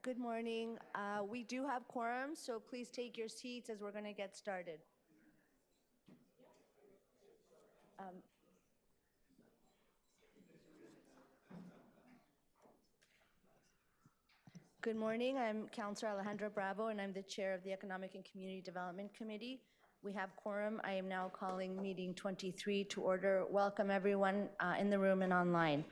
Good morning. We do have quorum, so please take your seats as we're going to get started. Good morning. I'm Councillor Alejandra Bravo, and I'm the Chair of the Economic and Community Development Committee. We have quorum. I am now calling meeting 23 to order. Welcome everyone in the room and online.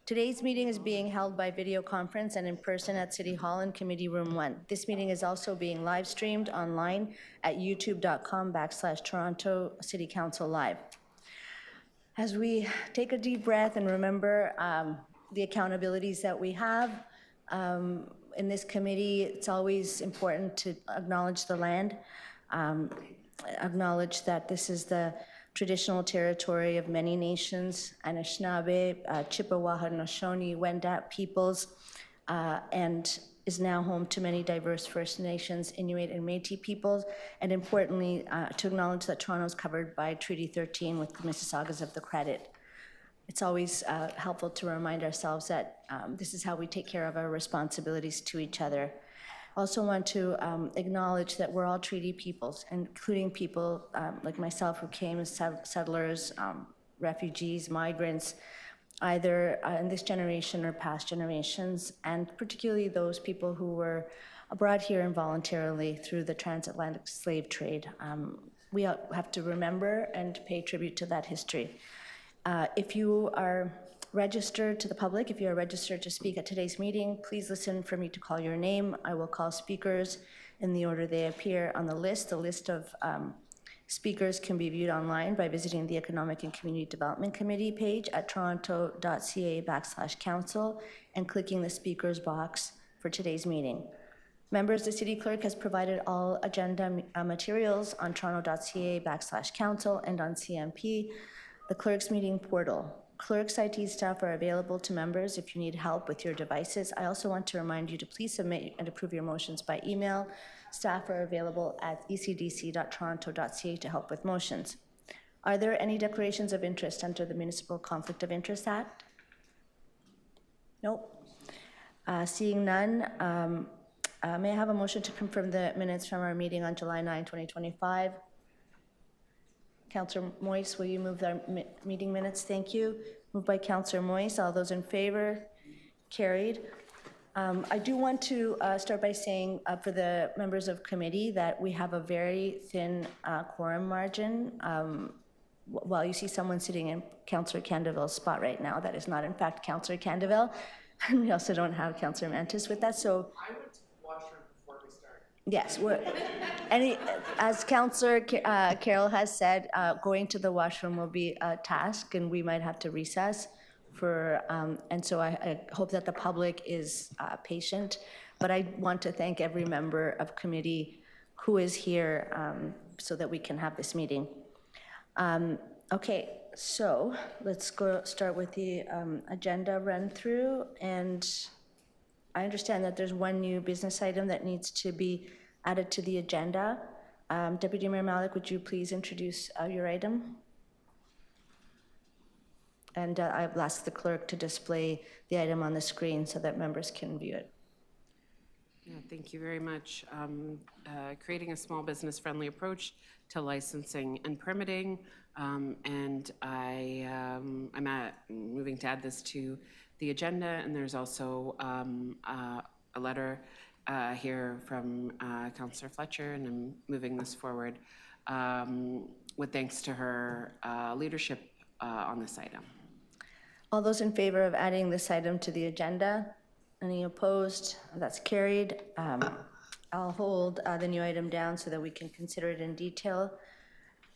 Today's meeting is being held by video conference and in person at City Hall in Committee Room 1. This meeting is also being live streamed online at youtube.com/Toronto City Council Live. As we take a deep breath and remember the accountabilities that we have in this committee, it's always important to acknowledge the land, acknowledge that this is the traditional territory of many nations, Anishinaabe, Chippewa, Haudenosaunee, Wendat peoples, and is now home to many diverse First Nations, Inuit, and Métis peoples, and importantly, to acknowledge that Toronto is covered by Treaty 13 with the Mississaugas of the Credit. It's always helpful to remind ourselves that this is how we take care of our responsibilities to each other. I also want to acknowledge that we're all treaty peoples, including people like myself who came as settlers, refugees, migrants, either in this generation or past generations, and particularly those people who were brought here involuntarily through the transatlantic slave trade. We have to remember and pay tribute to that history. If you are registered to the public, if you are registered to speak at today's meeting, please listen for me to call your name. I will call speakers in the order they appear on the list. The list of speakers can be viewed online by visiting the Economic and Community Development Committee page at toronto.ca/council and clicking the speakers box for today's meeting. Members, the City Clerk has provided all agenda materials on toronto.ca/council and on CMP, the Clerk's meeting portal. Clerk's IT staff are available to members if you need help with your devices. I also want to remind you to please submit and approve your motions by email. Staff are available at ecdc.toronto.ca to help with motions. Are there any declarations of interest under the Municipal Conflict of Interest Act? Nope. Seeing none, may I have a motion to confirm the minutes from our meeting on July 9, 2025? Councillor Moyse, will you move our meeting minutes? Thank you. Moved by Councillor Moyse. All those in favor? Carried. I do want to start by saying for the members of committee that we have a very thin quorum margin. While you see someone sitting in Councillor Candeville's spot right now, that is not in fact Councillor Candeville. And we also don't have Councillor Mantis with us. So I went to the washroom before we started. yes, as Councillor Carroll has said, going to the washroom will be a task, and we might have to recess for. And so I hope that the public is patient. But I want to thank every member of committee who is here so that we can have this meeting. Okay, so let's start with the agenda run through, and I understand that there's one new business item that needs to be added to the agenda. Deputy Mayor Malik, would you please introduce your item? And I'll ask the clerk to display the item on the screen so that members can view it. Yeah, thank you very much. Creating a small business friendly approach to licensing and permitting. And I'm moving to add this to the agenda, and there's also a letter here from Councillor Fletcher, and I'm moving this forward with thanks to her leadership on this item. All those in favor of adding this item to the agenda? Any opposed? That's carried. I'll hold the new item down so that we can consider it in detail.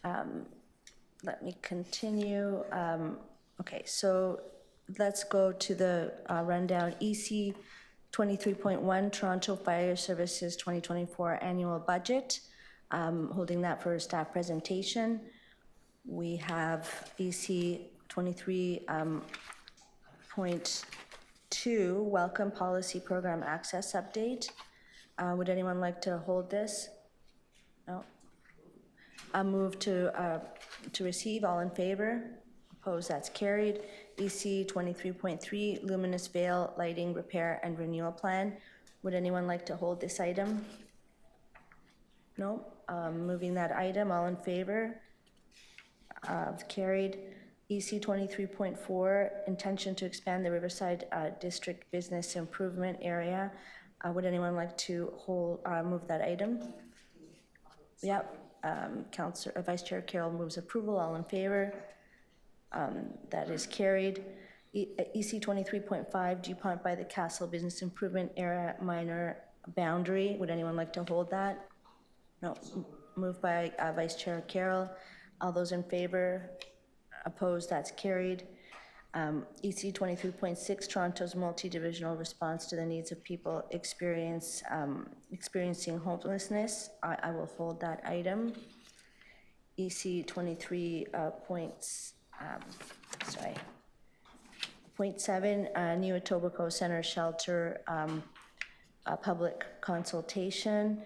Let me continue. Okay, so let's go to the rundown. EC 23.1, Toronto Fire Services 2024 Annual Budget. Holding that for a staff presentation. We have EC 23.2, Welcome Policy Program Access Update. Would anyone like to hold this? No? I'll move to receive. All in favor? Opposed? That's carried. EC 23.3, Luminous Vale Lighting Repair and Renewal Plan. Would anyone like to hold this item? No? Moving that item, all in favor? Carried. EC 23.4, intention to expand the Riverside District Business Improvement Area. Would anyone like to move that item? Yep. Vice Chair Carroll moves approval. All in favor? That is carried. EC 23.5, Dupont by the Castle Business Improvement Area Minor Boundary. Would anyone like to hold that? No. Moved by Vice Chair Carroll. All those in favor? Opposed? That's carried. EC 23.6, Toronto's multi-divisional response to the needs of people experiencing homelessness. I will hold that item. EC 23.7, New Etobicoke Center Shelter public consultation.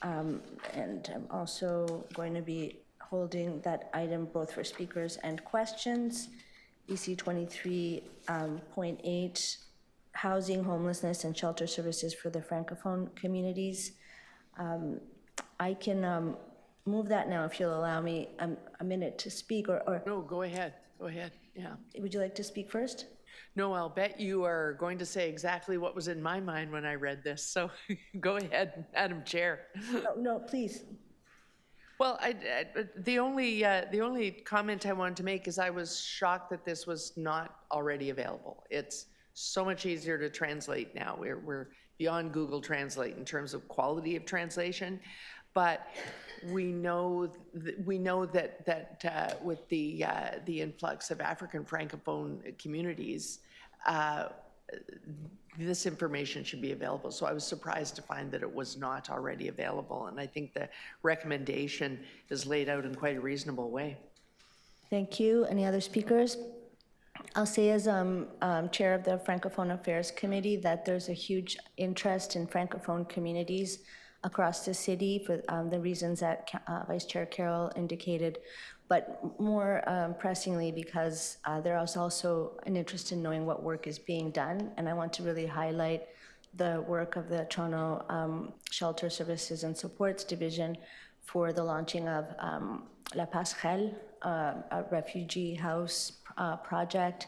And I'm also going to be holding that item both for speakers and questions. EC 23.8, housing, homelessness, and shelter services for the Francophone communities. I can move that now if you'll allow me a minute to speak, or No, go ahead, yeah. would you like to speak first? No, I'll bet you are going to say exactly what was in my mind when I read this, so go ahead, Madam Chair. No, please. Well, the only comment I wanted to make is I was shocked that this was not already available. It's so much easier to translate now. We're beyond Google Translate in terms of quality of translation, but we know that with the influx of African Francophone communities, this information should be available. So I was surprised to find that it was not already available, and I think the recommendation is laid out in quite a reasonable way. Thank you. Any other speakers? I'll say as chair of the Francophone Affairs Committee that there's a huge interest in Francophone communities across the city for the reasons that Vice Chair Carroll indicated, but more pressingly because there is also an interest in knowing what work is being done, and I want to really highlight the work of the Toronto Shelter Services and Supports Division for the launching of La Passerelle, a refugee house project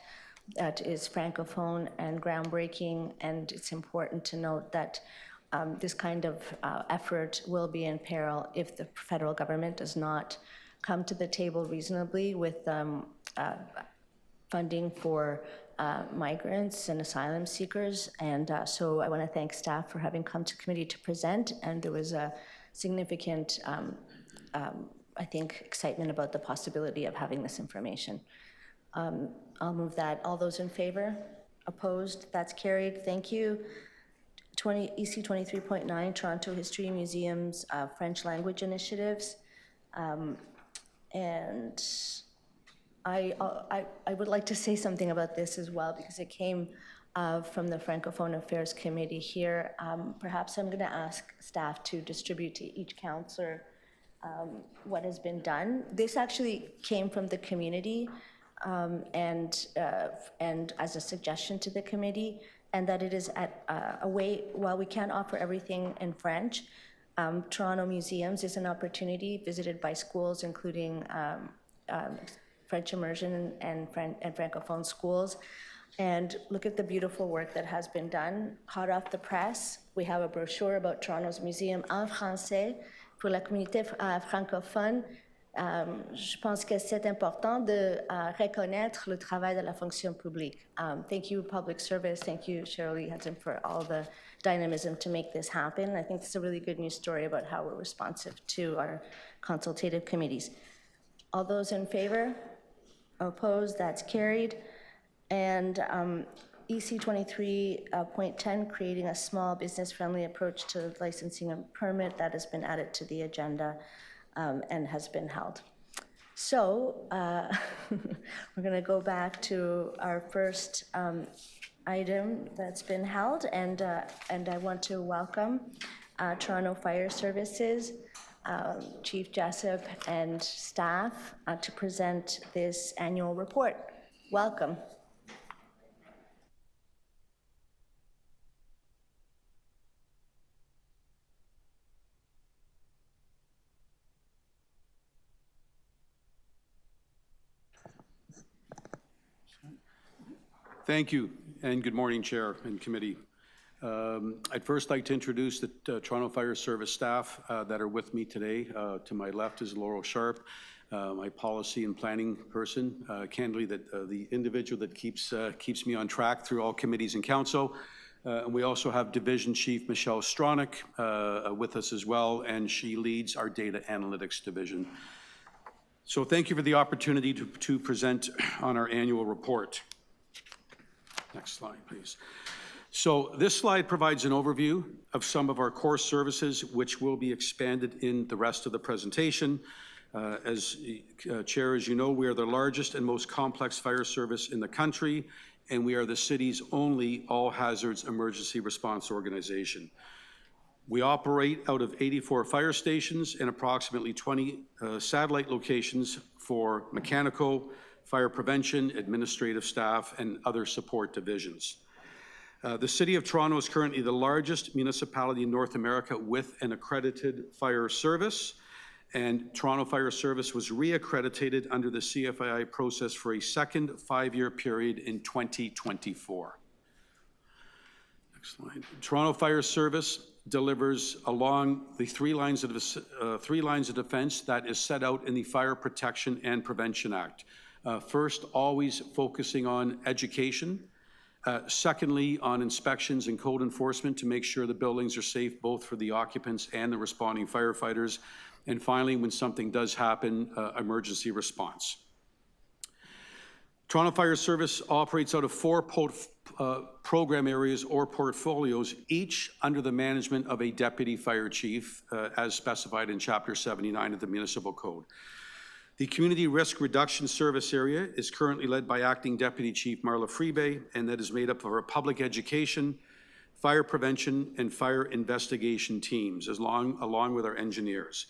that is Francophone and groundbreaking, and it's important to note that this kind of effort will be in peril if the federal government does not come to the table reasonably with funding for migrants and asylum seekers. And so I want to thank staff for having come to committee to present, and there was a significant, I think, excitement about the possibility of having this information. I'll move that. All those in favor? Opposed? That's carried. Thank you. EC 23.9, Toronto History Museum's French language initiatives. And I would like to say something about this as well, because it came from the Francophone Affairs Committee here. Perhaps I'm going to ask staff to distribute to each councillor what has been done. This actually came from the community and as a suggestion to the committee, and that it is at a way, while we can't offer everything in French, Toronto Museums is an opportunity visited by schools, including French immersion and Francophone schools. And look at the beautiful work that has been done. Hot off the press, we have a brochure about Toronto's museum en français pour la communauté francophone. Je pense que c'est important de reconnaître le travail de la fonction publique. Thank you, Public Service. Thank you, Shirley Hudson, for all the dynamism to make this happen. I think it's a really good news story about how we're responsive to our consultative committees. All those in favor? Opposed? That's carried. And EC 23.10, creating a small business-friendly approach to licensing and permit, that has been added to the agenda and has been held. So we're going to go back to our first item that's been held, and I want to welcome Toronto Fire Services, Chief Jessup and staff to present this annual report. Welcome. Thank you, and good morning, Chair and Committee. I'd first like to introduce the Toronto Fire Service staff that are with me today. To my left is Laurel Sharp, my policy and planning person, candidly the individual that keeps me on track through all committees and council. And we also have Division Chief Michelle Stronach with us as well, and she leads our data analytics division. So thank you for the opportunity to present on our annual report. Next slide, please. So this slide provides an overview of some of our core services, which will be expanded in the rest of the presentation. Chair, as you know, we are the largest and most complex fire service in the country, and we are the city's only all-hazards emergency response organization. We operate out of 84 fire stations and approximately 20 satellite locations for mechanical, fire prevention, administrative staff, and other support divisions. The City of Toronto is currently the largest municipality in North America with an accredited fire service, and Toronto Fire Service was re-accredited under the CFII process for a second 5-year period in 2024. Next slide. Toronto Fire Service delivers along the three lines of defense that is set out in the Fire Protection and Prevention Act. First, always focusing on education. Secondly, on inspections and code enforcement to make sure the buildings are safe both for the occupants and the responding firefighters. And finally, when something does happen, emergency response. Toronto Fire Service operates out of 4 program areas or portfolios, each under the management of a deputy fire chief, as specified in Chapter 79 of the Municipal Code. The Community Risk Reduction Service area is currently led by Acting Deputy Chief Marla Freebay, and that is made up of our public education, fire prevention, and fire investigation teams, along with our engineers.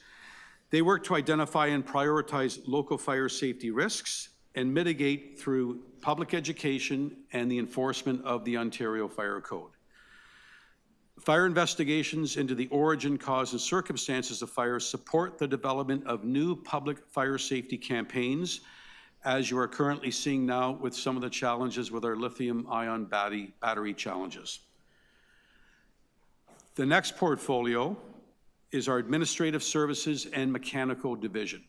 They work to identify and prioritize local fire safety risks and mitigate through public education and the enforcement of the Ontario Fire Code. Fire investigations into the origin, cause, and circumstances of fires support the development of new public fire safety campaigns, as you are currently seeing now with some of the challenges with our lithium-ion battery challenges. The next portfolio is our Administrative Services and Mechanical Division,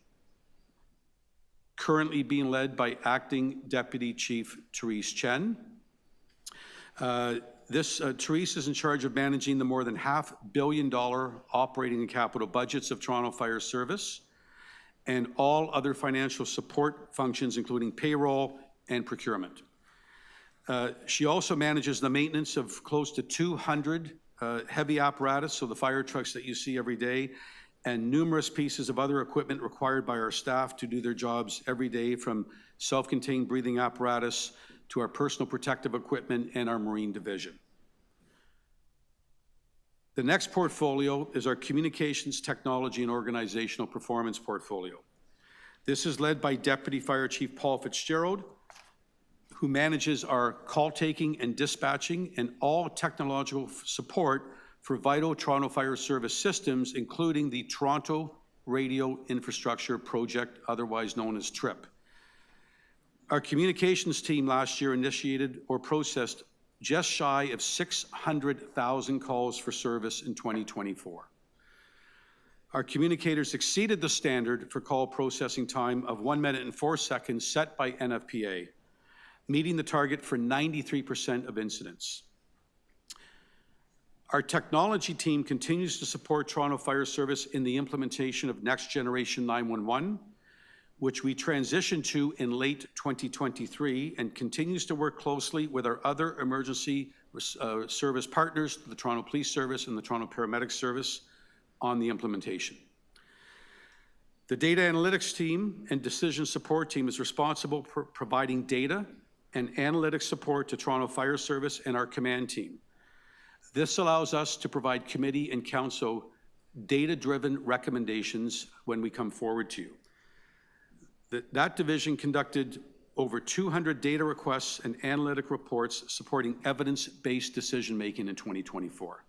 currently being led by Acting Deputy Chief Therese Chen. Therese is in charge of managing the more than $500 million operating and capital budgets of Toronto Fire Service and all other financial support functions, including payroll and procurement. She also manages the maintenance of close to 200 heavy apparatus, so the fire trucks that you see every day, and numerous pieces of other equipment required by our staff to do their jobs every day, from self-contained breathing apparatus to our personal protective equipment and our marine division. The next portfolio is our Communications, Technology, and Organizational Performance portfolio. This is led by Deputy Fire Chief Paul Fitzgerald, who manages our call taking and dispatching and all technological support for vital Toronto Fire Service systems, including the Toronto Radio Infrastructure Project, otherwise known as TRIP. Our communications team last year initiated or processed just shy of 600,000 calls for service in 2024. Our communicators exceeded the standard for call processing time of 1 minute and 4 seconds set by NFPA, meeting the target for 93% of incidents. Our technology team continues to support Toronto Fire Service in the implementation of Next Generation 911, which we transitioned to in late 2023, and continues to work closely with our other emergency service partners, the Toronto Police Service and the Toronto Paramedic Service, on the implementation. The data analytics team and decision support team is responsible for providing data and analytics support to Toronto Fire Service and our command team. This allows us to provide committee and council data-driven recommendations when we come forward to you. That division conducted over 200 data requests and analytic reports supporting evidence-based decision-making in 2024.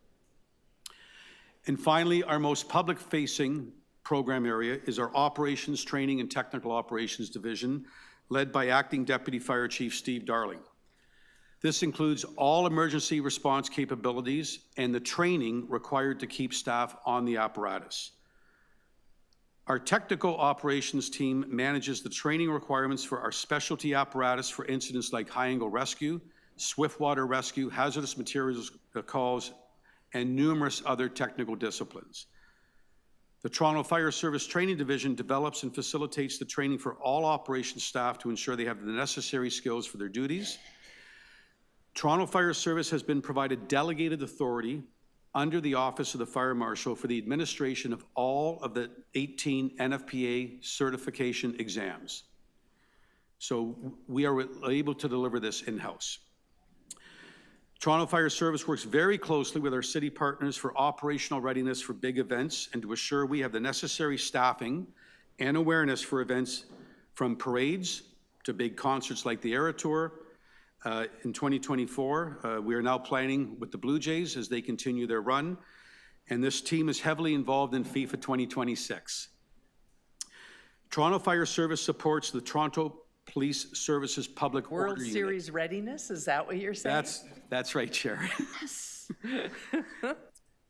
And finally, our most public-facing program area is our Operations, Training, and Technical Operations Division, led by Acting Deputy Fire Chief Steve Darling. This includes all emergency response capabilities and the training required to keep staff on the apparatus. Our technical operations team manages the training requirements for our specialty apparatus for incidents like high-angle rescue, swift water rescue, hazardous materials calls, and numerous other technical disciplines. The Toronto Fire Service Training Division develops and facilitates the training for all operations staff to ensure they have the necessary skills for their duties. Toronto Fire Service has been provided delegated authority under the Office of the Fire Marshal for the administration of all of the 18 NFPA certification exams. So we are able to deliver this in-house. Toronto Fire Service works very closely with our city partners for operational readiness for big events and to assure we have the necessary staffing and awareness for events from parades to big concerts like the Era Tour. In 2024, we are now planning with the Blue Jays as they continue their run, and this team is heavily involved in FIFA 2026. Toronto Fire Service supports the Toronto Police Services Public Order World Unit. Series readiness, is that what you're saying? That's right, Chair. Yes.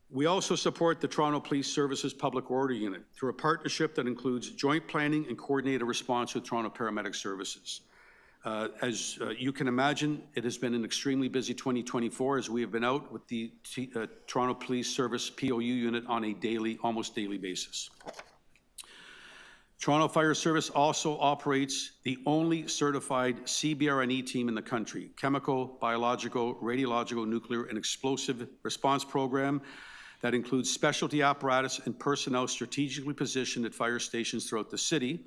We also support the Toronto Police Services Public Order Unit through a partnership that includes joint planning and coordinated response with Toronto Paramedic Services. As you can imagine, it has been an extremely busy 2024 as we have been out with the Toronto Police Service POU unit on a almost daily basis. Toronto Fire Service also operates the only certified CBRNE team in the country, Chemical, Biological, Radiological, Nuclear, and Explosive Response Program that includes specialty apparatus and personnel strategically positioned at fire stations throughout the city.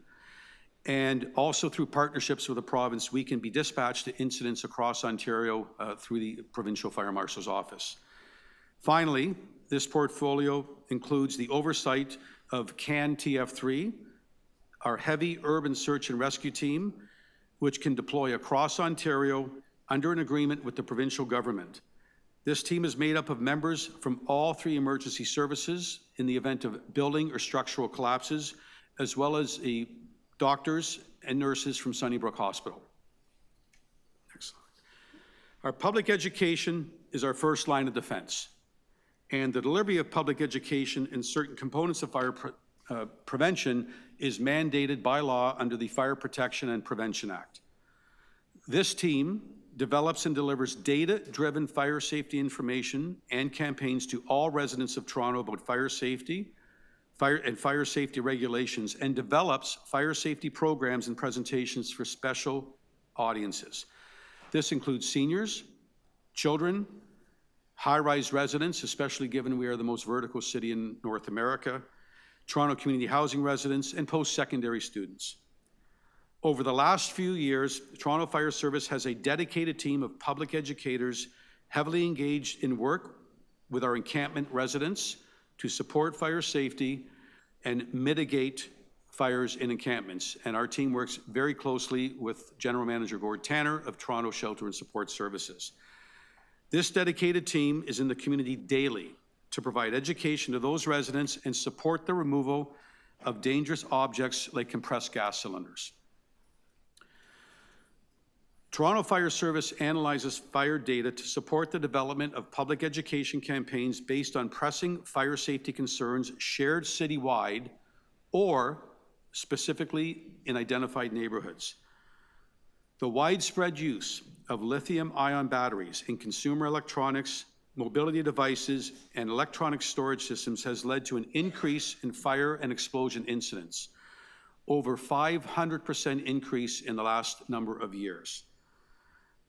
And also through partnerships with the province, we can be dispatched to incidents across Ontario through the Provincial Fire Marshal's Office. Finally, this portfolio includes the oversight of CAN TF3, our heavy urban search and rescue team, which can deploy across Ontario under an agreement with the provincial government. This team is made up of members from all three emergency services in the event of building or structural collapses, as well as doctors and nurses from Sunnybrook Hospital. Next slide. Our public education is our first line of defense, and the delivery of public education in certain components of fire prevention is mandated by law under the Fire Protection and Prevention Act. This team develops and delivers data-driven fire safety information and campaigns to all residents of Toronto about fire safety, fire safety regulations, and develops fire safety programs and presentations for special audiences. This includes seniors, children, high-rise residents, especially given we are the most vertical city in North America, Toronto community housing residents, and post-secondary students. Over the last few years, the Toronto Fire Service has a dedicated team of public educators heavily engaged in work with our encampment residents to support fire safety and mitigate fires in encampments. And our team works very closely with General Manager Gord Tanner of Toronto Shelter and Support Services. This dedicated team is in the community daily to provide education to those residents and support the removal of dangerous objects like compressed gas cylinders. Toronto Fire Service analyzes fire data to support the development of public education campaigns based on pressing fire safety concerns shared citywide or specifically in identified neighborhoods. The widespread use of lithium-ion batteries in consumer electronics, mobility devices, and electronic storage systems has led to an increase in fire and explosion incidents, over 500% increase in the last number of years.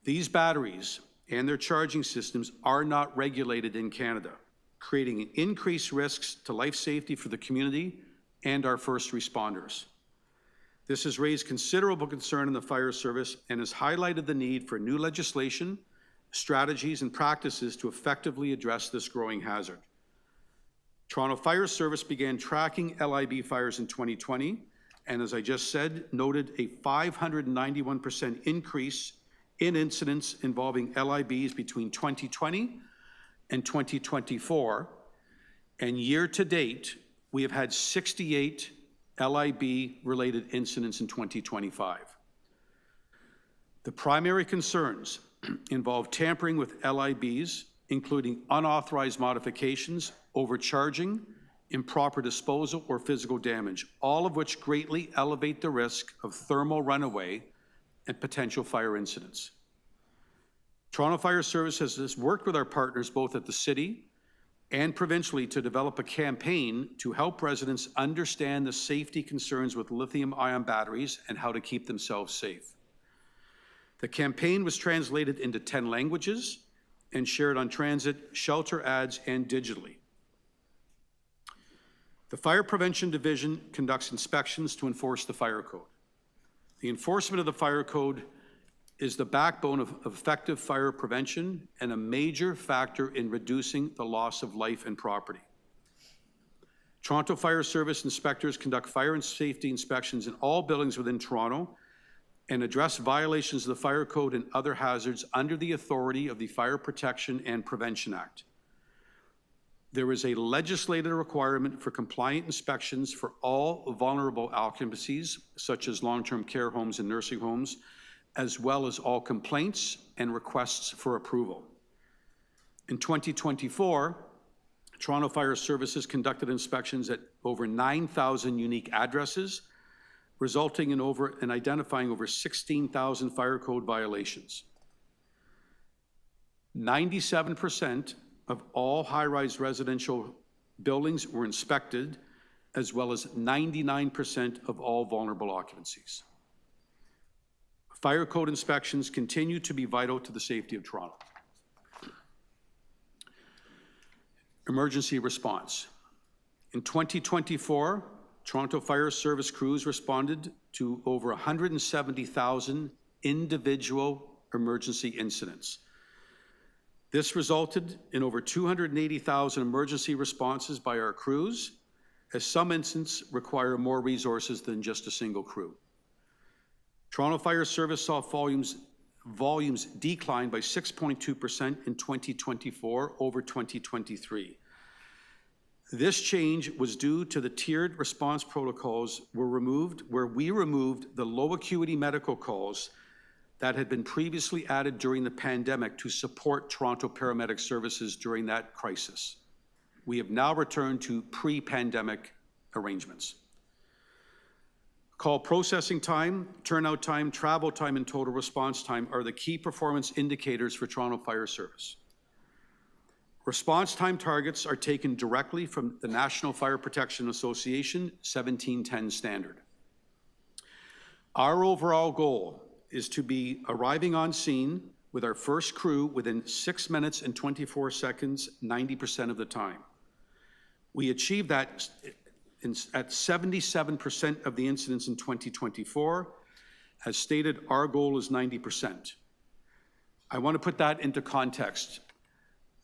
These batteries and their charging systems are not regulated in Canada, creating increased risks to life safety for the community and our first responders. This has raised considerable concern in the fire service and has highlighted the need for new legislation, strategies, and practices to effectively address this growing hazard. Toronto Fire Service began tracking LIB fires in 2020, and as I just said, noted a 591% increase in incidents involving LIBs between 2020 and 2024, and year to date, we have had 68 LIB-related incidents in 2025. The primary concerns involve tampering with LIBs, including unauthorized modifications, overcharging, improper disposal, or physical damage, all of which greatly elevate the risk of thermal runaway and potential fire incidents. Toronto Fire Service has worked with our partners both at the city and provincially to develop a campaign to help residents understand the safety concerns with lithium-ion batteries and how to keep themselves safe. The campaign was translated into 10 languages and shared on transit, shelter ads, and digitally. The Fire Prevention Division conducts inspections to enforce the fire code. The enforcement of the fire code is the backbone of effective fire prevention and a major factor in reducing the loss of life and property. Toronto Fire Service inspectors conduct fire and safety inspections in all buildings within Toronto and address violations of the fire code and other hazards under the authority of the Fire Protection and Prevention Act. There is a legislative requirement for compliant inspections for all vulnerable occupancies, such as long-term care homes and nursing homes, as well as all complaints and requests for approval. In 2024, Toronto Fire Services conducted inspections at over 9,000 unique addresses, resulting in identifying over 16,000 fire code violations. 97% of all high-rise residential buildings were inspected, as well as 99% of all vulnerable occupancies. Fire code inspections continue to be vital to the safety of Toronto. Emergency response. In 2024, Toronto Fire Service crews responded to over 170,000 individual emergency incidents. This resulted in over 280,000 emergency responses by our crews, as some incidents require more resources than just a single crew. Toronto Fire Service saw volumes decline by 6.2% in 2024 over 2023. This change was due to the tiered response protocols where we removed the low acuity medical calls that had been previously added during the pandemic to support Toronto paramedic services during that crisis. We have now returned to pre-pandemic arrangements. Call processing time, turnout time, travel time, and total response time are the key performance indicators for Toronto Fire Service. Response time targets are taken directly from the National Fire Protection Association 1710 standard. Our overall goal is to be arriving on scene with our first crew within 6 minutes and 24 seconds, 90% of the time. We achieved that at 77% of the incidents in 2024. As stated, our goal is 90%. I want to put that into context.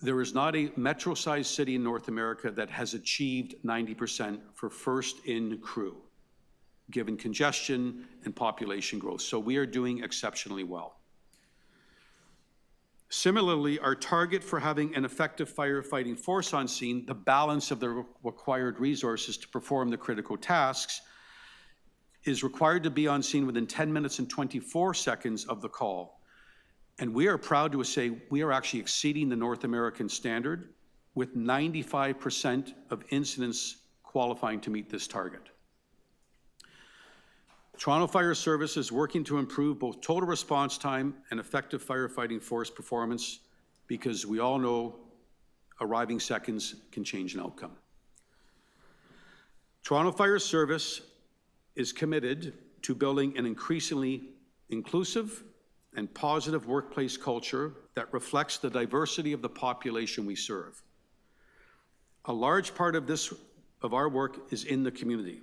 There is not a metro-sized city in North America that has achieved 90% for first-in crew, given congestion and population growth. So we are doing exceptionally well. Similarly, our target for having an effective firefighting force on scene, the balance of the required resources to perform the critical tasks, is required to be on scene within 10 minutes and 24 seconds of the call. And we are proud to say we are actually exceeding the North American standard, with 95% of incidents qualifying to meet this target. Toronto Fire Service is working to improve both total response time and effective firefighting force performance, because we all know arriving seconds can change an outcome. Toronto Fire Service is committed to building an increasingly inclusive and positive workplace culture that reflects the diversity of the population we serve. A large part of our work is in the community.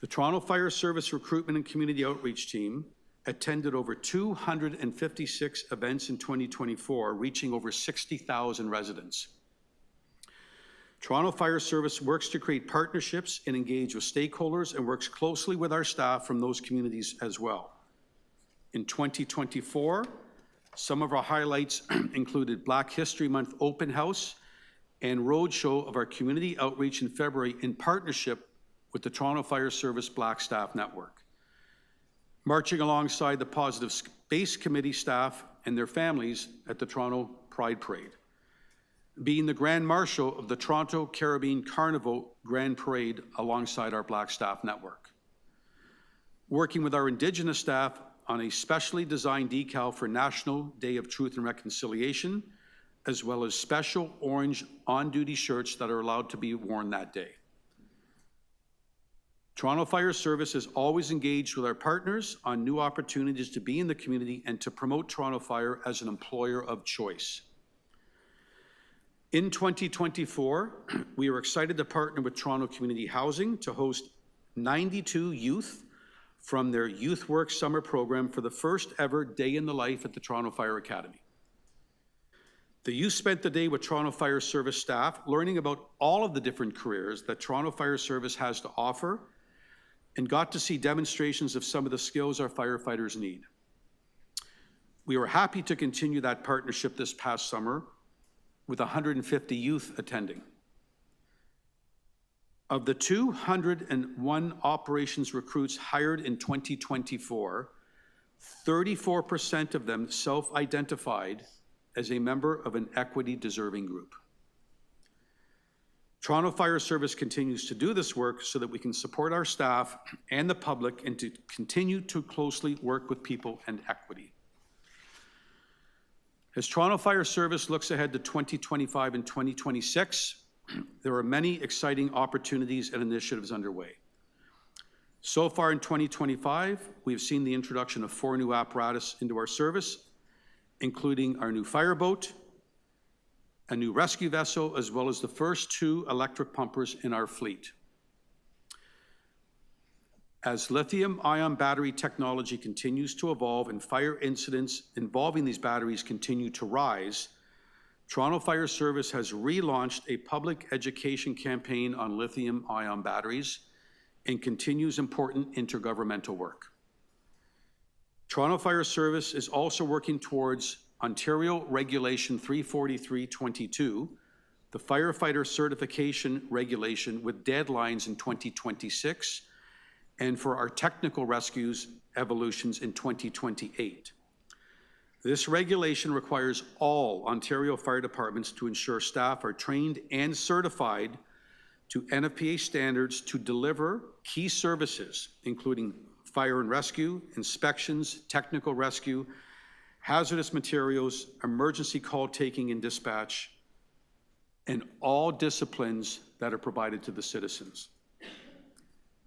The Toronto Fire Service Recruitment and Community Outreach Team attended over 256 events in 2024, reaching over 60,000 residents. Toronto Fire Service works to create partnerships and engage with stakeholders and works closely with our staff from those communities as well. In 2024, some of our highlights included Black History Month open house and roadshow of our community outreach in February in partnership with the Toronto Fire Service Black Staff Network. Marching alongside the Positive Space Committee staff and their families at the Toronto Pride Parade, being the Grand Marshal of the Toronto Caribbean Carnival Grand Parade alongside our Black Staff Network, working with our Indigenous staff on a specially designed decal for National Day of Truth and Reconciliation, as well as special orange on-duty shirts that are allowed to be worn that day. Toronto Fire Service is always engaged with our partners on new opportunities to be in the community and to promote Toronto Fire as an employer of choice. In 2024, we are excited to partner with Toronto Community Housing to host 92 youth from their Youth Work Summer Program for the first ever day in the life at the Toronto Fire Academy. The youth spent the day with Toronto Fire Service staff, learning about all of the different careers that Toronto Fire Service has to offer, and got to see demonstrations of some of the skills our firefighters need. We were happy to continue that partnership this past summer with 150 youth attending. Of the 201 operations recruits hired in 2024, 34% of them self-identified as a member of an equity-deserving group. Toronto Fire Service continues to do this work so that we can support our staff and the public and to continue to closely work with people and equity. As Toronto Fire Service looks ahead to 2025 and 2026, there are many exciting opportunities and initiatives underway. So far in 2025, we've seen the introduction of 4 new apparatus into our service, including our new fireboat, a new rescue vessel, as well as the first 2 electric pumpers in our fleet. As lithium-ion battery technology continues to evolve and fire incidents involving these batteries continue to rise, Toronto Fire Service has relaunched a public education campaign on lithium-ion batteries and continues important intergovernmental work. Toronto Fire Service is also working towards Ontario Regulation 34322, the firefighter certification regulation with deadlines in 2026, and for our technical rescues evolutions in 2028. This regulation requires all Ontario fire departments to ensure staff are trained and certified to NFPA standards to deliver key services, including fire and rescue, inspections, technical rescue, hazardous materials, emergency call taking and dispatch, and all disciplines that are provided to the citizens.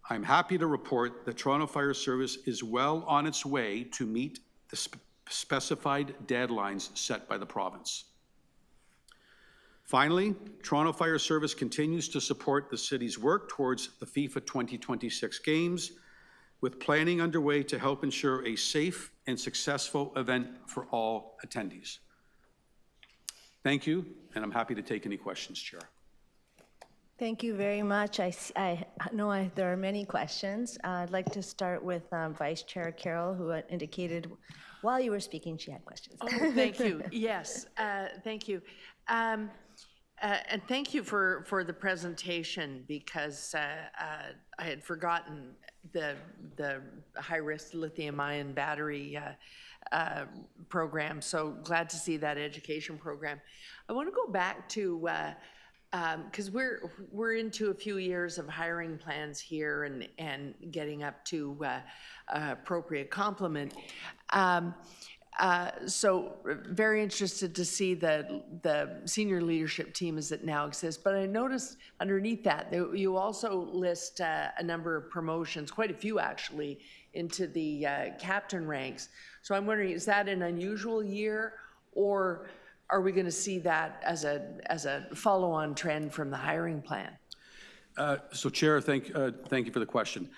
I'm happy to report that Toronto Fire Service is well on its way to meet the specified deadlines set by the province. Finally, Toronto Fire Service continues to support the city's work towards the FIFA 2026 Games, with planning underway to help ensure a safe and successful event for all attendees. Thank you, and I'm happy to take any questions, Chair. Thank you very much. I know there are many questions. I'd like to start with Vice Chair Carroll, who indicated while you were speaking she had questions. Oh, thank you. Yes, thank you. And thank you for the presentation, because I had forgotten the high-risk lithium-ion battery program. So glad to see that education program. I want to go back to because we're into a few years of hiring plans here and getting up to appropriate complement. So very interested to see the senior leadership team as it now exists. But I noticed underneath that you also list a number of promotions, quite a few actually, into the captain ranks. So I'm wondering, is that an unusual year, or are we going to see that as a follow-on trend from the hiring plan? So Chair, thank you for the question.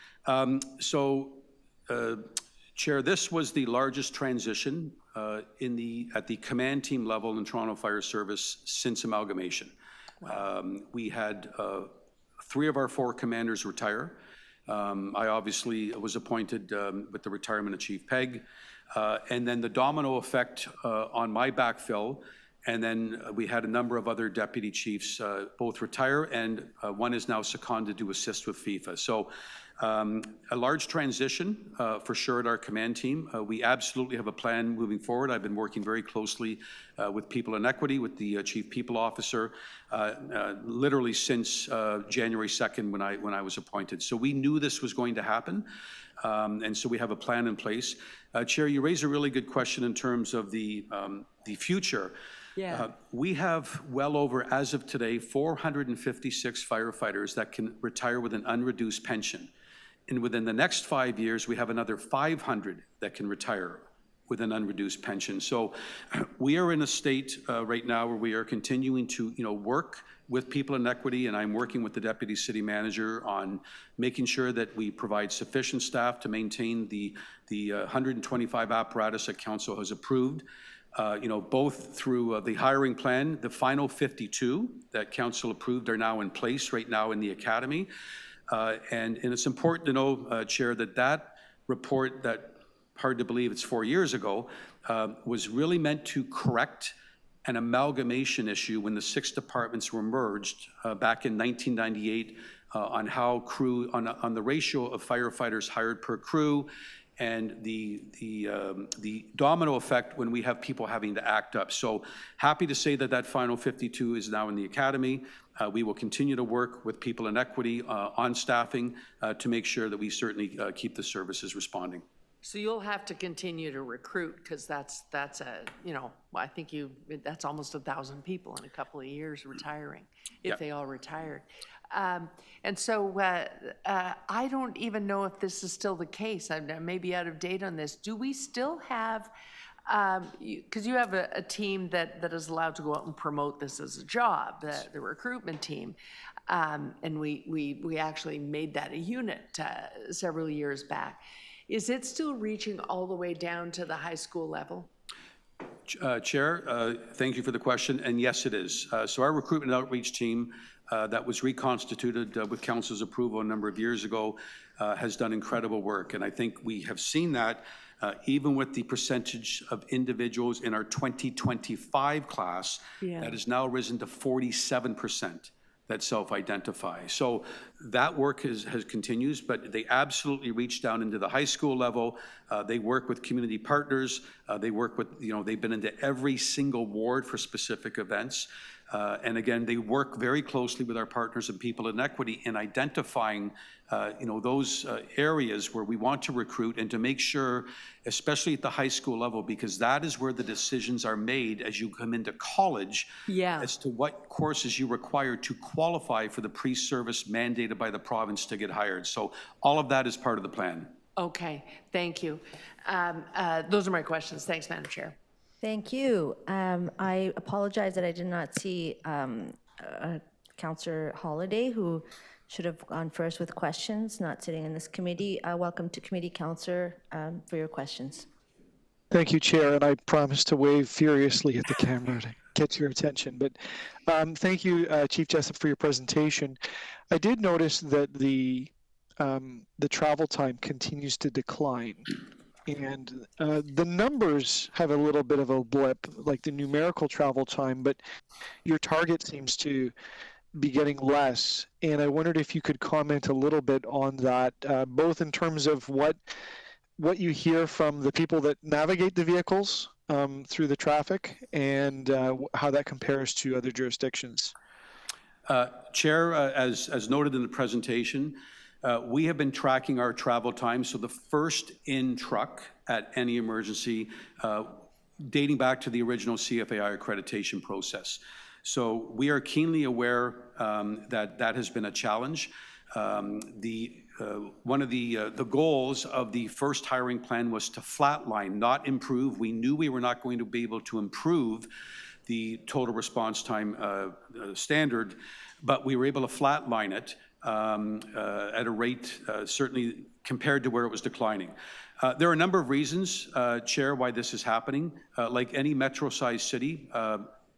Chair, this was the largest transition at the command team level in Toronto Fire Service since amalgamation. Wow. We had 3 of our 4 commanders retire. I obviously was appointed with the retirement of Chief Pegg, and then the domino effect on my backfill And then we had a number of other deputy chiefs both retire, and one is now seconded to assist with FIFA. So a large transition for sure at our command team. We absolutely have a plan moving forward. I've been working very closely with People in Equity, with the Chief People Officer, literally since January 2nd when I was appointed. So we knew this was going to happen, and so we have a plan in place. Chair, you raise a really good question in terms of the future. Yeah. We have well over, as of today, 456 firefighters that can retire with an unreduced pension. And within the next 5 years, we have another 500 that can retire with an unreduced pension. So we are in a state right now where we are continuing to, work with People in Equity, and I'm working with the Deputy City Manager on making sure that we provide sufficient staff to maintain the 125 apparatus that Council has approved. Both through the hiring plan, the final 52 that Council approved are now in place right now in the Academy. And it's important to know, Chair, that report that, hard to believe it's 4 years ago, was really meant to correct an amalgamation issue when the 6 departments were merged back in 1998 on how crew, on the ratio of firefighters hired per crew, and the domino effect when we have people having to act up. So happy to say that final 52 is now in the Academy. We will continue to work with People in Equity on staffing to make sure that we certainly keep the services responding. So you'll have to continue to recruit, because that's I think that's almost 1,000 people in a couple of years retiring, if they all retired. And so I don't even know if this is still the case. I may be out of date on this. Do we still have, because you have a team that is allowed to go out and promote this as a job, the recruitment team, and we actually made that a unit several years back. Is it still reaching all the way down to the high school level? Chair, thank you for the question, and yes, it is. So our recruitment outreach team that was reconstituted with Council's approval a number of years ago has done incredible work, and I think we have seen that even with the percentage of individuals in our 2025 class that has now risen to 47% that self-identify. So that work has continues, but they absolutely reach down into the high school level. They work with community partners. They work with, they've been into every single ward for specific events. And again, they work very closely with our partners and People in Equity in identifying, those areas where we want to recruit and to make sure, especially at the high school level, because that is where the decisions are made as you come into college as to what courses you require to qualify for the pre-service mandated by the province to get hired. So all of that is part of the plan. Okay, thank you. Those are my questions. Thanks, Madam Chair. Thank you. I apologize that I did not see Councillor Holiday, who should have gone first with questions, not sitting in this committee. Welcome to committee, Councillor, for your questions. Thank you, Chair, and I promise to wave furiously at the camera to get your attention. But thank you, Chief Jessup, for your presentation. I did notice that the travel time continues to decline. And the numbers have a little bit of a blip, like the numerical travel time, but your target seems to be getting less. And I wondered if you could comment a little bit on that, both in terms of what you hear from the people that navigate the vehicles through the traffic, and how that compares to other jurisdictions. Chair, as noted in the presentation, we have been tracking our travel time. So the first in truck at any emergency, dating back to the original CFAI accreditation process. So we are keenly aware that has been a challenge. One of the goals of the first hiring plan was to flatline, not improve. We knew we were not going to be able to improve the total response time standard, but we were able to flatline it at a rate certainly compared to where it was declining. There are a number of reasons, Chair, why this is happening. Like any metro-sized city,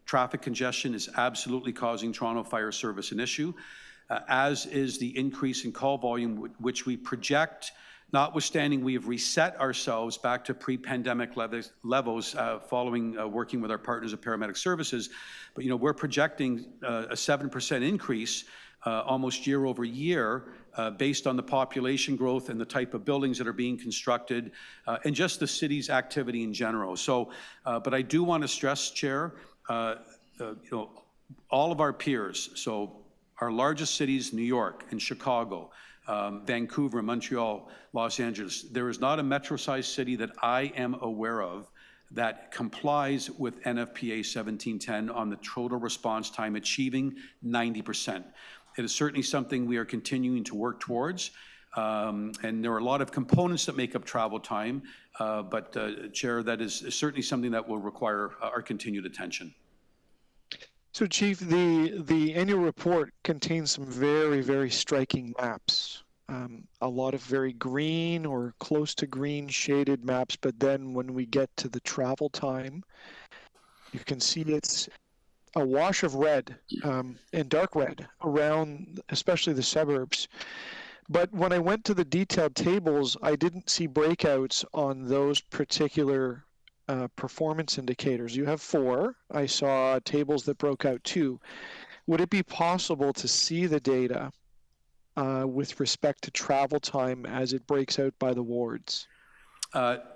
traffic congestion is absolutely causing Toronto Fire Service an issue, as is the increase in call volume, which we project Notwithstanding, we have reset ourselves back to pre-pandemic levels following working with our partners at Paramedic Services. But, we're projecting a 7% increase almost year over year based on the population growth and the type of buildings that are being constructed and just the city's activity in general. So, but I do want to stress, Chair, all of our peers, so our largest cities, New York and Chicago, Vancouver, Montreal, Los Angeles, there is not a metro-sized city that I am aware of that complies with NFPA 1710 on the total response time, achieving 90%. It is certainly something we are continuing to work towards, and there are a lot of components that make up travel time, but Chair, that is certainly something that will require our continued attention. So, Chief, the annual report contains some very, very striking maps. A lot of very green or close to green shaded maps, but then when we get to the travel time, you can see it's a wash of red and dark red around, especially the suburbs. But when I went to the detailed tables, I didn't see breakouts on those particular performance indicators. You have 4. I saw tables that broke out 2. Would it be possible to see the data with respect to travel time as it breaks out by the wards?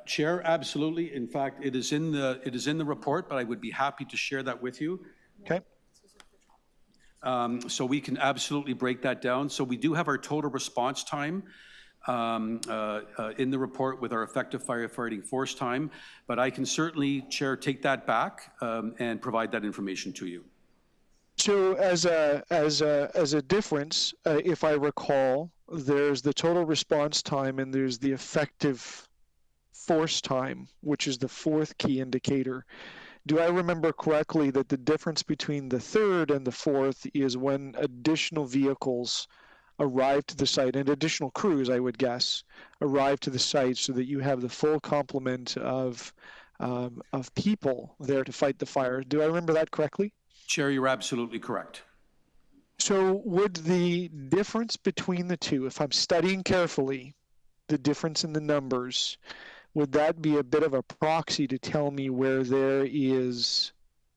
Chair, absolutely. In fact, it is in the report, but I would be happy to share that with you. Okay. So we can absolutely break that down. So we do have our total response time in the report with our effective firefighting force time, but I can certainly, Chair, take that back and provide that information to you. So as a difference, if I recall, there's the total response time and there's the effective force time, which is the 4th key indicator. Do I remember correctly that the difference between the 3rd and the 4th is when additional vehicles arrive to the site, and additional crews, I would guess, arrive to the site so that you have the full complement of people there to fight the fire? Do I remember that correctly? Chair, you're absolutely correct. So would the difference between the two, if I'm studying carefully, the difference in the numbers, would that be a bit of a proxy to tell me where there is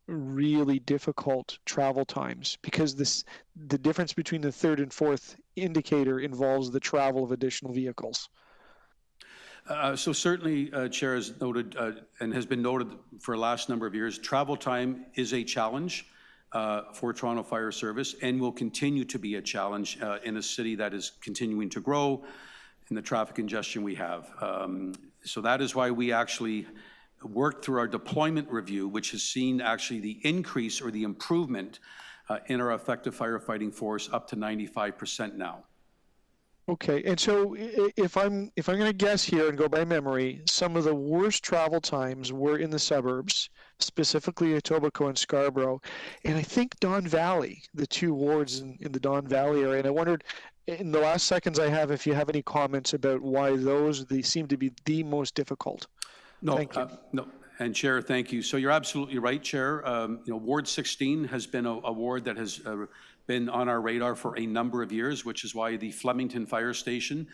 really difficult travel times? Because the difference between the 3rd and 4th indicator involves the travel of additional vehicles. So certainly, Chair, has noted and has been noted for the last number of years, travel time is a challenge for Toronto Fire Service and will continue to be a challenge in a city that is continuing to grow and the traffic congestion we have. So that is why we actually worked through our deployment review, which has seen actually the increase or the improvement in our effective firefighting force up to 95% now. Okay, and so if I'm going to guess here and go by memory, some of the worst travel times were in the suburbs, specifically Etobicoke and Scarborough, and I think Don Valley, the 2 wards in the Don Valley area. And I wondered, in the last seconds I have, if you have any comments about why they seem to be the most difficult. No, thank you. No, and Chair, thank you. So you're absolutely right, Chair. Ward 16 has been a ward that has been on our radar for a number of years, which is why the Flemington Fire Station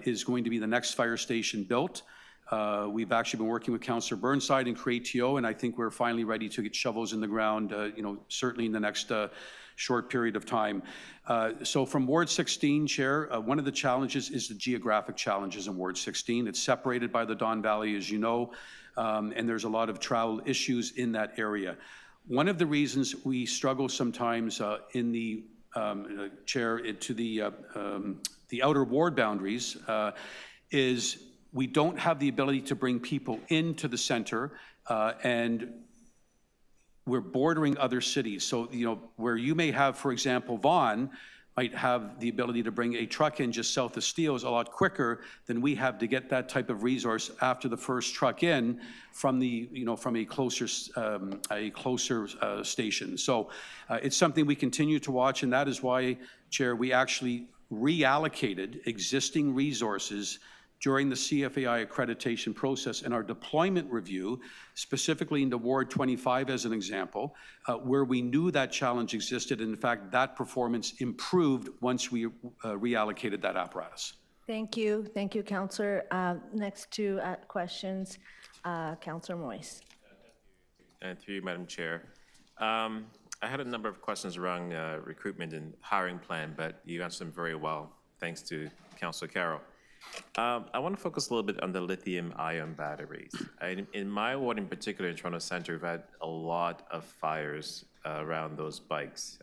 is going to be the next fire station built. We've actually been working with Councillor Burnside and CREATO, and I think we're finally ready to get shovels in the ground, certainly in the next short period of time. So from Ward 16, Chair, one of the challenges is the geographic challenges in Ward 16. It's separated by the Don Valley, as you know, and there's a lot of travel issues in that area. One of the reasons we struggle sometimes in the Chair to the outer ward boundaries is we don't have the ability to bring people into the center, and we're bordering other cities. So, where you may have, for example, Vaughan might have the ability to bring a truck in just south of Steeles a lot quicker than we have to get that type of resource after the first truck in from from a closer station. So it's something we continue to watch, and that is why, Chair, we actually reallocated existing resources during the CFAI accreditation process in our deployment review, specifically into Ward 25 as an example, where we knew that challenge existed. And in fact, that performance improved once we reallocated that apparatus. Thank you, Councillor. Next to questions, Councillor Moyes. And through you, Madam Chair. I had a number of questions around recruitment and hiring plan, but you answered them very well, thanks to Councillor Carroll. I want to focus a little bit on the lithium-ion batteries. In my ward in particular, in Toronto Centre, we've had a lot of fires around those bikes,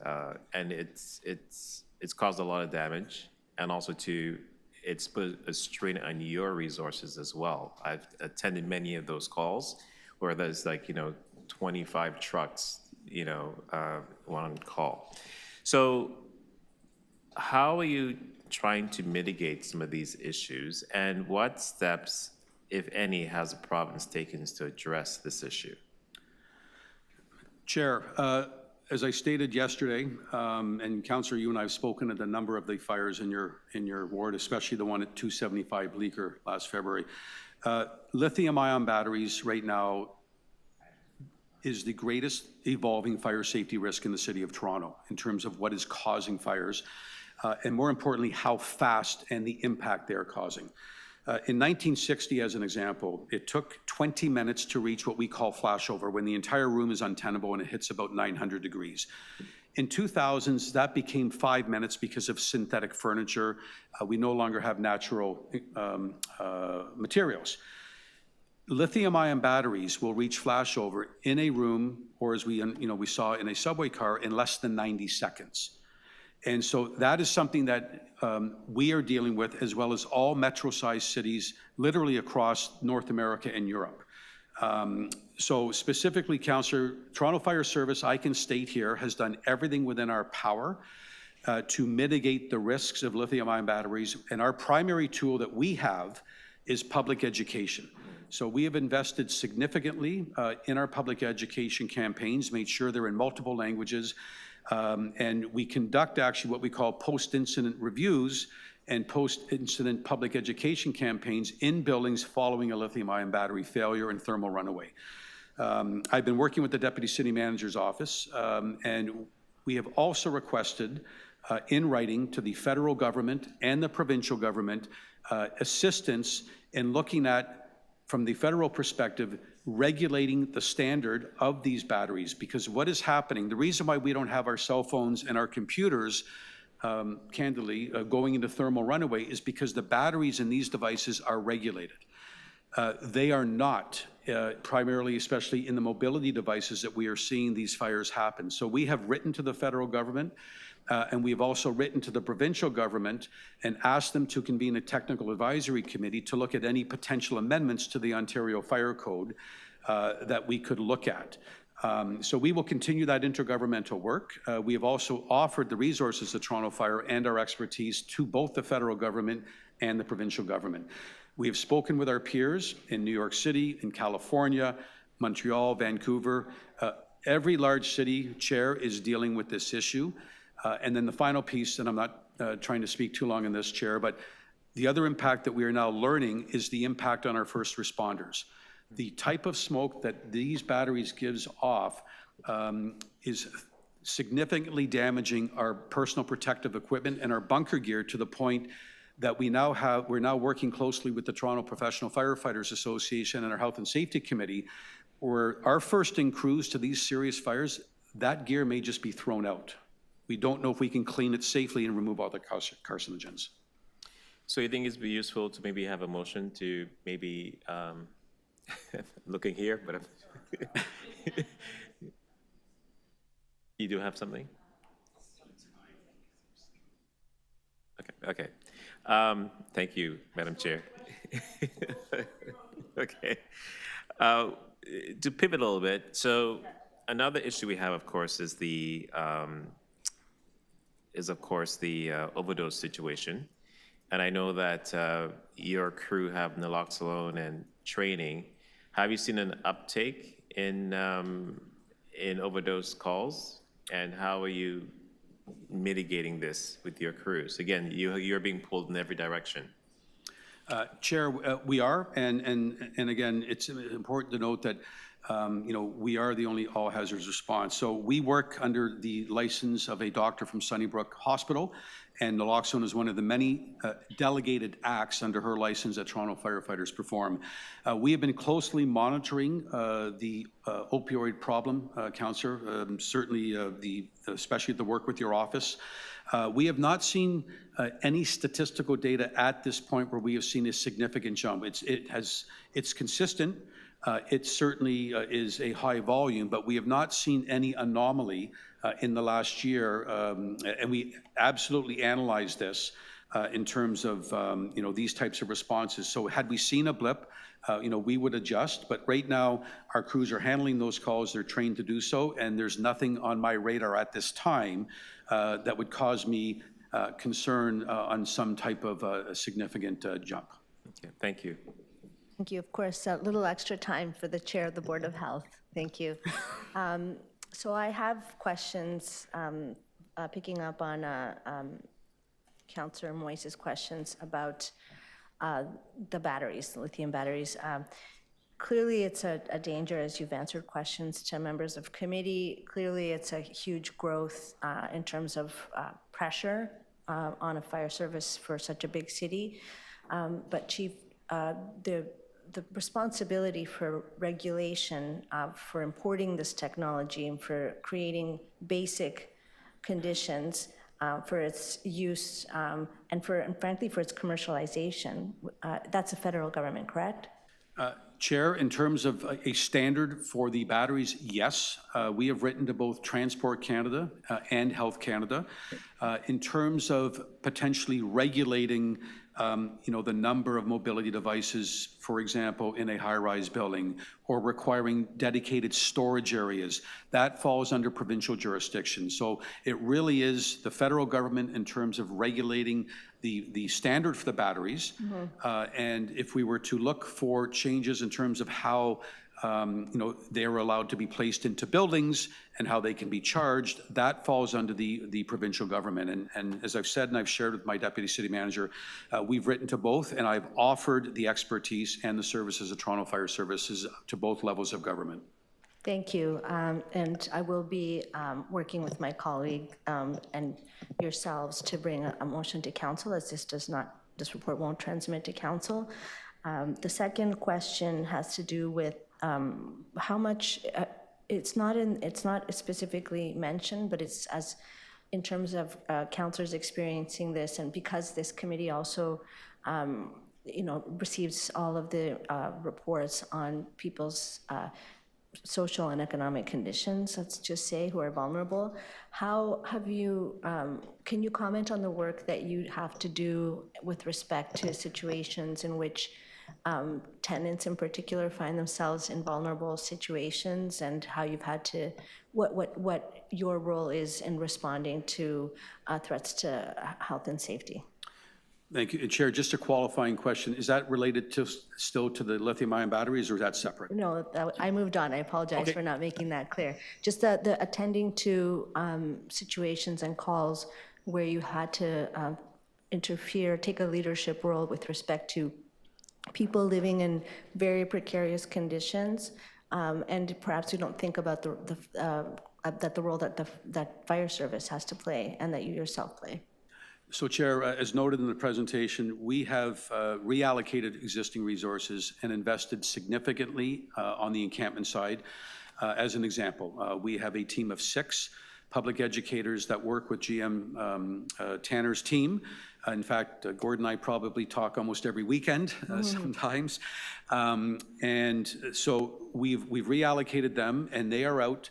and it's caused a lot of damage, and also it's put a strain on your resources as well. I've attended many of those calls where there's 25 trucks, on call. So how are you trying to mitigate some of these issues, and what steps, if any, has the province taken to address this issue? Chair, as I stated yesterday, and Councillor, you and I have spoken at a number of the fires in your ward, especially the one at 275 Bleecker last February. Lithium-ion batteries right now is the greatest evolving fire safety risk in the city of Toronto in terms of what is causing fires, and more importantly, how fast and the impact they are causing. In 1960, as an example, it took 20 minutes to reach what we call flashover, when the entire room is untenable and it hits about 900 degrees. In 2000s, that became 5 minutes because of synthetic furniture. We no longer have natural materials. Lithium-ion batteries will reach flashover in a room, or as we saw in a subway car, in less than 90 seconds. And so that is something that we are dealing with, as well as all metro-sized cities, literally across North America and Europe. So specifically, Councillor, Toronto Fire Service, I can state here, has done everything within our power to mitigate the risks of lithium-ion batteries. And our primary tool that we have is public education. So we have invested significantly in our public education campaigns, made sure they're in multiple languages, and we conduct actually what we call post-incident reviews and post-incident public education campaigns in buildings following a lithium-ion battery failure and thermal runaway. I've been working with the Deputy City Manager's office, and we have also requested in writing to the federal government and the provincial government assistance in looking at, from the federal perspective, regulating the standard of these batteries. Because what is happening, the reason why we don't have our cell phones and our computers, candidly, going into thermal runaway is because the batteries in these devices are regulated. They are not, primarily, especially in the mobility devices that we are seeing these fires happen. So we have written to the federal government, and we've also written to the provincial government and asked them to convene a technical advisory committee to look at any potential amendments to the Ontario Fire Code that we could look at. So we will continue that intergovernmental work. We have also offered the resources of Toronto Fire and our expertise to both the federal government and the provincial government. We have spoken with our peers in New York City, in California, Montreal, Vancouver. Every large city, Chair, is dealing with this issue. And then the final piece, and I'm not trying to speak too long on this, Chair, but the other impact that we are now learning is the impact on our first responders. The type of smoke that these batteries gives off is significantly damaging our personal protective equipment and our bunker gear, to the point that we're now working closely with the Toronto Professional Firefighters Association and our Health and Safety Committee, where our first-in crews to these serious fires, that gear may just be thrown out. We don't know if we can clean it safely and remove all the carcinogens. So you think it'd be useful to maybe have a motion to maybe, looking here, but you do have something? Okay. Thank you, Madam Chair. Okay. To pivot a little bit, so another issue we have, of course, is the overdose situation. And I know that your crew have naloxone and training. Have you seen an uptake in overdose calls? And how are you mitigating this with your crews? Again, you're being pulled in every direction. Chair, we are, and again, it's important to note that we are the only all hazards response. So we work under the license of a doctor from Sunnybrook Hospital, and naloxone is one of the many delegated acts under her license that Toronto firefighters perform. We have been closely monitoring the opioid problem, Councillor, certainly especially the work with your office. We have not seen any statistical data at this point where we have seen a significant jump. It's consistent. It certainly is a high volume, but we have not seen any anomaly in the last year, and we absolutely analyze this in terms of these types of responses. So had we seen a blip, we would adjust, but right now our crews are handling those calls. They're trained to do so, and there's nothing on my radar at this time that would cause me concern on some type of a significant jump. Okay, thank you. Thank you. Of course, a little extra time for the Chair of the Board of Health. Thank you. So I have questions, picking up on Councillor Moise's questions about the batteries, the lithium batteries. Clearly, it's a danger, as you've answered questions to members of committee. Clearly, it's a huge growth in terms of pressure on a fire service for such a big city. But Chief, the responsibility for regulation for importing this technology and for creating basic conditions for its use and frankly for its commercialization, that's the federal government, correct? Chair, in terms of a standard for the batteries, yes. We have written to both Transport Canada and Health Canada. In terms of potentially regulating the number of mobility devices, for example, in a high-rise building, or requiring dedicated storage areas, that falls under provincial jurisdiction. So it really is the federal government in terms of regulating the standard for the batteries. And if we were to look for changes in terms of how they are allowed to be placed into buildings and how they can be charged, that falls under the provincial government. And as I've said and I've shared with my deputy city manager, we've written to both, and I've offered the expertise and the services of Toronto Fire Services to both levels of government. Thank you. And I will be working with my colleague and yourselves to bring a motion to council, as this report won't transmit to council. The second question has to do with how much, it's not specifically mentioned, but it's as in terms of councillors experiencing this, and because this committee also receives all of the reports on people's social and economic conditions, let's just say, who are vulnerable. How have you, can you comment on the work that you have to do with respect to situations in which tenants in particular find themselves in vulnerable situations, and how you've had to, what your role is in responding to threats to health and safety? Thank you. And Chair, just a qualifying question. Is that related still to the lithium-ion batteries, or is that separate? No, I moved on. I apologize for not making that clear. Just the attending to situations and calls where you had to interfere, take a leadership role with respect to people living in very precarious conditions, and perhaps you don't think about the role that fire service has to play and that you yourself play. So, Chair, as noted in the presentation, we have reallocated existing resources and invested significantly on the encampment side. As an example, we have a team of 6 public educators that work with GM Tanner's team. In fact, Gordon and I probably talk almost every weekend sometimes. And so we've reallocated them, and they are out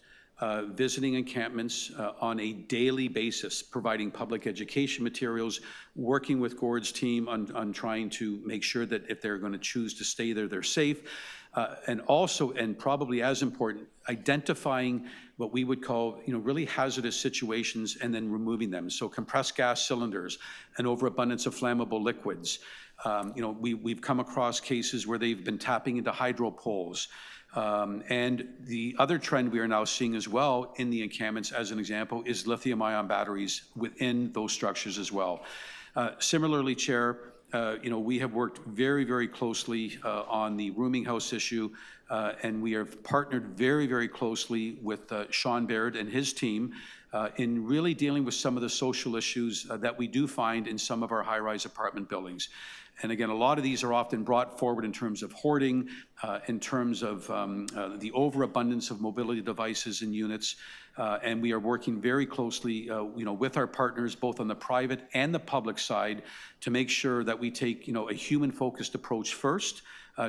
visiting encampments on a daily basis, providing public education materials, working with Gord's team on trying to make sure that if they're going to choose to stay there, they're safe. And also, and probably as important, identifying what we would call, really hazardous situations and then removing them. So compressed gas cylinders, an overabundance of flammable liquids. We've come across cases where they've been tapping into hydro poles. And the other trend we are now seeing as well in the encampments, as an example, is lithium-ion batteries within those structures as well. Similarly, Chair, we have worked very, very closely on the rooming house issue, and we have partnered very, very closely with Sean Baird and his team in really dealing with some of the social issues that we do find in some of our high-rise apartment buildings. And again, a lot of these are often brought forward in terms of hoarding, in terms of the overabundance of mobility devices in units, and we are working very closely, with our partners, both on the private and the public side, to make sure that we take, a human-focused approach first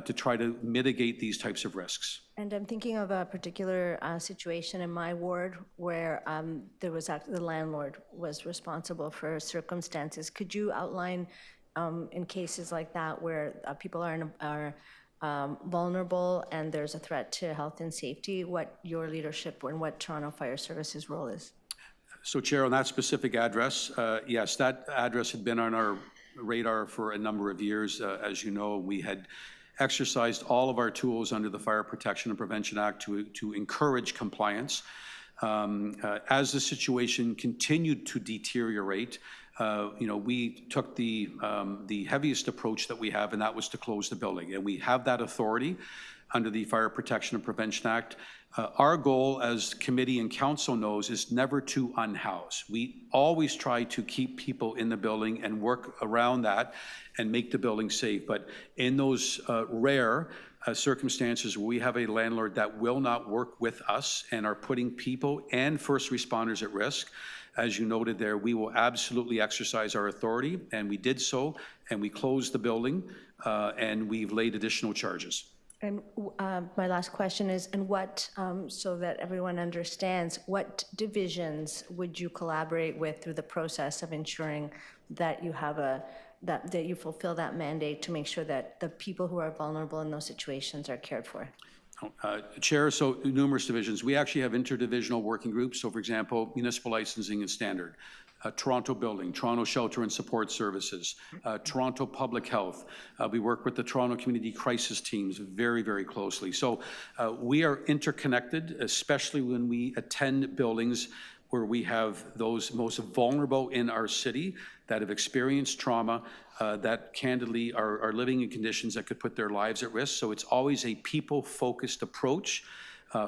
to try to mitigate these types of risks. And I'm thinking of a particular situation in my ward where there was the landlord was responsible for circumstances. Could you outline in cases like that where people are vulnerable and there's a threat to health and safety, what your leadership and what Toronto Fire Services role is? So, Chair, on that specific address, yes, that address had been on our radar for a number of years. As you know, we had exercised all of our tools under the Fire Protection and Prevention Act to encourage compliance. As the situation continued to deteriorate, we took the heaviest approach that we have, and that was to close the building. And we have that authority under the Fire Protection and Prevention Act. Our goal, as committee and council knows, is never to unhouse. We always try to keep people in the building and work around that and make the building safe. But in those rare circumstances where we have a landlord that will not work with us and are putting people and first responders at risk, as you noted there, we will absolutely exercise our authority, and we did so, and we closed the building, and we've laid additional charges. And my last question is, and what, so that everyone understands, what divisions would you collaborate with through the process of ensuring that you have that you fulfill that mandate to make sure that the people who are vulnerable in those situations are cared for? Chair, so numerous divisions. We actually have interdivisional working groups. So, for example, municipal licensing and standard, Toronto Building, Toronto Shelter and Support Services, Toronto Public Health. We work with the Toronto Community Crisis Teams very, very closely. So we are interconnected, especially when we attend buildings where we have those most vulnerable in our city that have experienced trauma, that candidly are living in conditions that could put their lives at risk. So it's always a people-focused approach.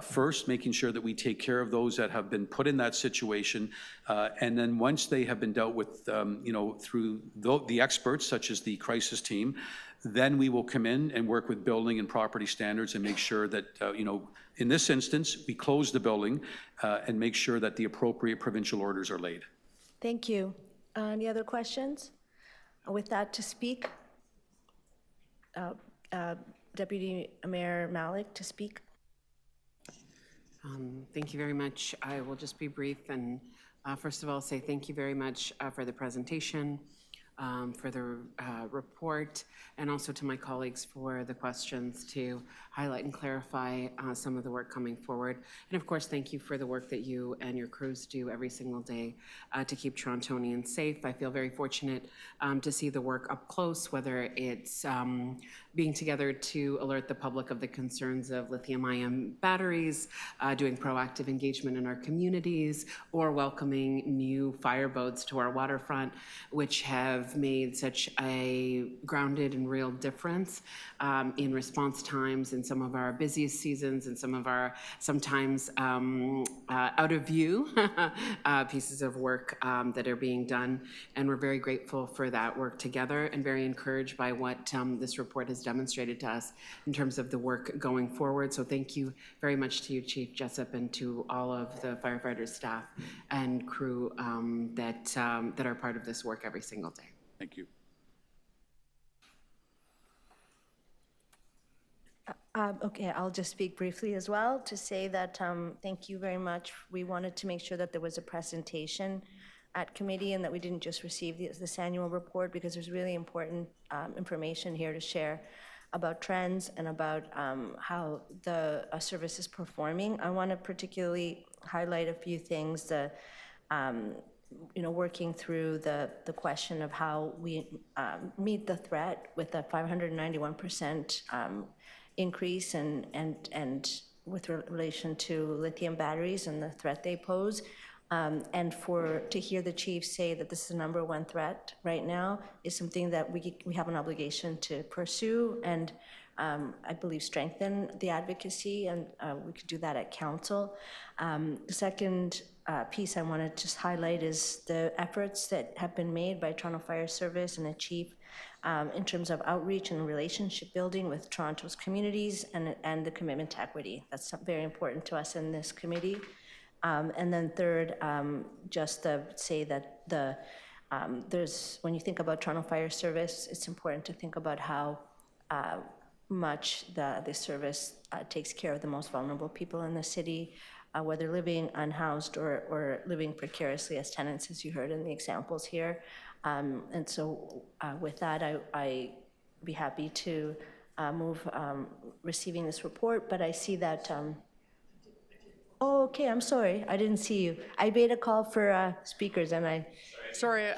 First, making sure that we take care of those that have been put in that situation, and then once they have been dealt with, through the experts, such as the crisis team, then we will come in and work with building and property standards and make sure that, in this instance, we close the building and make sure that the appropriate provincial orders are laid. Thank you. Any other questions? With that, to speak, Deputy Mayor Malik to speak. Thank you very much. I will just be brief and first of all say thank you very much for the presentation, for the report, and also to my colleagues for the questions to highlight and clarify some of the work coming forward. And of course, thank you for the work that you and your crews do every single day to keep Torontonians safe. I feel very fortunate to see the work up close, whether it's being together to alert the public of the concerns of lithium-ion batteries, doing proactive engagement in our communities, or welcoming new fireboats to our waterfront, which have made such a grounded and real difference in response times in some of our busiest seasons and some of our sometimes out of view pieces of work that are being done. And we're very grateful for that work together and very encouraged by what this report has demonstrated to us in terms of the work going forward. So thank you very much to you, Chief Jessup, and to all of the firefighters, staff, and crew that are part of this work every single day. Thank you. Okay, I'll just speak briefly as well to say that thank you very much. We wanted to make sure that there was a presentation at committee and that we didn't just receive this annual report, because there's really important information here to share about trends and about how the service is performing. I want to particularly highlight a few things, working through the question of how we meet the threat with a 591% increase and with relation to lithium batteries and the threat they pose. And to hear the chief say that this is the number one threat right now is something that we have an obligation to pursue and I believe strengthen the advocacy, and we could do that at council. The second piece I want to just highlight is the efforts that have been made by Toronto Fire Service and the chief in terms of outreach and relationship building with Toronto's communities and the commitment to equity. That's very important to us in this committee. And then third, just to say that when you think about Toronto Fire Service, it's important to think about how much the service takes care of the most vulnerable people in the city, whether living unhoused or living precariously as tenants, as you heard in the examples here. And so with that, I'd be happy to move receiving this report, but I see that oh, okay, I'm sorry. I didn't see you. I made a call for speakers and Sorry,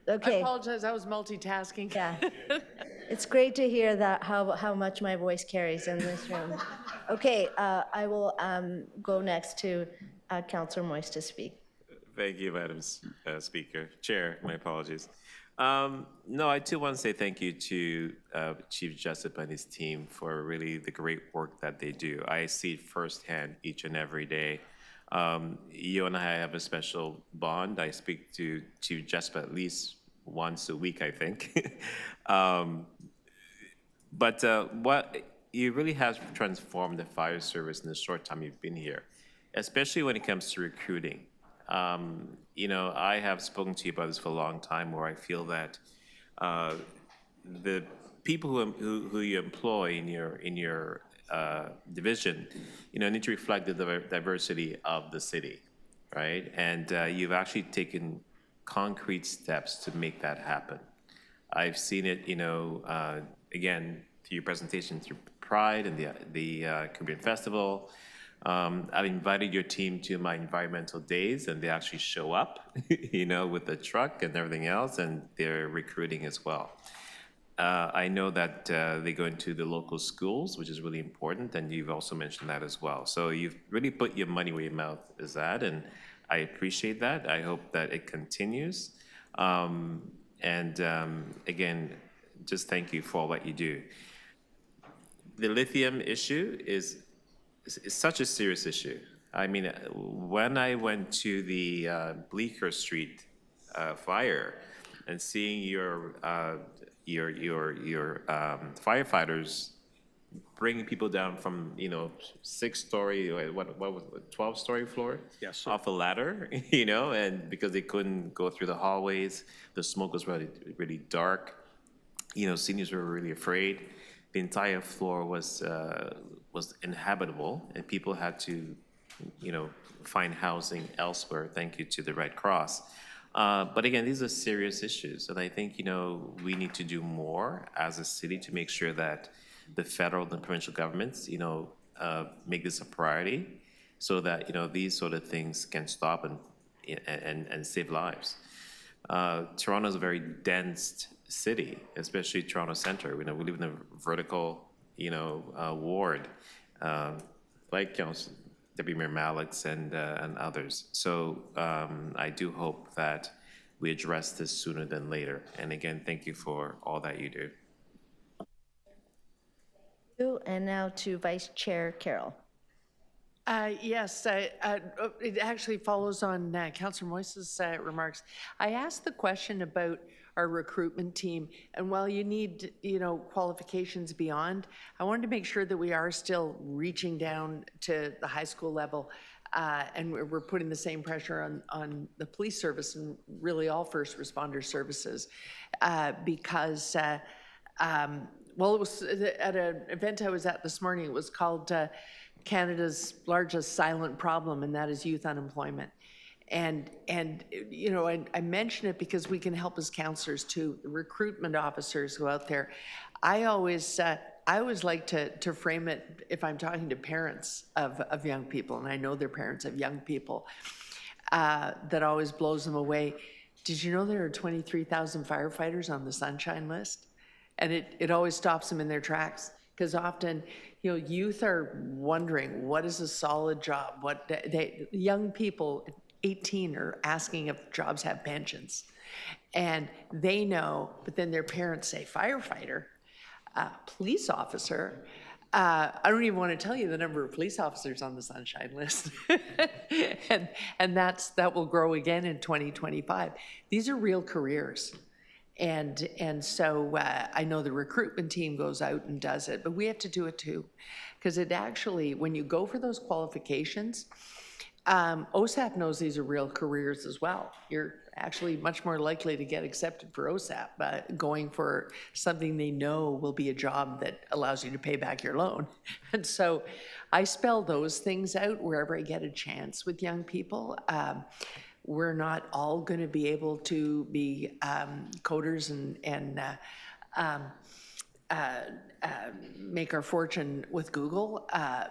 okay. I apologize, I was multitasking. Yeah. It's great to hear that how much my voice carries in this room. Okay, I will go next to Councillor Moyes to speak. Thank you, Madam Speaker. Chair, my apologies. No, I too want to say thank you to Chief Jessup and his team for really the great work that they do. I see it firsthand each and every day. You and I have a special bond. I speak to Chief Jessup at least once a week, I think. But what you really has transformed the fire service in the short time you've been here, especially when it comes to recruiting. You know, I have spoken to you about this for a long time, where I feel that the people who you employ in your division, you know, need to reflect the diversity of the city, right? And you've actually taken concrete steps to make that happen. I've seen it, you know, again, through your presentation through Pride and the Caribbean Festival. I've invited your team to my environmental days, and they actually show up, you know, with the truck and everything else, and they're recruiting as well. I know that they go into the local schools, which is really important, and you've also mentioned that as well. So you've really put your money where your mouth is at, and I appreciate that. I hope that it continues. Again, just thank you for all that you do. The lithium issue is such a serious issue. I mean, when I went to the Bleecker Street fire and seeing your firefighters bringing people down from, you know, 6-story, what was it, 12-story floor? Yes, sir. Off a ladder, you know, and because they couldn't go through the hallways, the smoke was really, really dark. You know, seniors were really afraid. The entire floor was inhabitable, and people had to, you know, find housing elsewhere. Thank you to the Red Cross. But again, these are serious issues, and I think, you know, we need to do more as a city to make sure that the federal and provincial governments, you know, make this a priority, so that, you know, these sort of things can stop and save lives. Toronto is a very dense city, especially Toronto Centre. You know, we live in a vertical, you know, ward, like, you know, Deputy Mayor Malix and others. So I do hope that we address this sooner than later. And again, thank you for all that you do. And now to Vice Chair Carroll. Yes, it actually follows on Councillor Moyes' remarks. I asked the question about our recruitment team, and while you need, you know, qualifications beyond, I wanted to make sure that we are still reaching down to the high school level, and we're putting the same pressure on the police service and really all first responder services, because well, it was at an event I was at this morning. It was called Canada's largest silent problem, and that is youth unemployment. And you know, I mention it because we can help as counselors too, the recruitment officers who out there. I always like to frame it, if I'm talking to parents of young people, and I know they're parents of young people, that always blows them away. Did you know there are 23,000 firefighters on the Sunshine List? And it always stops them in their tracks, because often, you know, youth are wondering, what is a solid job? Young people, 18 are asking if jobs have pensions. And they know, but then their parents say firefighter, police officer. I don't even want to tell you the number of police officers on the Sunshine List. and that will grow again in 2025. These are real careers. And so I know the recruitment team goes out and does it, but we have to do it too. Because it actually, when you go for those qualifications, OSAP knows these are real careers as well. You're actually much more likely to get accepted for OSAP going for something they know will be a job that allows you to pay back your loan. And so I spell those things out wherever I get a chance with young people. We're not all going to be able to be coders and make our fortune with Google,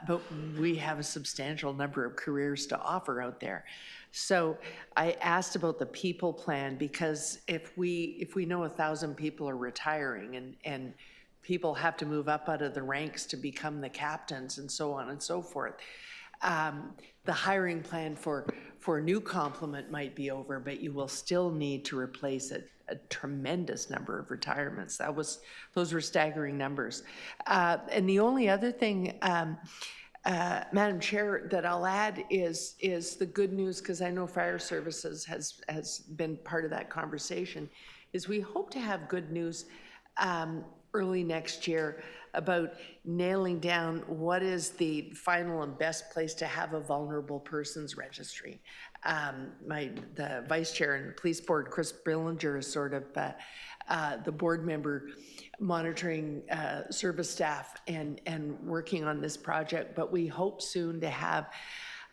but we have a substantial number of careers to offer out there. So I asked about the people plan because if we know 1,000 people are retiring and people have to move up out of the ranks to become the captains and so on and so forth, the hiring plan for a new complement might be over, but you will still need to replace a tremendous number of retirements. Those were staggering numbers. And the only other thing, Madam Chair, that I'll add is the good news, because I know Fire Services has been part of that conversation, is we hope to have good news early next year about nailing down what is the final and best place to have a vulnerable persons registry. The vice chair and police board, Chris Billinger, is sort of the board member monitoring service staff and working on this project, but we hope soon to have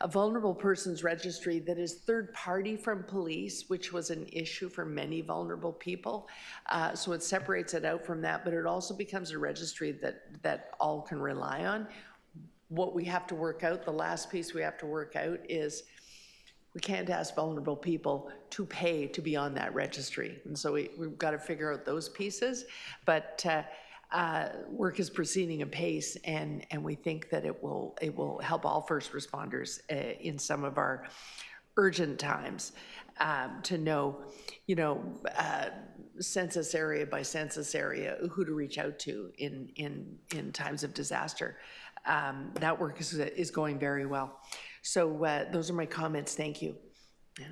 a vulnerable persons registry that is third party from police, which was an issue for many vulnerable people. So it separates it out from that, but it also becomes a registry that all can rely on. What we have to work out, the last piece we have to work out is we can't ask vulnerable people to pay to be on that registry. And so we've got to figure out those pieces, but work is proceeding apace, and we think that it will help all first responders in some of our urgent times to know, census area by census area, who to reach out to in times of disaster. That work is going very well. So those are my comments. Thank you. Yeah.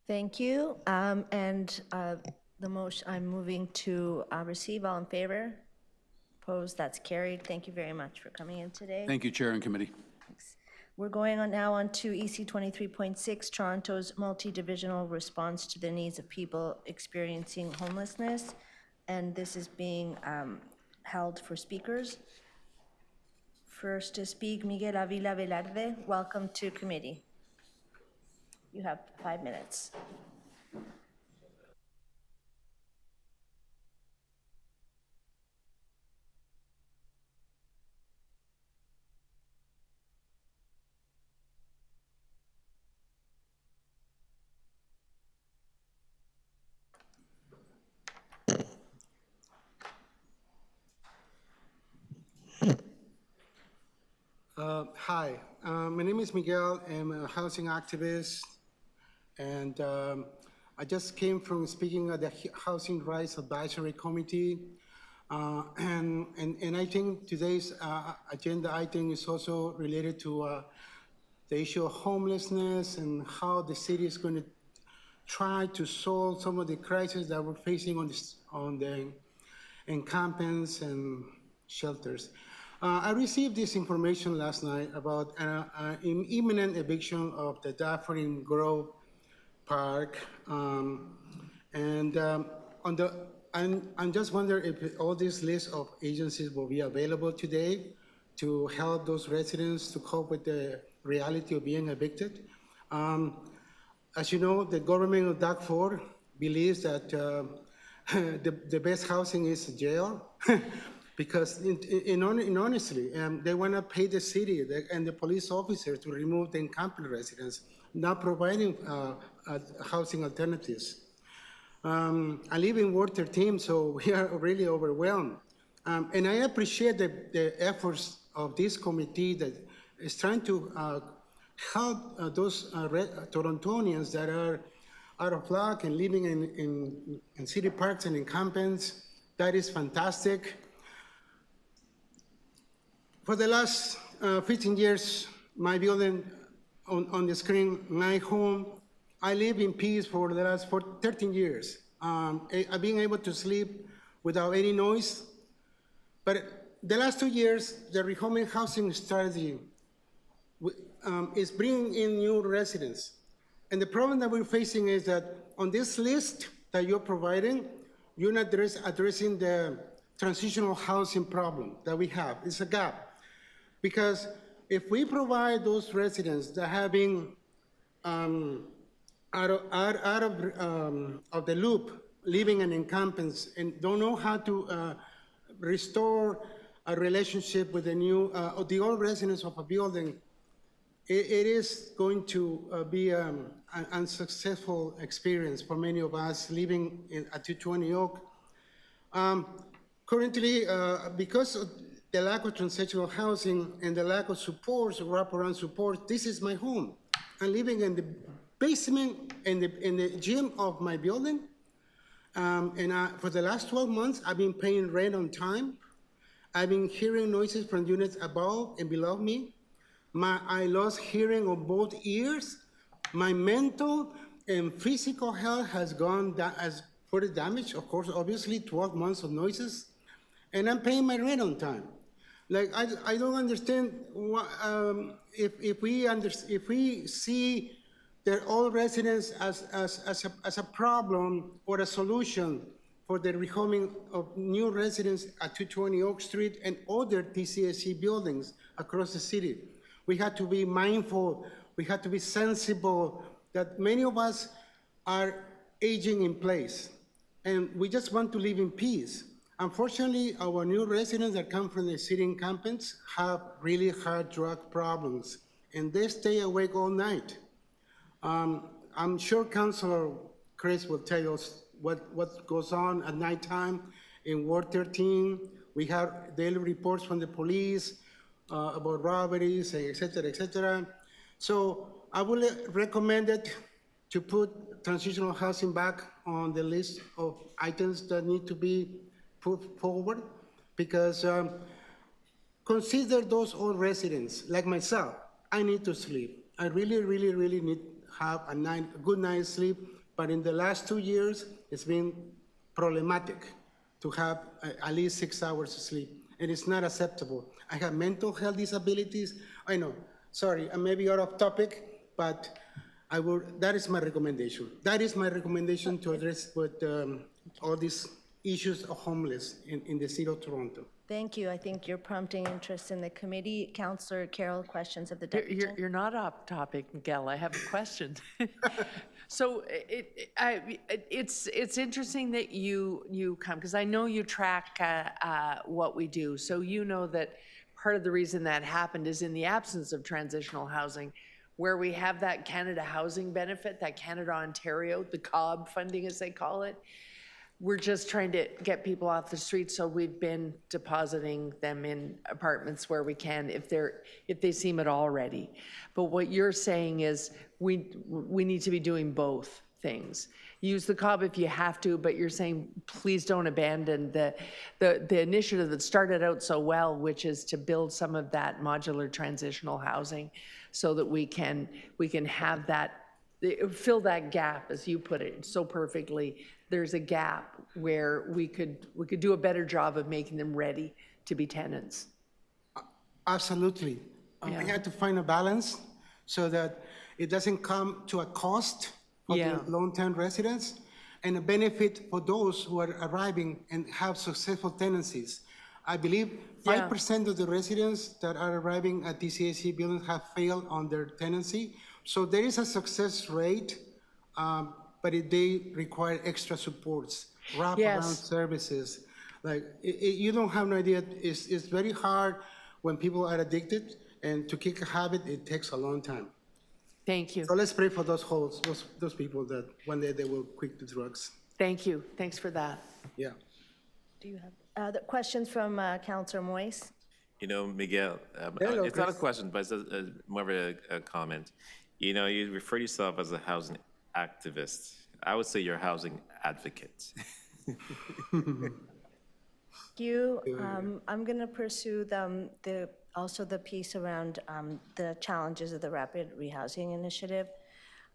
Thank you. The motion, I'm moving to receive. All in favor? Opposed? That's carried. Thank you very much for coming in today. Thank you, Chair and Committee. Thanks. We're going on now on to EC 23.6, Toronto's multi-divisional response to the needs of people experiencing homelessness. And this is being held for speakers. First to speak, Miguel Avila Velarde. Welcome to committee. You have 5 minutes. Hi, my name is Miguel. I'm a housing activist, and I just came from speaking at the Housing Rights Advisory Committee, and I think today's agenda item is also related to the issue of homelessness and how the city is going to try to solve some of the crises that we're facing on the encampments and shelters. I received this information last night about an imminent eviction of the Dufferin Grove Park, I'm just wondering if all this list of agencies will be available today to help those residents to cope with the reality of being evicted. As you know, the government of Doug Ford believes that the best housing is jail. Because honestly, they want to pay the city and the police officers to remove the encampment residents, not providing housing alternatives. I live in Ward 13, so we are really overwhelmed. And I appreciate the efforts of this committee that is trying to help those Torontonians that are out of luck and living in city parks and encampments. That is fantastic. For the last 15 years, my building on the screen, my home, I live in peace for the last 13 years. I've been able to sleep without any noise. But the last 2 years, the rehoming housing strategy is bringing in new residents. And the problem that we're facing is that on this list that you're providing, you're not addressing the transitional housing problem that we have. It's a gap. Because if we provide those residents that have been out of the loop, living in encampments, and don't know how to restore a relationship with the old residents of a building, it is going to be an unsuccessful experience for many of us living at 220 Oak. Currently, because of the lack of transitional housing and the lack of supports, wraparound support, this is my home. I'm living in the basement, in the gym of my building. For the last 12 months, I've been paying rent on time. I've been hearing noises from units above and below me. I lost hearing on both ears. My mental and physical health has further damaged, of course, obviously, 12 months of noises. And I'm paying my rent on time. Like, I don't understand if we see that all residents as a problem or a solution for the rehoming of new residents at 220 Oak Street and other TCSC buildings across the city. We have to be mindful, we have to be sensible that many of us are aging in place and we just want to live in peace. Unfortunately, our new residents that come from the city encampments have really hard drug problems and they stay awake all night. I'm sure Councilor Chris will tell us what goes on at nighttime in Ward 13. We have daily reports from the police about robberies, et cetera, et cetera. So I would recommend it to put transitional housing back on the list of items that need to be put forward, because consider those old residents, like myself. I need to sleep. I really, really, really need to have a good night's sleep, but in the last 2 years, it's been problematic to have at least 6 hours of sleep, and it's not acceptable. I have mental health disabilities. I know, sorry, I may be out of topic, but that is my recommendation. That is my recommendation to address with all these issues of homeless in the city of Toronto. Thank you. I think you're prompting interest in the committee. Councillor Carroll, questions of the deputy. You're not off topic, Miguel. I have a question. So it's interesting that you come, because I know you track what we do. So you know that part of the reason that happened is in the absence of transitional housing, where we have that Canada Housing Benefit, that Canada Ontario, the COB funding as they call it. We're just trying to get people off the street, so we've been depositing them in apartments where we can, if they seem at all ready. But what you're saying is we need to be doing both things. Use the COB if you have to, but you're saying please don't abandon the initiative that started out so well, which is to build some of that modular transitional housing, so that we can have that, fill that gap, as you put it so perfectly. There's a gap where we could do a better job of making them ready to be tenants. Absolutely. We have to find a balance so that it doesn't come to a cost for the long-term residents and a benefit for those who are arriving and have successful tenancies. I believe 5% of the residents that are arriving at TCAC buildings have failed on their tenancy. So there is a success rate, but they require extra supports, wraparound services. Like, you don't have an idea. It's very hard when people are addicted, and to kick a habit, it takes a long time. Thank you. So let's pray for those people that one day they will quit the drugs. Thank you. Thanks for that. Yeah. Do you have the questions from Councillor Moyes? You know, Miguel, Hello, it's not a Chris. question, but it's more of a comment. You know, you refer to yourself as a housing activist. I would say you're a housing advocate. You, I'm going to pursue also the piece around the challenges of the rapid rehousing initiative.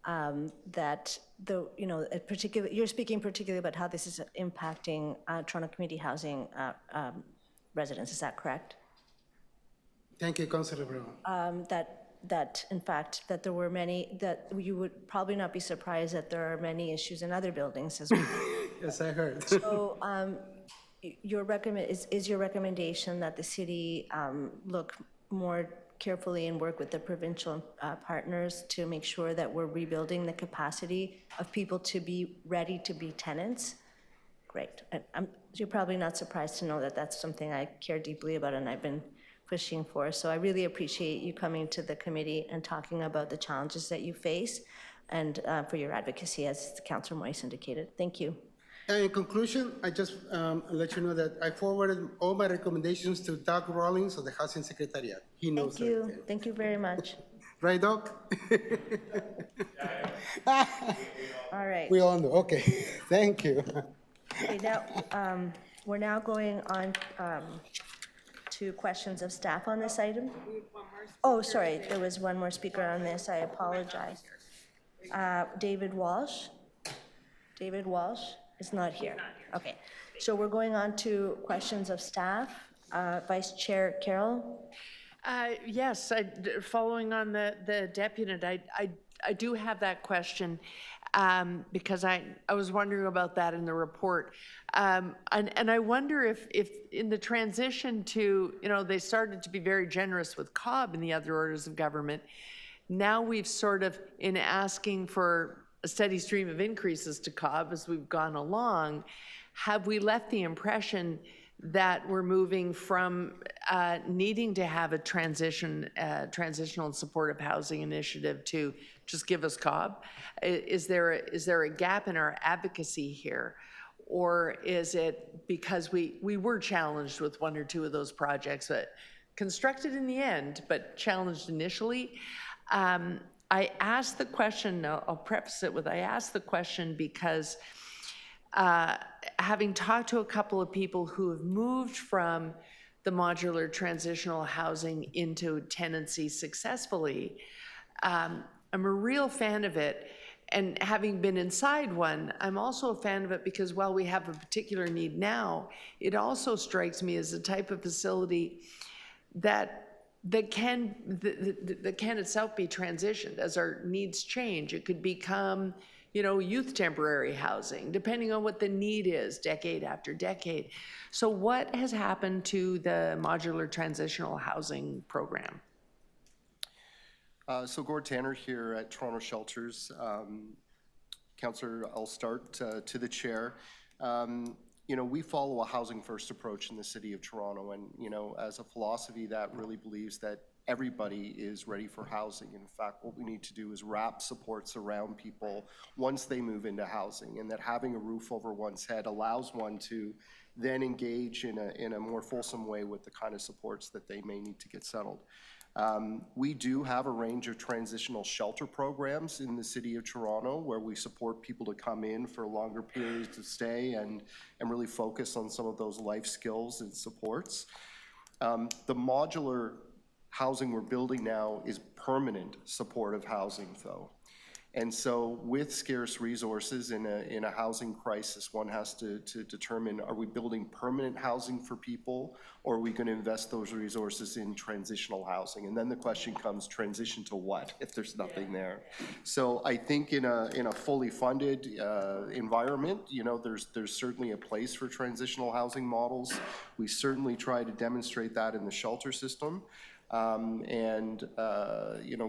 That you're speaking particularly about how this is impacting Toronto Community Housing residents. Is that correct? Thank you, Councilor Brown. That in fact that there were many, that you would probably not be surprised that there are many issues in other buildings as well. Yes, I heard. So your recommendation that the city look more carefully and work with the provincial partners to make sure that we're rebuilding the capacity of people to be ready to be tenants? Great. You're probably not surprised to know that that's something I care deeply about and I've been pushing for. So I really appreciate you coming to the committee and talking about the challenges that you face and for your advocacy, as Councillor Moyes indicated. Thank you. And in conclusion, I just let you know that I forwarded all my recommendations to Doug Rawlings of the Housing Secretariat. He knows Thank you. everything. Thank you very much. Right, Doug? All right. We all know. Okay. Thank you. Okay, now, we're now going on to questions of staff on this item. Oh, sorry, there was one more speaker on this. I apologize. David Walsh. David Walsh is not here. Okay, so we're going on to questions of staff. Vice Chair Carroll. Yes, following on the deputy, I do have that question because I was wondering about that in the report. And I wonder if in the transition to, they started to be very generous with COB and the other orders of government. Now we've sort of, in asking for a steady stream of increases to COB as we've gone along, have we left the impression that we're moving from needing to have a transitional and supportive housing initiative to just give us COB? Is there a gap in our advocacy here? Or is it because we were challenged with one or two of those projects, but constructed in the end, but challenged initially? I asked the question, I'll preface it with, I asked the question because having talked to a couple of people who have moved from the modular transitional housing into tenancy successfully, I'm a real fan of it. And having been inside one, I'm also a fan of it because while we have a particular need now, it also strikes me as a type of facility that can itself be transitioned as our needs change. It could become, youth temporary housing, depending on what the need is, decade after decade. So what has happened to the modular transitional housing program? So Gord Tanner here at Toronto Shelters. Councillor, I'll start to the chair. We follow a housing first approach in the city of Toronto, and as a philosophy that really believes that everybody is ready for housing. In fact, what we need to do is wrap supports around people once they move into housing, and that having a roof over one's head allows one to then engage in a more fulsome way with the kind of supports that they may need to get settled. We do have a range of transitional shelter programs in the city of Toronto where we support people to come in for longer periods of stay and really focus on some of those life skills and supports. The modular housing we're building now is permanent supportive housing, though. And so with scarce resources in a housing crisis, one has to determine, are we building permanent housing for people, or are we going to invest those resources in transitional housing? And then the question comes, transition to what if there's nothing there? So I think in a fully funded environment, there's certainly a place for transitional housing models. We certainly try to demonstrate that in the shelter system.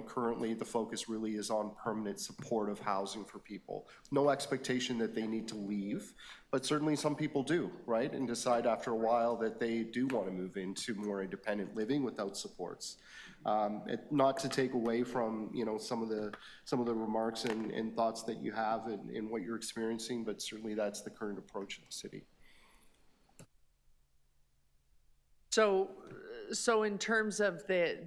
Currently the focus really is on permanent supportive housing for people. No expectation that they need to leave, but certainly some people do, right? And decide after a while that they do want to move into more independent living without supports. Not to take away from, some of the remarks and thoughts that you have in what you're experiencing, but certainly that's the current approach of the city. So in terms of the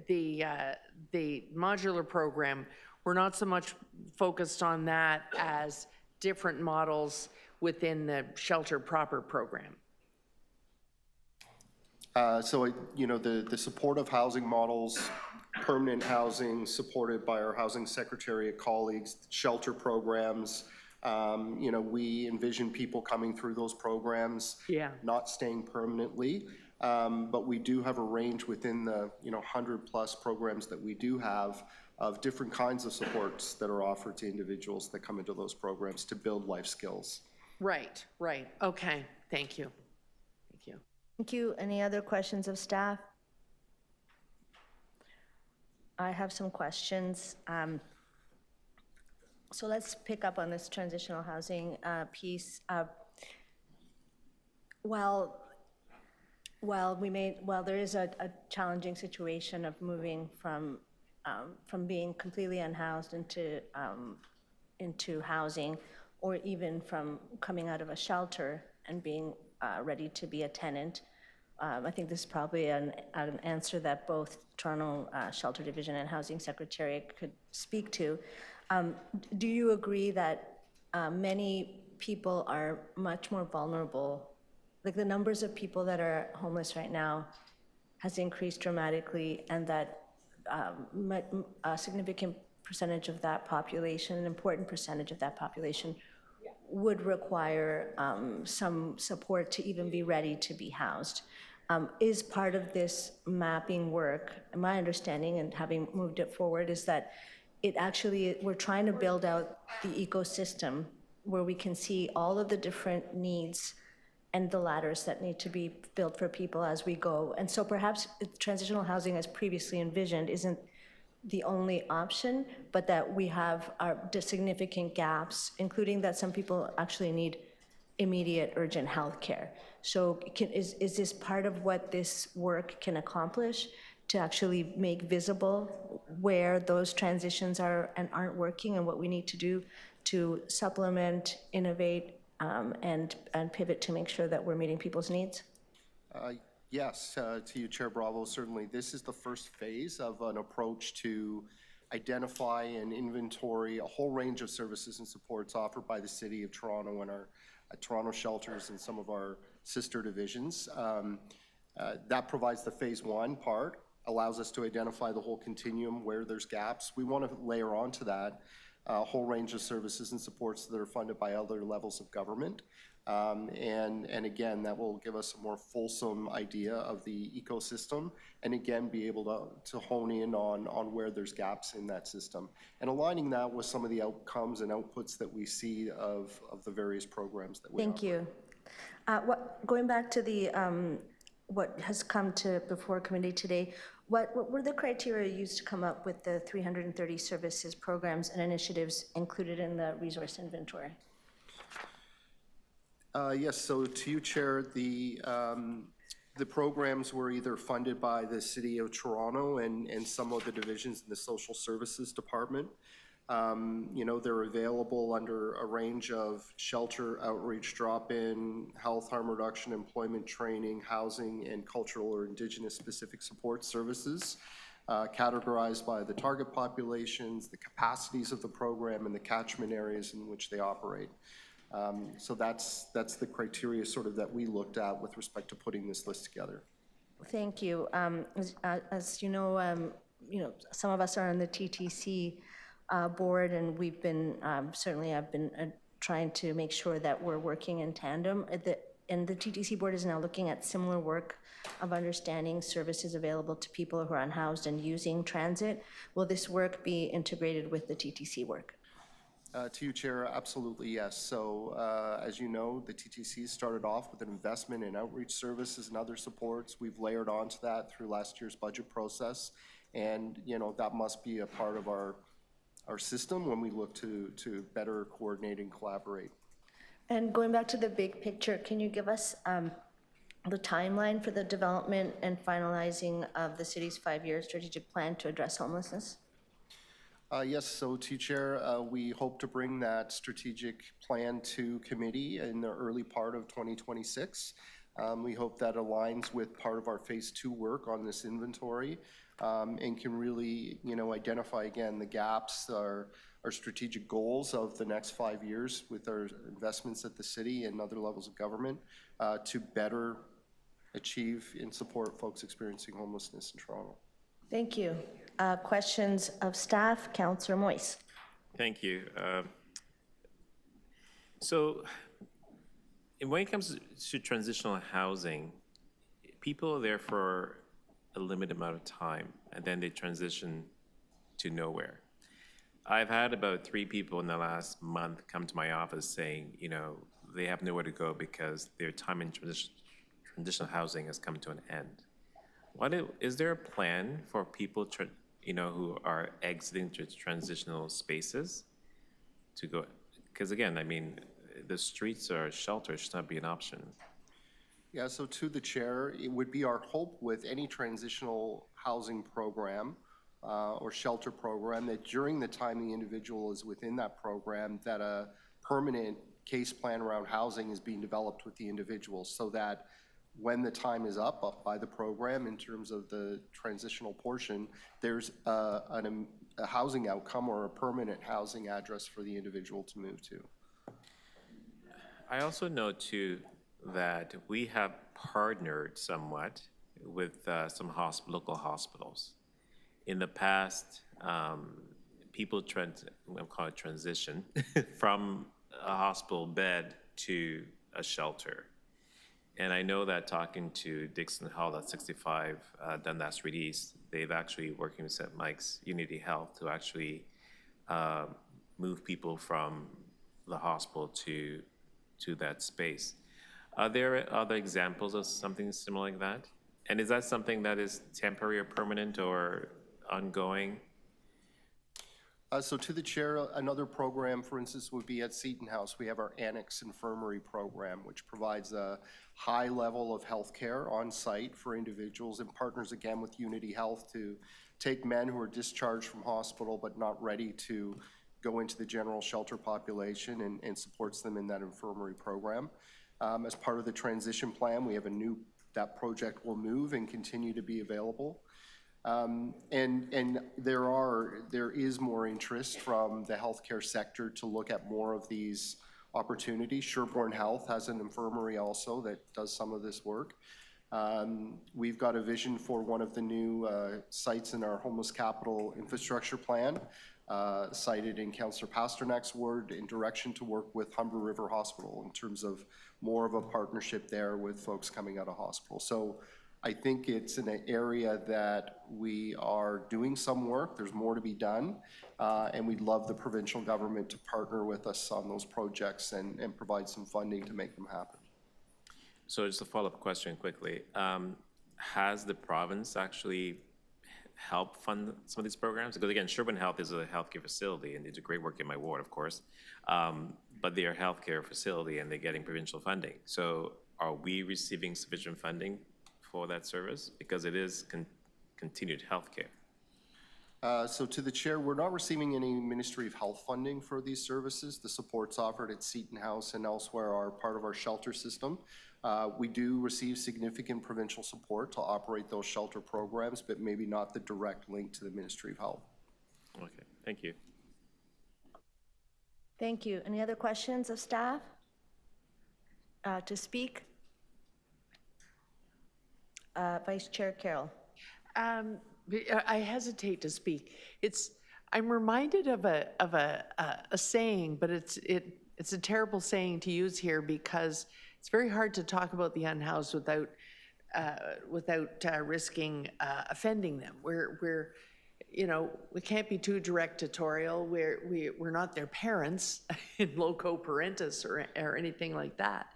modular program, we're not so much focused on that as different models within the shelter proper program. The supportive housing models, permanent housing supported by our housing secretariat colleagues, shelter programs, we envision people coming through those programs, not staying permanently. But we do have a range within the 100+ programs that we do have of different kinds of supports that are offered to individuals that come into those programs to build life skills. Right. Okay, thank you. Thank you. Any other questions of staff? I have some questions. So let's pick up on this transitional housing piece. While there is a challenging situation of moving from being completely unhoused into housing, or even from coming out of a shelter and being ready to be a tenant, I think this is probably an answer that both Toronto Shelter Division and Housing Secretariat could speak to. Do you agree that many people are much more vulnerable? Like the numbers of people that are homeless right now has increased dramatically, and that a significant percentage of that population, an important percentage of that population, would require some support to even be ready to be housed. Is part of this mapping work, my understanding and having moved it forward, is that we're trying to build out the ecosystem where we can see all of the different needs and the ladders that need to be built for people as we go. And so perhaps transitional housing as previously envisioned isn't the only option, but that we have significant gaps, including that some people actually need immediate urgent health care. So is this part of what this work can accomplish, to actually make visible where those transitions are and aren't working, and what we need to do to supplement, innovate, and pivot to make sure that we're meeting people's needs? Yes, to you, Chair Bravo, certainly. This is the first phase of an approach to identify and inventory a whole range of services and supports offered by the City of Toronto and our Toronto shelters and some of our sister divisions. That provides the phase one part, allows us to identify the whole continuum where there's gaps. We want to layer onto that a whole range of services and supports that are funded by other levels of government. And again, that will give us a more fulsome idea of the ecosystem, and again, be able to hone in on where there's gaps in that system, and aligning that with some of the outcomes and outputs that we see of the various programs that we Thank you. Going back to the what has come to before committee today, what were the criteria used to come up with the 330 services, programs, and initiatives included in the resource inventory? Yes, so to you, Chair, the programs were either funded by the City of Toronto and some of the divisions in the Social Services Department. They're available under a range of shelter, outreach, drop-in, health harm reduction, employment training, housing, and cultural or Indigenous specific support services, categorized by the target populations, the capacities of the program, and the catchment areas in which they operate. So that's the criteria sort of that we looked at with respect to putting this list together. Thank you. As you know, some of us are on the TTC board, and we've been certainly I've been trying to make sure that we're working in tandem. And the TTC board is now looking at similar work of understanding services available to people who are unhoused and using transit. Will this work be integrated with the TTC work? To you, Chair, absolutely yes. So as you know, the TTC started off with an investment in outreach services and other supports. We've layered onto that through last year's budget process. And, that must be a part of our system when we look to better coordinate and collaborate. And going back to the big picture, can you give us the timeline for the development and finalizing of the city's 5-year strategic plan to address homelessness? Yes, so to Chair, we hope to bring that strategic plan to committee in the early part of 2026. We hope that aligns with part of our Phase 2 work on this inventory, and can really, identify again the gaps, our strategic goals of the next 5 years with our investments at the city and other levels of government, to better achieve and support folks experiencing homelessness in Toronto. Thank you. Questions of staff, Councillor Moise. Thank you. So when it comes to transitional housing, people are there for a limited amount of time, and then they transition to nowhere. I've had about 3 people in the last month come to my office saying, they have nowhere to go because their time in transitional housing has come to an end. Is there a plan for people, who are exiting transitional spaces to go? Because again, the streets or shelter should not be an option. Yeah, so to the chair, it would be our hope with any transitional housing program or shelter program that during the time the individual is within that program, that a permanent case plan around housing is being developed with the individual, so that when the time is up by the program in terms of the transitional portion, there's a housing outcome or a permanent housing address for the individual to move to. I also know too that we have partnered somewhat with some local hospitals. In the past, people call it transition from a hospital bed to a shelter. And I know that talking to Dixon Hall at 65 Dundas Street East, they've actually working with St. Mike's Unity Health to actually move people from the hospital to that space. Are there other examples of something similar like that? And is that something that is temporary or permanent or ongoing? So to the chair, another program, for instance, would be at Seton House. We have our Annex Infirmary program, which provides a high level of health care on site for individuals, and partners again with Unity Health to take men who are discharged from hospital but not ready to go into the general shelter population, and supports them in that infirmary program. As part of the transition plan, we have that project will move and continue to be available. And there is more interest from the healthcare sector to look at more of these opportunities. Sherborne Health has an infirmary also that does some of this work. We've got a vision for one of the new sites in our homeless capital infrastructure plan, cited in Councillor Pasternak's ward, in direction to work with Humber River Hospital in terms of more of a partnership there with folks coming out of hospital. So I think it's in an area that we are doing some work. There's more to be done, and we'd love the provincial government to partner with us on those projects and provide some funding to make them happen. So just a follow-up question quickly. Has the province actually helped fund some of these programs? Because again, Sherborne Health is a healthcare facility, and they do great work in my ward, of course. But they're a healthcare facility, and they're getting provincial funding. So are we receiving sufficient funding for that service? Because it is continued healthcare. So to the chair, we're not receiving any Ministry of Health funding for these services. The supports offered at Seton House and elsewhere are part of our shelter system. We do receive significant provincial support to operate those shelter programs, but maybe not the direct link to the Ministry of Health. Okay, thank you. Thank you. Any other questions of staff to speak? Vice Chair Carroll. I hesitate to speak. I'm reminded of a saying, but it's a terrible saying to use here because it's very hard to talk about the unhoused without risking offending them. We can't be too directorial. We're not their parents in loco parentis or anything like that.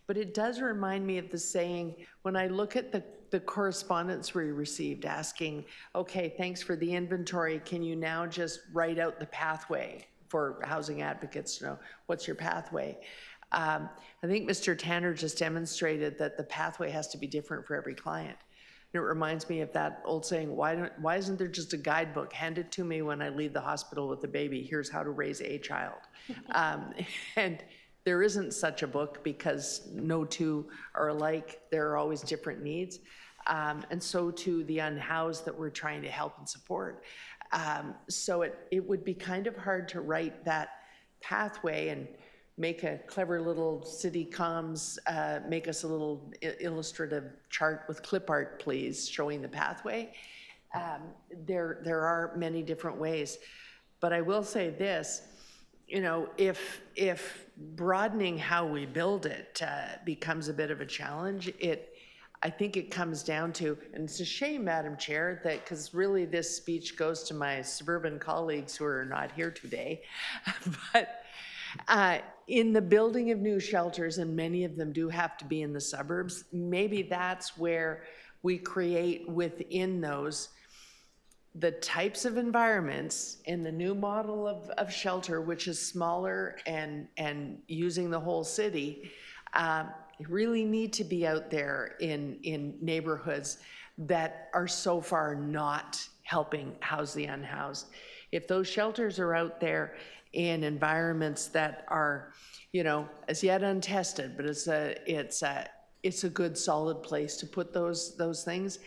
But it does remind me of the saying, when I look at the correspondence we received asking, okay, thanks for the inventory, can you now just write out the pathway for housing advocates to know what's your pathway? I think Mr. Tanner just demonstrated that the pathway has to be different for every client. And it reminds me of that old saying, why isn't there just a guidebook? Hand it to me when I leave the hospital with the baby. Here's how to raise a child. And there isn't such a book because no two are alike. There are always different needs. And so too the unhoused that we're trying to help and support. So it would be kind of hard to write that pathway and make a clever little city comms, make us a little illustrative chart with clip art, please, showing the pathway. There are many different ways. But I will say this, you know, if broadening how we build it becomes a bit of a challenge, I think it comes down to, and it's a shame, Madam Chair, that because really this speech goes to my suburban colleagues who are not here today, but in the building of new shelters, and many of them do have to be in the suburbs, maybe that's where we create within those the types of environments in the new model of shelter, which is smaller and using the whole city, really need to be out there in neighborhoods that are so far not helping house the unhoused. If those shelters are out there in environments that are, you know, as yet untested, but it's a good solid place to put those things,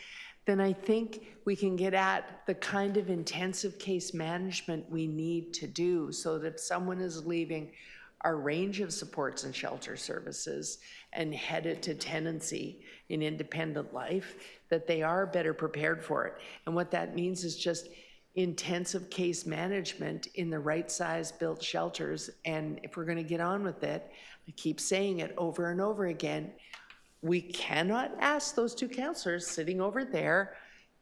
then I think we can get at the kind of intensive case management we need to do so that if someone is leaving our range of supports and shelter services and headed to tenancy in independent life, that they are better prepared for it. And what that means is just intensive case management in the right size built shelters. And if we're going to get on with it, I keep saying it over and over again, we cannot ask those two counselors sitting over there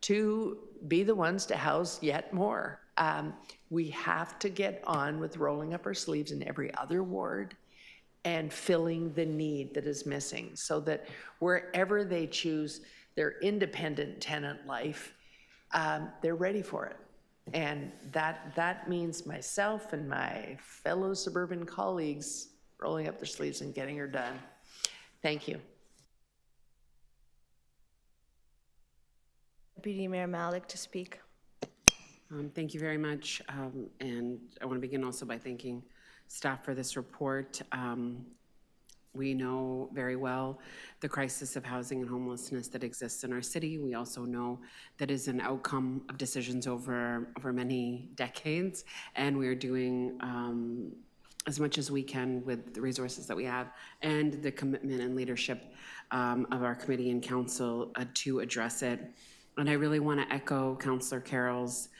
to be the ones to house yet more. We have to get on with rolling up our sleeves in every other ward and filling the need that is missing so that wherever they choose their independent tenant life, they're ready for it. And that means myself and my fellow suburban colleagues rolling up their sleeves and getting her done. Thank you. Deputy Mayor Malik to speak. Thank you very much. And I want to begin also by thanking staff for this report. We know very well the crisis of housing and homelessness that exists in our city. We also know that is an outcome of decisions over many decades, and we are doing as much as we can with the resources that we have and the commitment and leadership of our committee and council to address it. And I really want to echo Councillor Carroll's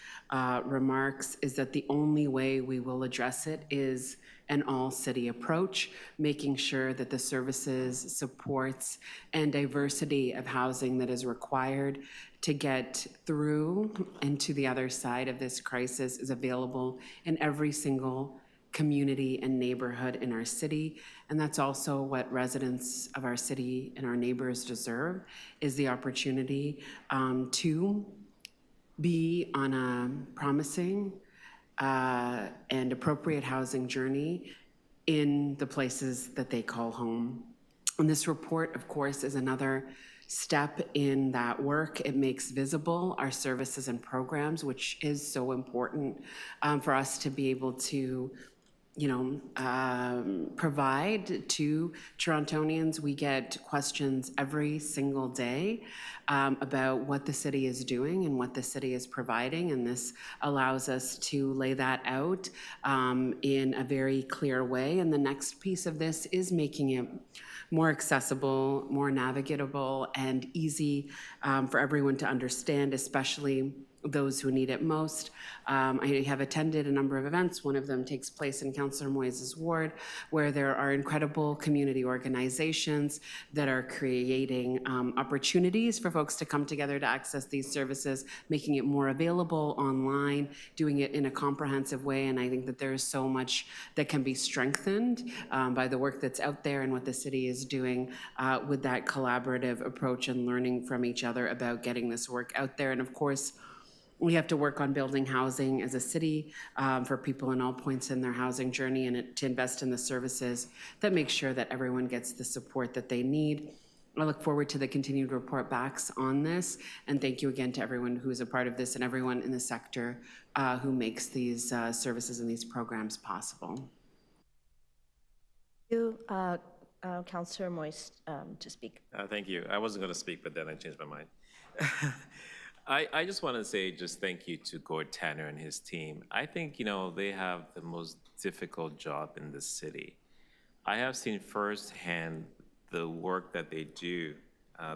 remarks, is that the only way we will address it is an all-city approach, making sure that the services, supports, and diversity of housing that is required to get through and to the other side of this crisis is available in every single community and neighborhood in our city. And that's also what residents of our city and our neighbors deserve, is the opportunity to be on a promising and appropriate housing journey in the places that they call home. And this report, of course, is another step in that work. It makes visible our services and programs, which is so important for us to be able to provide to Torontonians. We get questions every single day about what the city is doing and what the city is providing, and this allows us to lay that out in a very clear way. And the next piece of this is making it more accessible, more navigatable, and easy for everyone to understand, especially those who need it most. I have attended a number of events. One of them takes place in Councillor Moyes' ward, where there are incredible community organizations that are creating opportunities for folks to come together to access these services, making it more available online, doing it in a comprehensive way. And I think that there is so much that can be strengthened by the work that's out there and what the city is doing with that collaborative approach and learning from each other about getting this work out there. And of course, we have to work on building housing as a city for people in all points in their housing journey, and to invest in the services that make sure that everyone gets the support that they need. I look forward to the continued report backs on this, and thank you again to everyone who is a part of this and everyone in the sector who makes these services and these programs possible. you, Councillor Moist, to speak. Thank you. I wasn't going to speak, but then I changed my mind. I just want to say just thank you to Gord Tanner and his team. I think, they have the most difficult job in the city. I have seen firsthand the work that they do,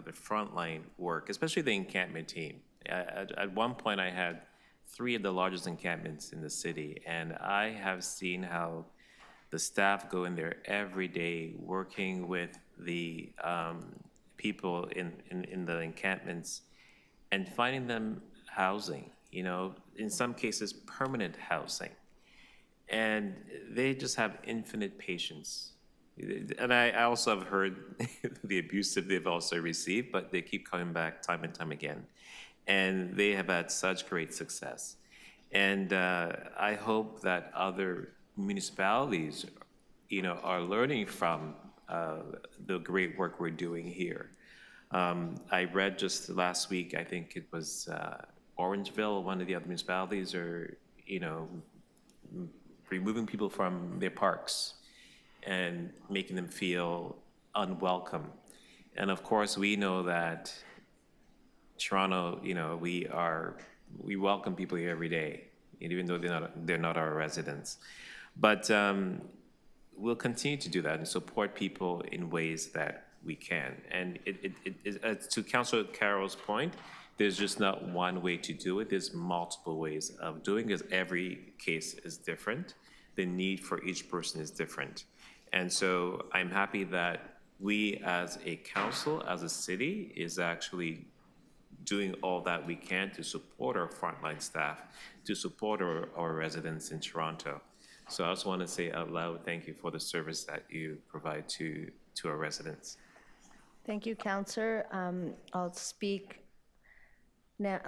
the frontline work, especially the encampment team. At one point, I had 3 of the largest encampments in the city, and I have seen how the staff go in there every day working with the people in the encampments and finding them housing, in some cases permanent housing. And they just have infinite patience. And I also have heard the abuse that they've also received, but they keep coming back time and time again. And they have had such great success. And I hope that other municipalities, are learning from the great work we're doing here. I read just last week, I think it was Orangeville, one of the other municipalities, are, removing people from their parks and making them feel unwelcome. And of course, we know that Toronto, we welcome people here every day, even though they're not our residents. But we'll continue to do that and support people in ways that we can. And to Councillor Carroll's point, there's just not one way to do it. There's multiple ways of doing it. Every case is different. The need for each person is different. And so I'm happy that we as a council, as a city, is actually doing all that we can to support our frontline staff, to support our residents in Toronto. So I just want to say out loud, thank you for the service that you provide to our residents. Thank you, Councillor. I'll speak now.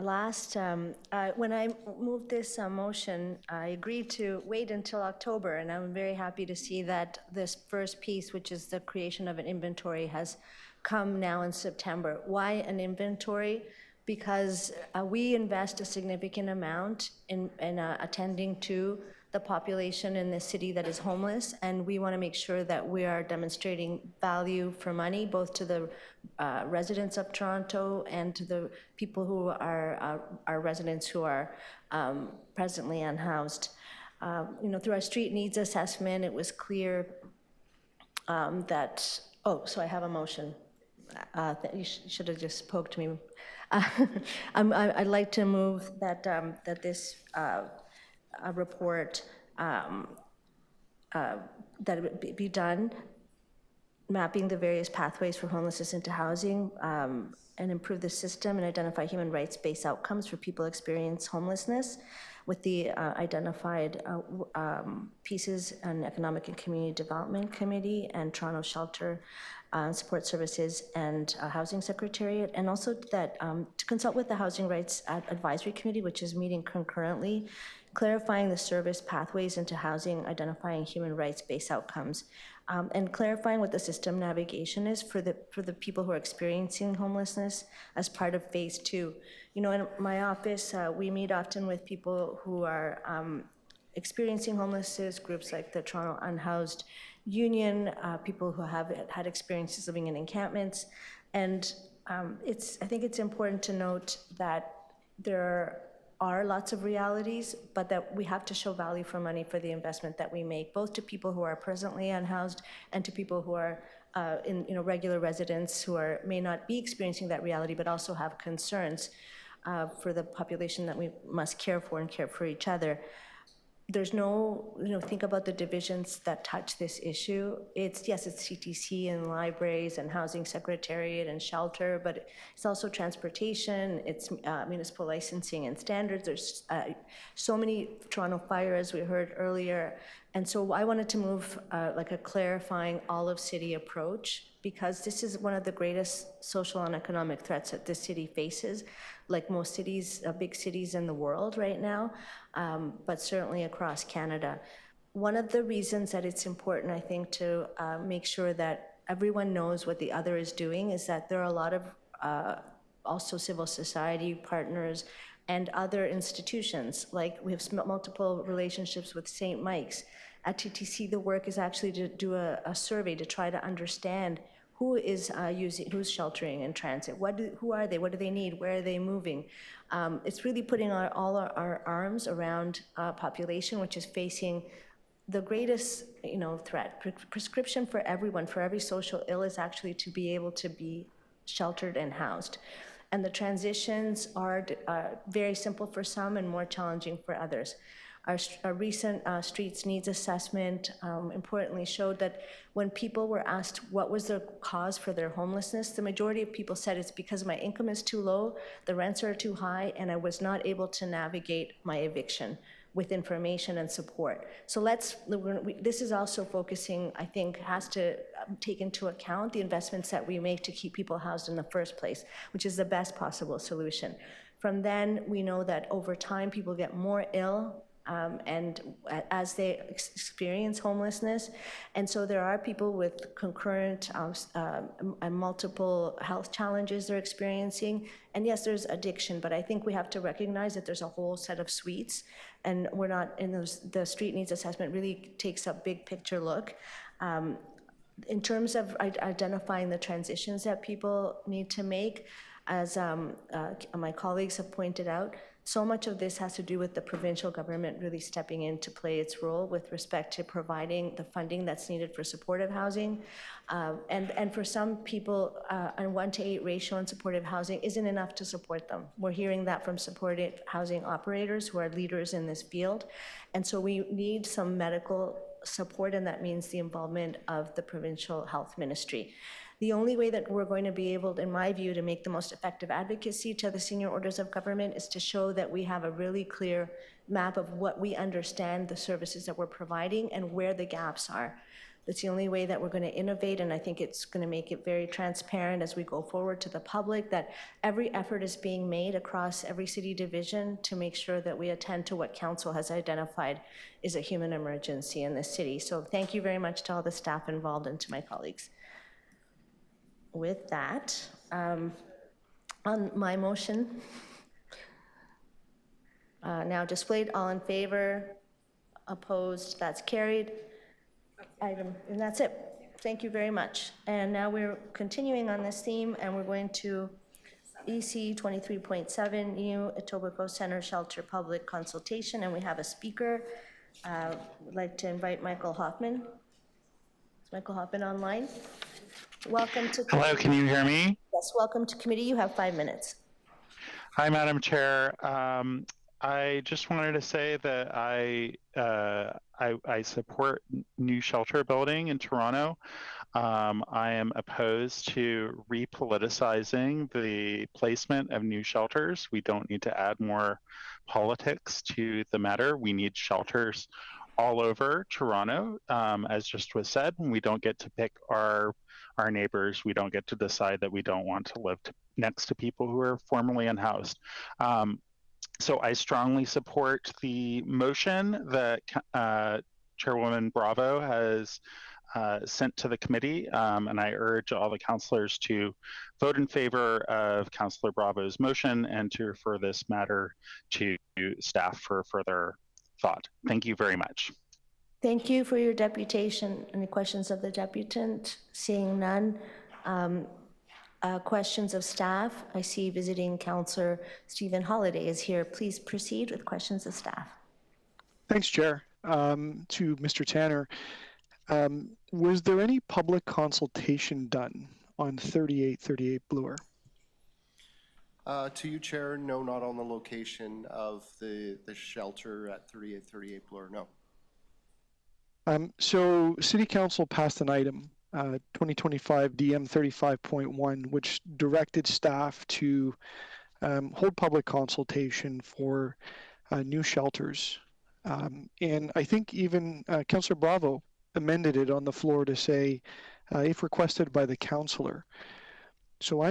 When I moved this motion, I agreed to wait until October, and I'm very happy to see that this first piece, which is the creation of an inventory, has come now in September. Why an inventory? Because we invest a significant amount in attending to the population in the city that is homeless, and we want to make sure that we are demonstrating value for money, both to the residents of Toronto and to the people who are our residents who are presently unhoused. Through our street needs assessment, it was clear that, so I have a motion. You should have just poked me. I'd like to move that this report that it be done, mapping the various pathways for homelessness into housing, and improve the system and identify human rights-based outcomes for people experiencing homelessness with the identified pieces on Economic and Community Development Committee and Toronto Shelter Support Services and Housing Secretariat, and also that to consult with the Housing Rights Advisory Committee, which is meeting concurrently, clarifying the service pathways into housing, identifying human rights-based outcomes, and clarifying what the system navigation is for the people who are experiencing homelessness as part of phase 2. In my office, we meet often with people who are experiencing homelessness, groups like the Toronto Unhoused Union, people who have had experiences living in encampments. And I think it's important to note that there are lots of realities, but that we have to show value for money for the investment that we make, both to people who are presently unhoused and to people who are regular residents who may not be experiencing that reality, but also have concerns for the population that we must care for and care for each other. There's no, think about the divisions that touch this issue. It's CTC and libraries and housing secretariat and shelter, but it's also transportation, it's municipal licensing and standards. There's so many Toronto Fire, as we heard earlier. And so I wanted to move like a clarifying all of city approach, because this is one of the greatest social and economic threats that this city faces, like most cities, big cities in the world right now, but certainly across Canada. One of the reasons that it's important, I think, to make sure that everyone knows what the other is doing is that there are a lot of also civil society partners and other institutions, like we have multiple relationships with St. Mike's At TTC, the work is actually to do a survey to try to understand who is who's sheltering in transit. Who are they? What do they need? Where are they moving? It's really putting all our arms around a population which is facing the greatest, threat. Prescription for everyone, for every social ill, is actually to be able to be sheltered and housed. And the transitions are very simple for some and more challenging for others. Our recent streets needs assessment importantly showed that when people were asked what was the cause for their homelessness, the majority of people said it's because my income is too low, the rents are too high, and I was not able to navigate my eviction with information and support. So this is also focusing, I think, has to take into account the investments that we make to keep people housed in the first place, which is the best possible solution. From then, we know that over time, people get more ill, and as they experience homelessness. And so there are people with concurrent and multiple health challenges they're experiencing. And yes, there's addiction, but I think we have to recognize that there's a whole set of suites, and we're not in the street needs assessment really takes a big picture look. In terms of identifying the transitions that people need to make, as my colleagues have pointed out, so much of this has to do with the provincial government really stepping in to play its role with respect to providing the funding that's needed for supportive housing. And for some people, a 1-to-8 ratio in supportive housing isn't enough to support them. We're hearing that from supportive housing operators who are leaders in this field. And so we need some medical support, and that means the involvement of the provincial health ministry. The only way that we're going to be able, in my view, to make the most effective advocacy to the senior orders of government is to show that we have a really clear map of what we understand the services that we're providing and where the gaps are. That's the only way that we're going to innovate, and I think it's going to make it very transparent as we go forward to the public that every effort is being made across every city division to make sure that we attend to what council has identified is a human emergency in this city. So thank you very much to all the staff involved and to my colleagues. With that, on my motion, now displayed, all in favor, opposed, that's carried. And that's it. Thank you very much. And now we're continuing on this theme, and we're going to EC 23.7, new Etobicoke Center Shelter Public Consultation, and we have a speaker. I'd like to invite Michael Hoffman. Is Michael Hoffman online? Welcome to committee. Hello, can you hear me? Yes, welcome to committee. You have 5 minutes. Hi, Madam Chair. I just wanted to say that I support new shelter building in Toronto. I am opposed to repoliticizing the placement of new shelters. We don't need to add more politics to the matter. We need shelters all over Toronto, as just was said. We don't get to pick our neighbors. We don't get to decide that we don't want to live next to people who are formerly unhoused. So I strongly support the motion that Chairwoman Bravo has sent to the committee, and I urge all the councillors to vote in favor of Councillor Bravo's motion and to refer this matter to staff for further thought. Thank you very much. Thank you for your deputation. Any questions of the deputant? Seeing none. Questions of staff? I see visiting Councillor Stephen Holliday is here. Please proceed with questions of staff. Thanks, Chair. To Mr. Tanner, was there any public consultation done on 3838 Bloor? To you, Chair, no, not on the location of the shelter at 3838 Bloor, no. So City Council passed an item, 2025 DM 35.1, which directed staff to hold public consultation for new shelters. And I think even Councillor Bravo amended it on the floor to say, if requested by the councillor. So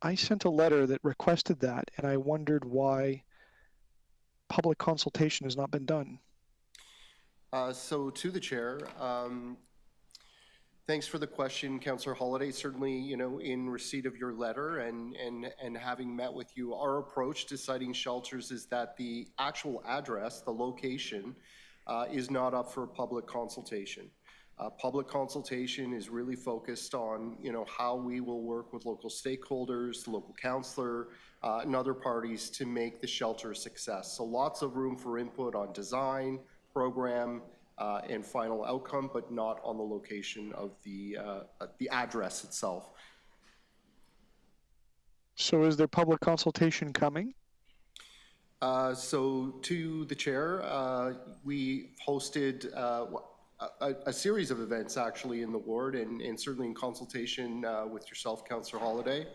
I sent a letter that requested that, and I wondered why public consultation has not been done. So to the chair, thanks for the question, Councillor Holliday. Certainly, you know, in receipt of your letter and having met with you, our approach to siting shelters is that the actual address, the location, is not up for public consultation. Public consultation is really focused on, how we will work with local stakeholders, the local councillor, and other parties to make the shelter a success. So lots of room for input on design, program, and final outcome, but not on the location of the address itself. So is there public consultation coming? So to the chair, we hosted a series of events actually in the ward and certainly in consultation with yourself, Councillor Holiday.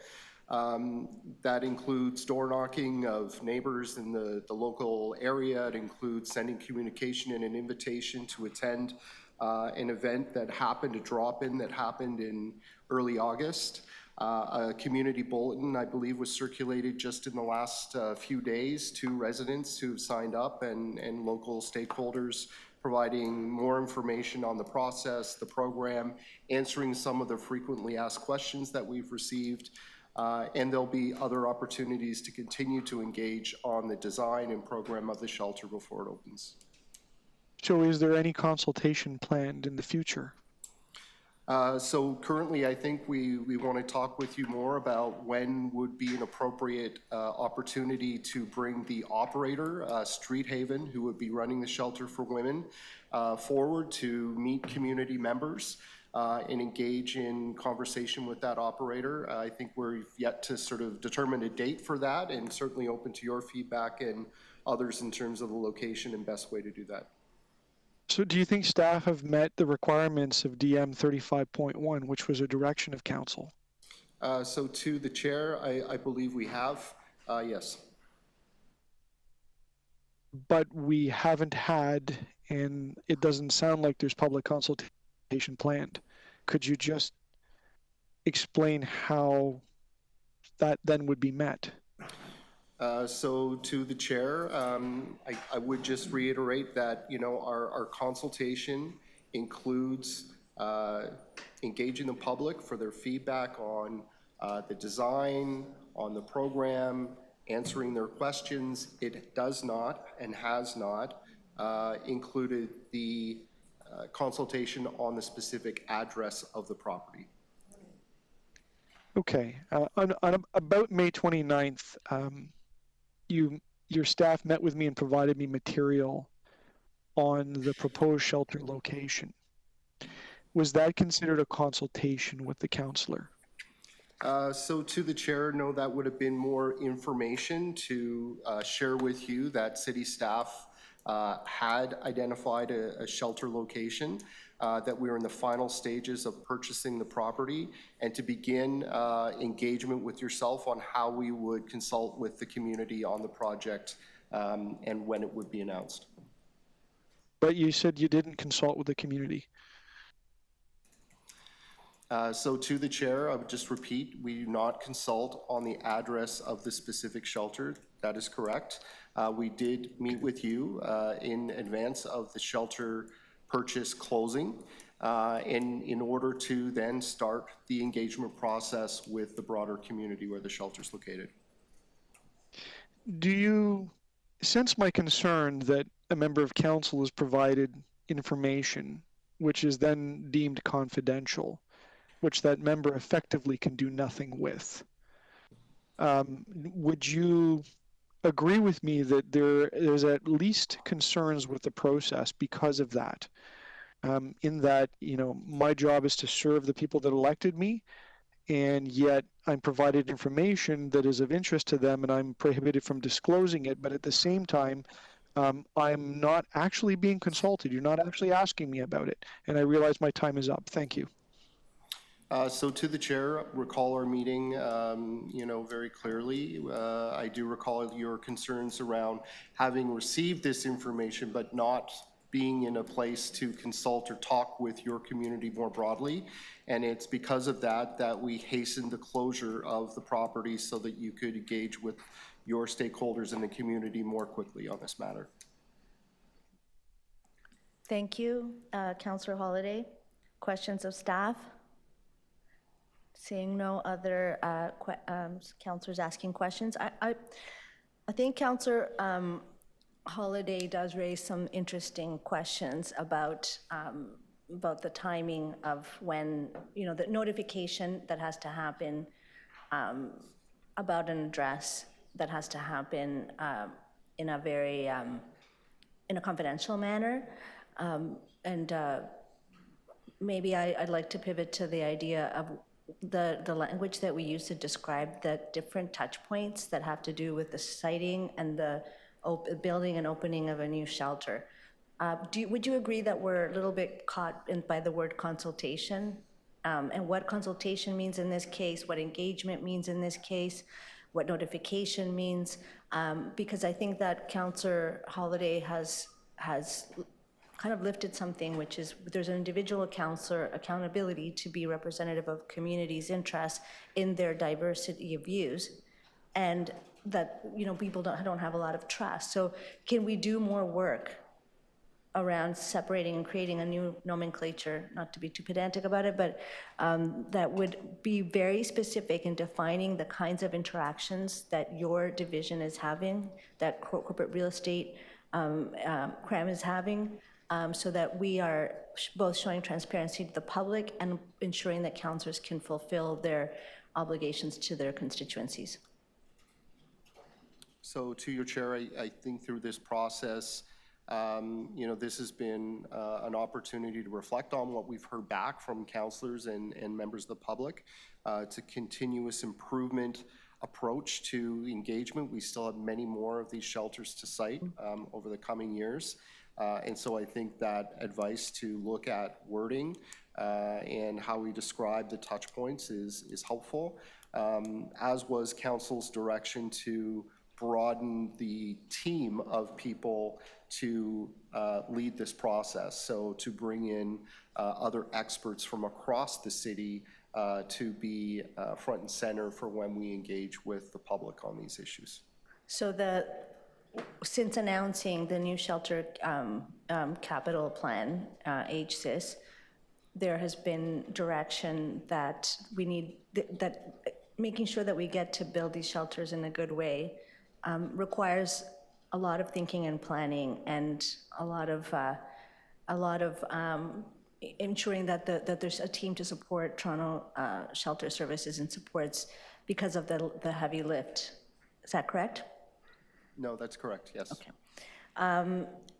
That includes door knocking of neighbors in the local area. It includes sending communication and an invitation to attend an event that happened, a drop-in that happened in early August. A community bulletin, I believe, was circulated just in the last few days to residents who've signed up and local stakeholders, providing more information on the process, the program, answering some of the frequently asked questions that we've received. And there'll be other opportunities to continue to engage on the design and program of the shelter before it opens. So is there any consultation planned in the future? So currently, I think we want to talk with you more about when would be an appropriate opportunity to bring the operator, Street Haven, who would be running the shelter for women, forward to meet community members and engage in conversation with that operator. I think we're yet to sort of determine a date for that, and certainly open to your feedback and others in terms of the location and best way to do that. So do you think staff have met the requirements of DM 35.1, which was a direction of council? So to the chair, I believe we have, yes. But we haven't had, and it doesn't sound like there's public consultation planned. Could you just explain how that then would be met? So to the chair, I would just reiterate that, our consultation includes engaging the public for their feedback on the design, on the program, answering their questions. It does not and has not included the consultation on the specific address of the property. Okay. On about May 29th, your staff met with me and provided me material on the proposed shelter location. Was that considered a consultation with the councillor? So to the chair, no, that would have been more information to share with you that city staff had identified a shelter location, that we were in the final stages of purchasing the property, and to begin engagement with yourself on how we would consult with the community on the project and when it would be announced. But you said you didn't consult with the community. So to the chair, I would just repeat, we do not consult on the address of the specific shelter. That is correct. We did meet with you in advance of the shelter purchase closing in order to then start the engagement process with the broader community where the shelter is located. Do you sense my concern that a member of council has provided information which is then deemed confidential, which that member effectively can do nothing with? Would you agree with me that there's at least concerns with the process because of that? In that, my job is to serve the people that elected me, and yet I'm provided information that is of interest to them, and I'm prohibited from disclosing it. But at the same time, I'm not actually being consulted. You're not actually asking me about it, and I realize my time is up. Thank you. So to the chair, recall our meeting, very clearly. I do recall your concerns around having received this information, but not being in a place to consult or talk with your community more broadly. And it's because of that we hastened the closure of the property so that you could engage with your stakeholders in the community more quickly on this matter. Thank you, Councillor Holiday. Questions of staff? Seeing no other councillors asking questions, I think Councillor Holiday does raise some interesting questions about the timing of when, the notification that has to happen about an address that has to happen in a very, in a confidential manner. And maybe I'd like to pivot to the idea of the language that we use to describe the different touch points that have to do with the siting and the building and opening of a new shelter. Would you agree that we're a little bit caught by the word consultation? And what consultation means in this case, what engagement means in this case, what notification means? Because I think that Councillor Holiday has kind of lifted something, which is there's an individual councillor accountability to be representative of communities' interests in their diversity of views, and that people don't have a lot of trust. So can we do more work around separating and creating a new nomenclature, not to be too pedantic about it, but that would be very specific in defining the kinds of interactions that your division is having, that corporate real estate CRAM is having, so that we are both showing transparency to the public and ensuring that councillors can fulfill their obligations to their constituencies. So to your chair, I think through this process, this has been an opportunity to reflect on what we've heard back from councillors and members of the public. It's a continuous improvement approach to engagement. We still have many more of these shelters to cite over the coming years. And so I think that advice to look at wording and how we describe the touch points is helpful, as was council's direction to broaden the team of people to lead this process. So to bring in other experts from across the city to be front and center for when we engage with the public on these issues. So since announcing the new shelter capital plan, HSIS, there has been direction that we need, that making sure that we get to build these shelters in a good way requires a lot of thinking and planning, and a lot of ensuring that there's a team to support Toronto Shelter Services and supports because of the heavy lift. Is that correct? No, that's correct, yes. Okay.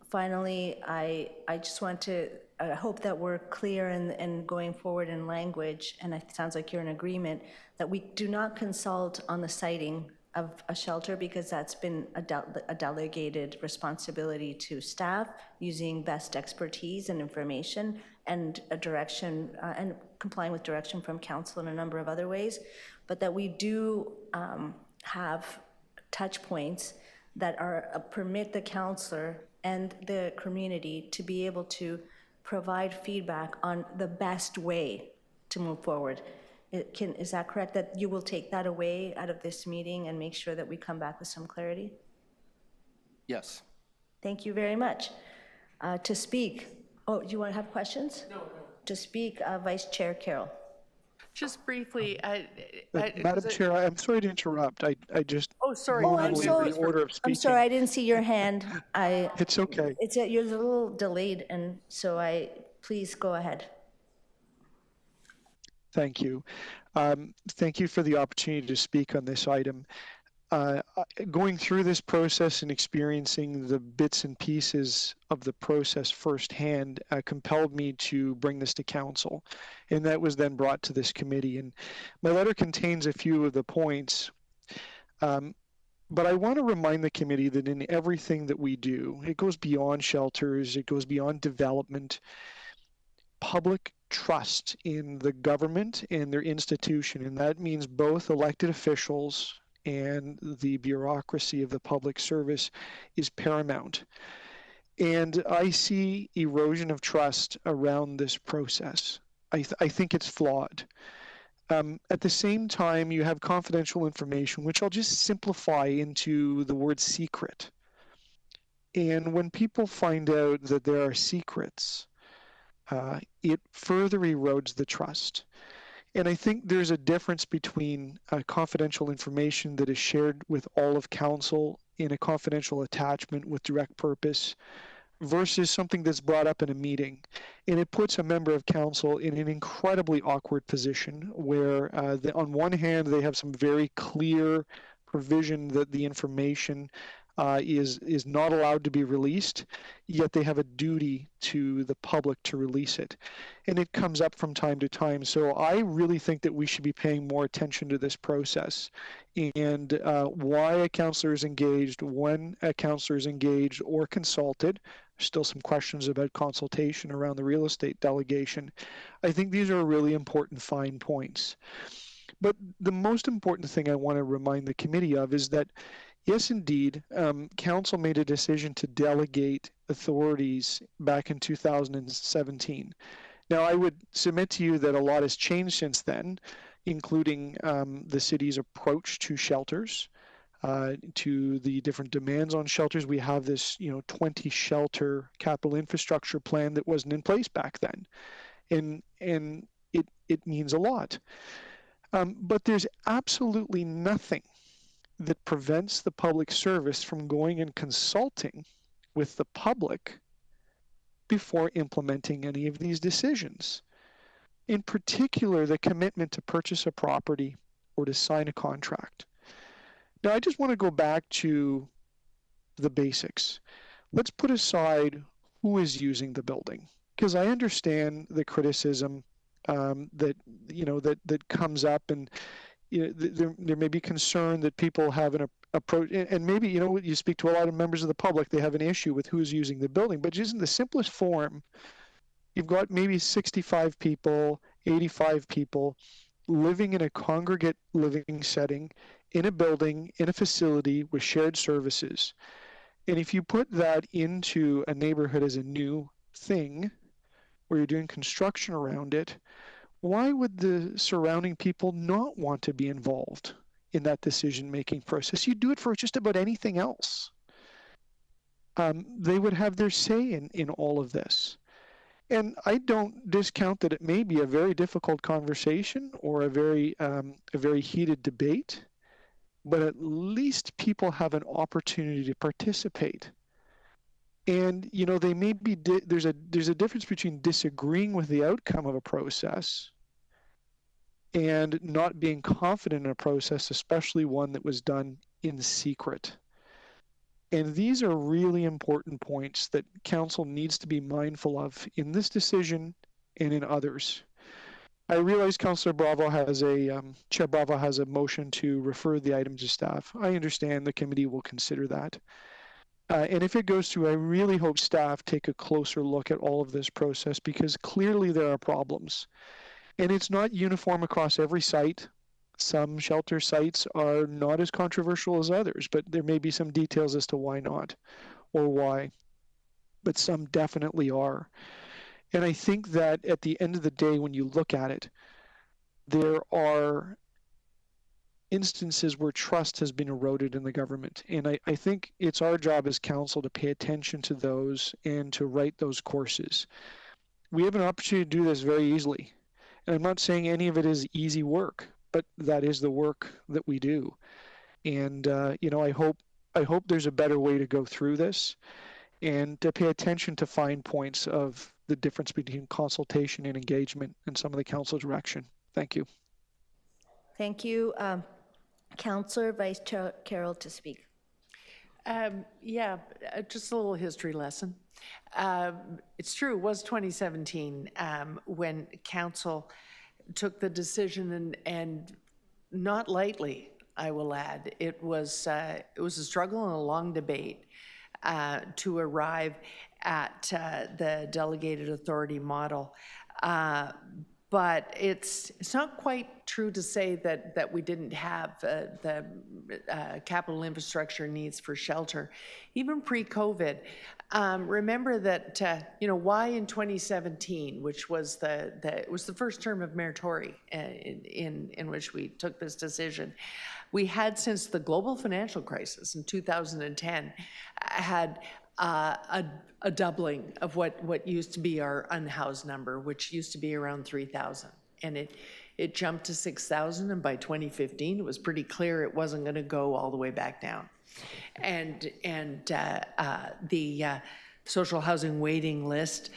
Finally, I just want to, I hope that we're clear in going forward in language, and it sounds like you're in agreement, that we do not consult on the siting of a shelter, because that's been a delegated responsibility to staff using best expertise and information and a direction and complying with direction from council in a number of other ways, but that we do have touch points that are permit the councillor and the community to be able to provide feedback on the best way to move forward. Is that correct, that you will take that away out of this meeting and make sure that we come back with some clarity? Yes. Thank you very much. To speak, do you want to have questions? No. To speak, Vice Chair Carroll. Just briefly, Madam Chair, I'm sorry to interrupt. I just. Oh, sorry. I'm sorry. The order of speaking. I'm sorry, I didn't see your hand. It's okay. You're a little delayed, and so please go ahead. Thank you. Thank you for the opportunity to speak on this item. Going through this process and experiencing the bits and pieces of the process firsthand compelled me to bring this to council, and that was then brought to this committee. And my letter contains a few of the points, but I want to remind the committee that in everything that we do, it goes beyond shelters, it goes beyond development. Public trust in the government and their institution, and that means both elected officials and the bureaucracy of the public service, is paramount. And I see erosion of trust around this process. I think it's flawed. At the same time, you have confidential information, which I'll just simplify into the word secret. And when people find out that there are secrets, it further erodes the trust. And I think there's a difference between confidential information that is shared with all of council in a confidential attachment with direct purpose versus something that's brought up in a meeting. And it puts a member of council in an incredibly awkward position where on one hand, they have some very clear provision that the information is not allowed to be released, yet they have a duty to the public to release it. And it comes up from time to time. So I really think that we should be paying more attention to this process and why a counselor is engaged, when a counselor is engaged or consulted. There's still some questions about consultation around the real estate delegation. I think these are really important fine points. But the most important thing I want to remind the committee of is that yes, indeed, council made a decision to delegate authorities back in 2017. Now, I would submit to you that a lot has changed since then, including the city's approach to shelters, to the different demands on shelters. We have this, 20 shelter capital infrastructure plan that wasn't in place back then, and it means a lot. But there's absolutely nothing that prevents the public service from going and consulting with the public before implementing any of these decisions. In particular, the commitment to purchase a property or to sign a contract. Now, I just want to go back to the basics. Let's put aside who is using the building, because I understand the criticism that comes up, and there may be concern that people have an approach, and maybe, you speak to a lot of members of the public, they have an issue with who's using the building, but just in the simplest form, you've got maybe 65 people, 85 people living in a congregate living setting, in a building, in a facility with shared services. And if you put that into a neighborhood as a new thing, where you're doing construction around it, why would the surrounding people not want to be involved in that decision-making process? You do it for just about anything else. They would have their say in all of this. And I don't discount that it may be a very difficult conversation or a very heated debate, but at least people have an opportunity to participate. And they may be there's a difference between disagreeing with the outcome of a process and not being confident in a process, especially one that was done in secret. And these are really important points that council needs to be mindful of in this decision and in others. I realize Councillor Bravo has Chair Bravo has a motion to refer the item to staff. I understand the committee will consider that. And if it goes through, I really hope staff take a closer look at all of this process, because clearly there are problems. And it's not uniform across every site. Some shelter sites are not as controversial as others, but there may be some details as to why not or why. But some definitely are. And I think that at the end of the day, when you look at it, there are instances where trust has been eroded in the government. And I think it's our job as council to pay attention to those and to write those courses. We have an opportunity to do this very easily. And I'm not saying any of it is easy work, but that is the work that we do. And, I hope there's a better way to go through this and to pay attention to fine points of the difference between consultation and engagement and some of the council direction. Thank you. Thank you. Councillor Vice Chair Carroll to speak. Just a little history lesson. It's true, it was 2017 when council took the decision, and not lightly, I will add. It was a struggle and a long debate to arrive at the delegated authority model. But it's not quite true to say that we didn't have the capital infrastructure needs for shelter. Even pre-COVID, remember that, why in 2017, which was it was the first term of Mayor Tory in which we took this decision. We had, since the global financial crisis in 2010, had a doubling of what used to be our unhoused number, which used to be around 3,000. And it jumped to 6,000, and by 2015, it was pretty clear it wasn't going to go all the way back down. And the social housing waiting list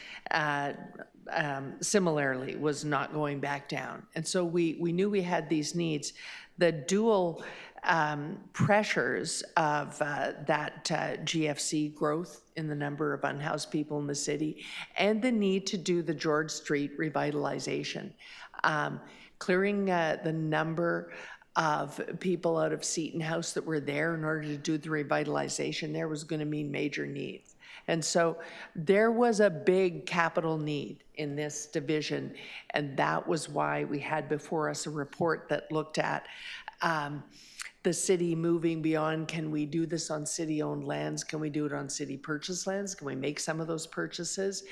similarly was not going back down. And so we knew we had these needs. The dual pressures of that GFC growth in the number of unhoused people in the city and the need to do the George Street revitalization. Clearing the number of people out of Seton House that were there in order to do the revitalization there was going to mean major needs. And so there was a big capital need in this division, and that was why we had before us a report that looked at the city moving beyond, can we do this on city-owned lands? Can we do it on city purchase lands? Can we make some of those purchases?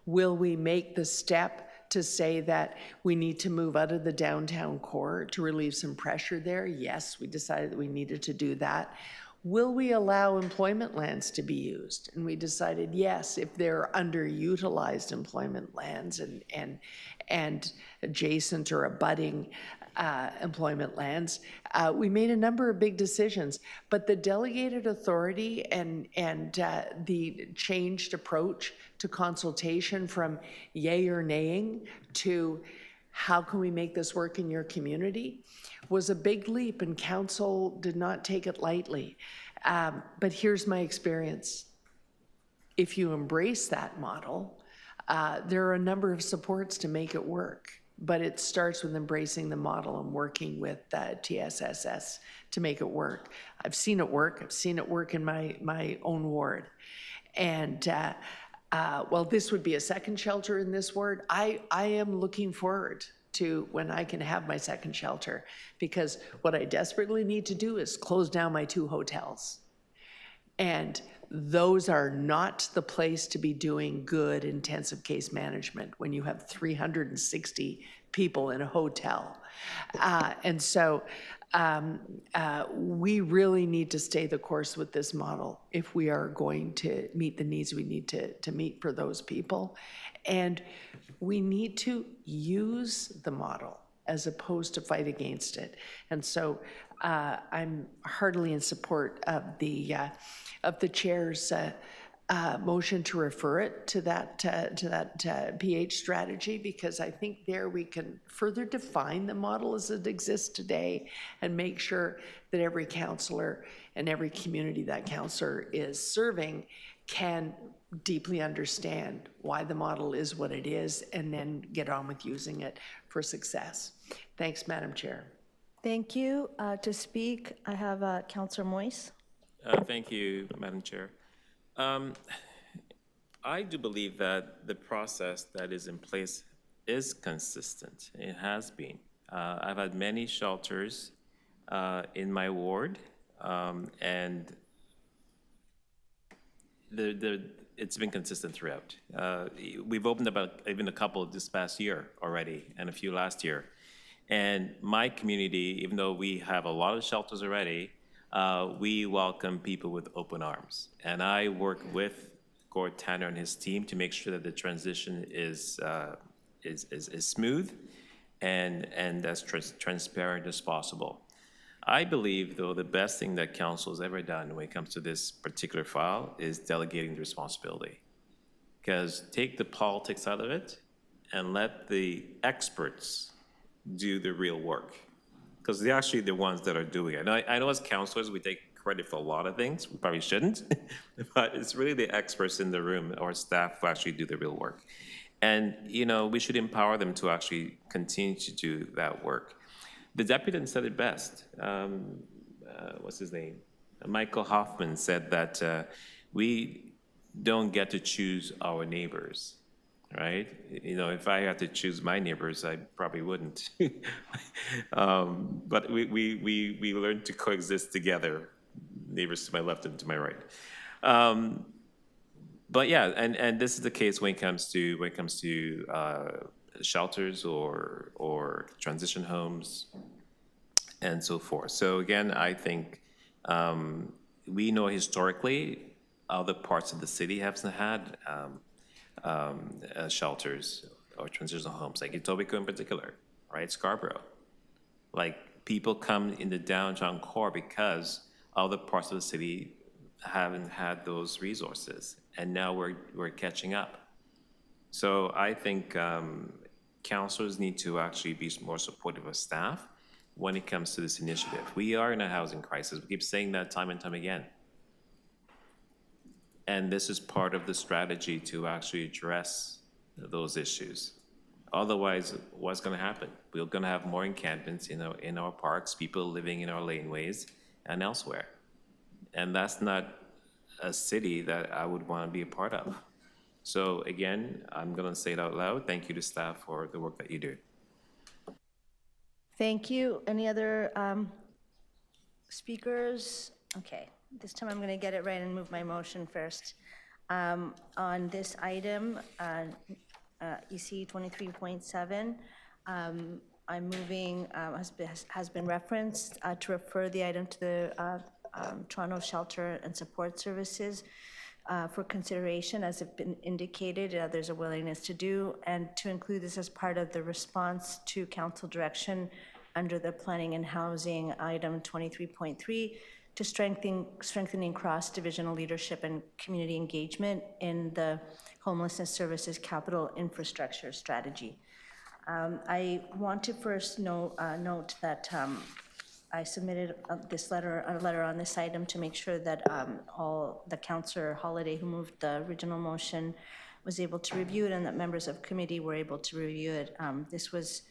Will we make the step to say that we need to move out of the downtown core to relieve some pressure there? Yes, we decided that we needed to do that. Will we allow employment lands to be used? And we decided yes, if they're underutilized employment lands and adjacent or abutting employment lands. We made a number of big decisions, but the delegated authority and the changed approach to consultation from yay or naying to how can we make this work in your community was a big leap, and council did not take it lightly. But here's my experience. If you embrace that model, there are a number of supports to make it work, but it starts with embracing the model and working with TSSS to make it work. I've seen it work. I've seen it work in my own ward. And while this would be a second shelter in this ward, I am looking forward to when I can have my second shelter, because what I desperately need to do is close down my 2 hotels. And those are not the place to be doing good intensive case management when you have 360 people in a hotel. And so we really need to stay the course with this model if we are going to meet the needs we need to meet for those people. And we need to use the model as opposed to fight against it. And so I'm heartily in support of the chair's motion to refer it to that PH strategy, because I think there we can further define the model as it exists today and make sure that every councillor and every community that councillor is serving can deeply understand why the model is what it is and then get on with using it for success. Thanks, Madam Chair. Thank you. To speak, I have Councillor Moyse. Thank you, Madam Chair. I do believe that the process that is in place is consistent. It has been. I've had many shelters in my ward, and it's been consistent throughout. We've opened about even a couple this past year already, and a few last year. And my community, even though we have a lot of shelters already, we welcome people with open arms. And I work with Gord Tanner and his team to make sure that the transition is smooth and as transparent as possible. I believe, though, the best thing that council has ever done when it comes to this particular file is delegating the responsibility. Because take the politics out of it and let the experts do the real work. Because they're actually the ones that are doing it. And I know as councillors, we take credit for a lot of things. We probably shouldn't. But it's really the experts in the room or staff who actually do the real work. And, you know, we should empower them to actually continue to do that work. The deputy said it best. What's his name? Michael Hoffman said that we don't get to choose our neighbors, right? You know, if I had to choose my neighbors, I probably wouldn't. But we learn to coexist together, neighbors to my left and to my right. But yeah, and this is the case when it comes to shelters or transition homes and so forth. So again, I think we know historically other parts of the city haven't had shelters or transitional homes, like Etobicoke in particular, right? Scarborough. Like, people come in the downtown core because other parts of the city haven't had those resources, and now we're catching up. So I think councilors need to actually be more supportive of staff when it comes to this initiative. We are in a housing crisis. We keep saying that time and time again. And this is part of the strategy to actually address those issues. Otherwise, what's going to happen? We're going to have more encampments in our parks, people living in our laneways and elsewhere. And that's not a city that I would want to be a part of. So again, I'm going to say it out loud. Thank you to staff for the work that you do. Thank you. Any other speakers? Okay, this time I'm going to get it right and move my motion first. On this item, EC 23.7, I'm moving, has been referenced, to refer the item to the Toronto Shelter and Support Services for consideration, as it's been indicated, there's a willingness to do, and to include this as part of the response to council direction under the Planning and Housing item 23.3 to strengthening cross-divisional leadership and community engagement in the homelessness services capital infrastructure strategy. I want to first note that I submitted a letter on this item to make sure that the Councillor Holiday, who moved the original motion, was able to review it, and that members of committee were able to review it. This was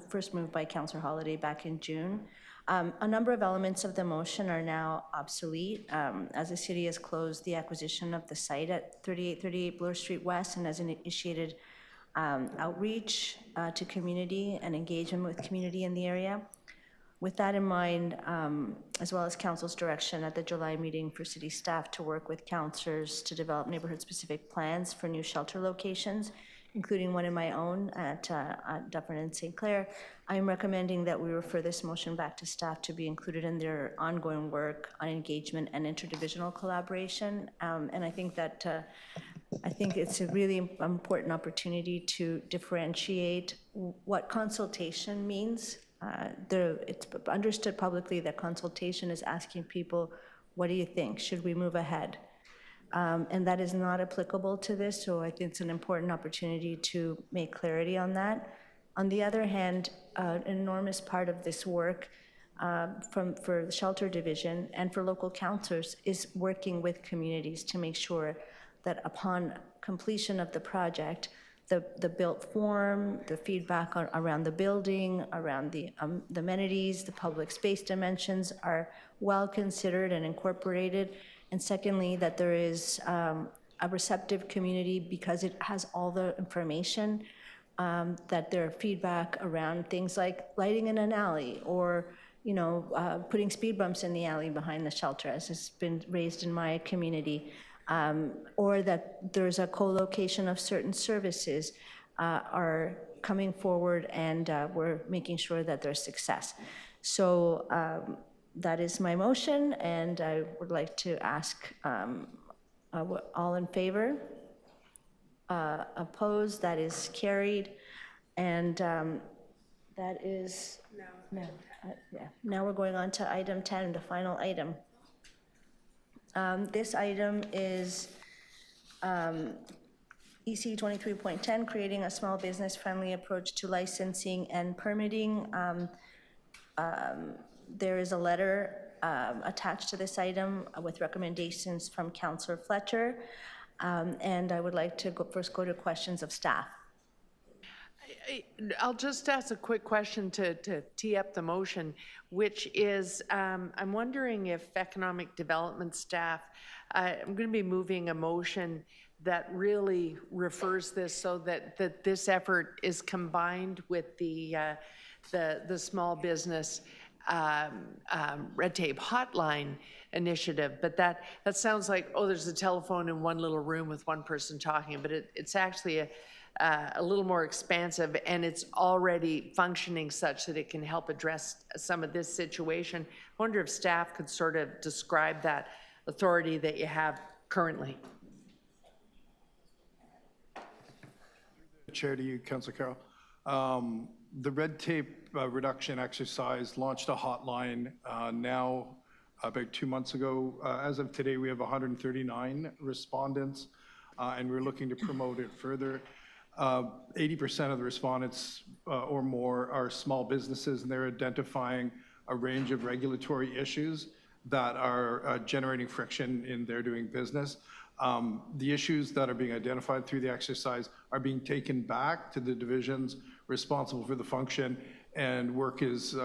first moved by Councillor Holiday back in June. A number of elements of the motion are now obsolete, as the city has closed the acquisition of the site at 3838 Bloor Street West and has initiated outreach to community and engagement with community in the area. With that in mind, as well as council's direction at the July meeting for city staff to work with councillors to develop neighborhood-specific plans for new shelter locations, including one in my own at Dufferin and St. Clair, I am recommending that we refer this motion back to staff to be included in their ongoing work on engagement and interdivisional collaboration. And I think that it's a really important opportunity to differentiate what consultation means. It's understood publicly that consultation is asking people, what do you think? Should we move ahead? And that is not applicable to this, so I think it's an important opportunity to make clarity on that. On the other hand, an enormous part of this work for the shelter division and for local councillors is working with communities to make sure that upon completion of the project, the built form, the feedback around the building, around the amenities, the public space dimensions are well considered and incorporated. And secondly, that there is a receptive community because it has all the information, that there are feedback around things like lighting in an alley or putting speed bumps in the alley behind the shelter, as has been raised in my community. Or that there's a co-location of certain services are coming forward, and we're making sure that there's success. So that is my motion, and I would like to ask all in favor? Opposed? That is carried. And that is, now we're going on to item 10, the final item. This item is EC 23.10, creating a small business-friendly approach to licensing and permitting. There is a letter attached to this item with recommendations from Councillor Fletcher, and I would like to first go to questions of staff. I'll just ask a quick question to tee up the motion, which is, I'm wondering if economic development staff, I'm going to be moving a motion that really refers this so that this effort is combined with the small business red tape hotline initiative. But that sounds like, oh, there's a telephone in one little room with one person talking, but it's actually a little more expansive, and it's already functioning such that it can help address some of this situation. I wonder if staff could sort of describe that authority that you have currently. Chair to you, Councillor Carroll. The red tape reduction exercise launched a hotline. Now about 2 months ago. As of today, we have 139 respondents, and we're looking to promote it further. 80% of the respondents or more are small businesses, and they're identifying a range of regulatory issues that are generating friction in their doing business. The issues that are being identified through the exercise are being taken back to the divisions responsible for the function, and work is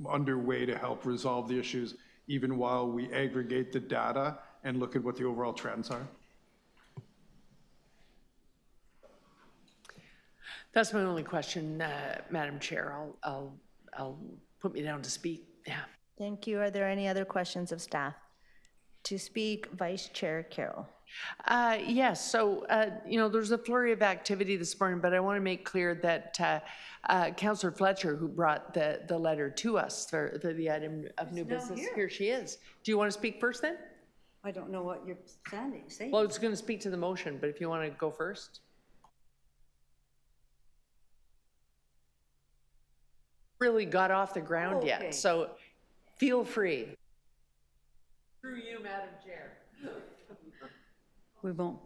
underway to help resolve the issues, even while we aggregate the data and look at what the overall trends are. That's my only question, Madam Chair. I'll put me down to speak. Yeah. Thank you. Are there any other questions of staff? To speak, Vice Chair Carroll. Yes, so, there's a flurry of activity this morning, but I want to make clear that Councillor Fletcher, who brought the letter to us for the item of new business, here she is. Do you want to speak first then? I don't know what you're saying. Well, I was going to speak to the motion, but if you want to go first. Really got off the ground yet, so feel free. Through you, Madam Chair. We won't.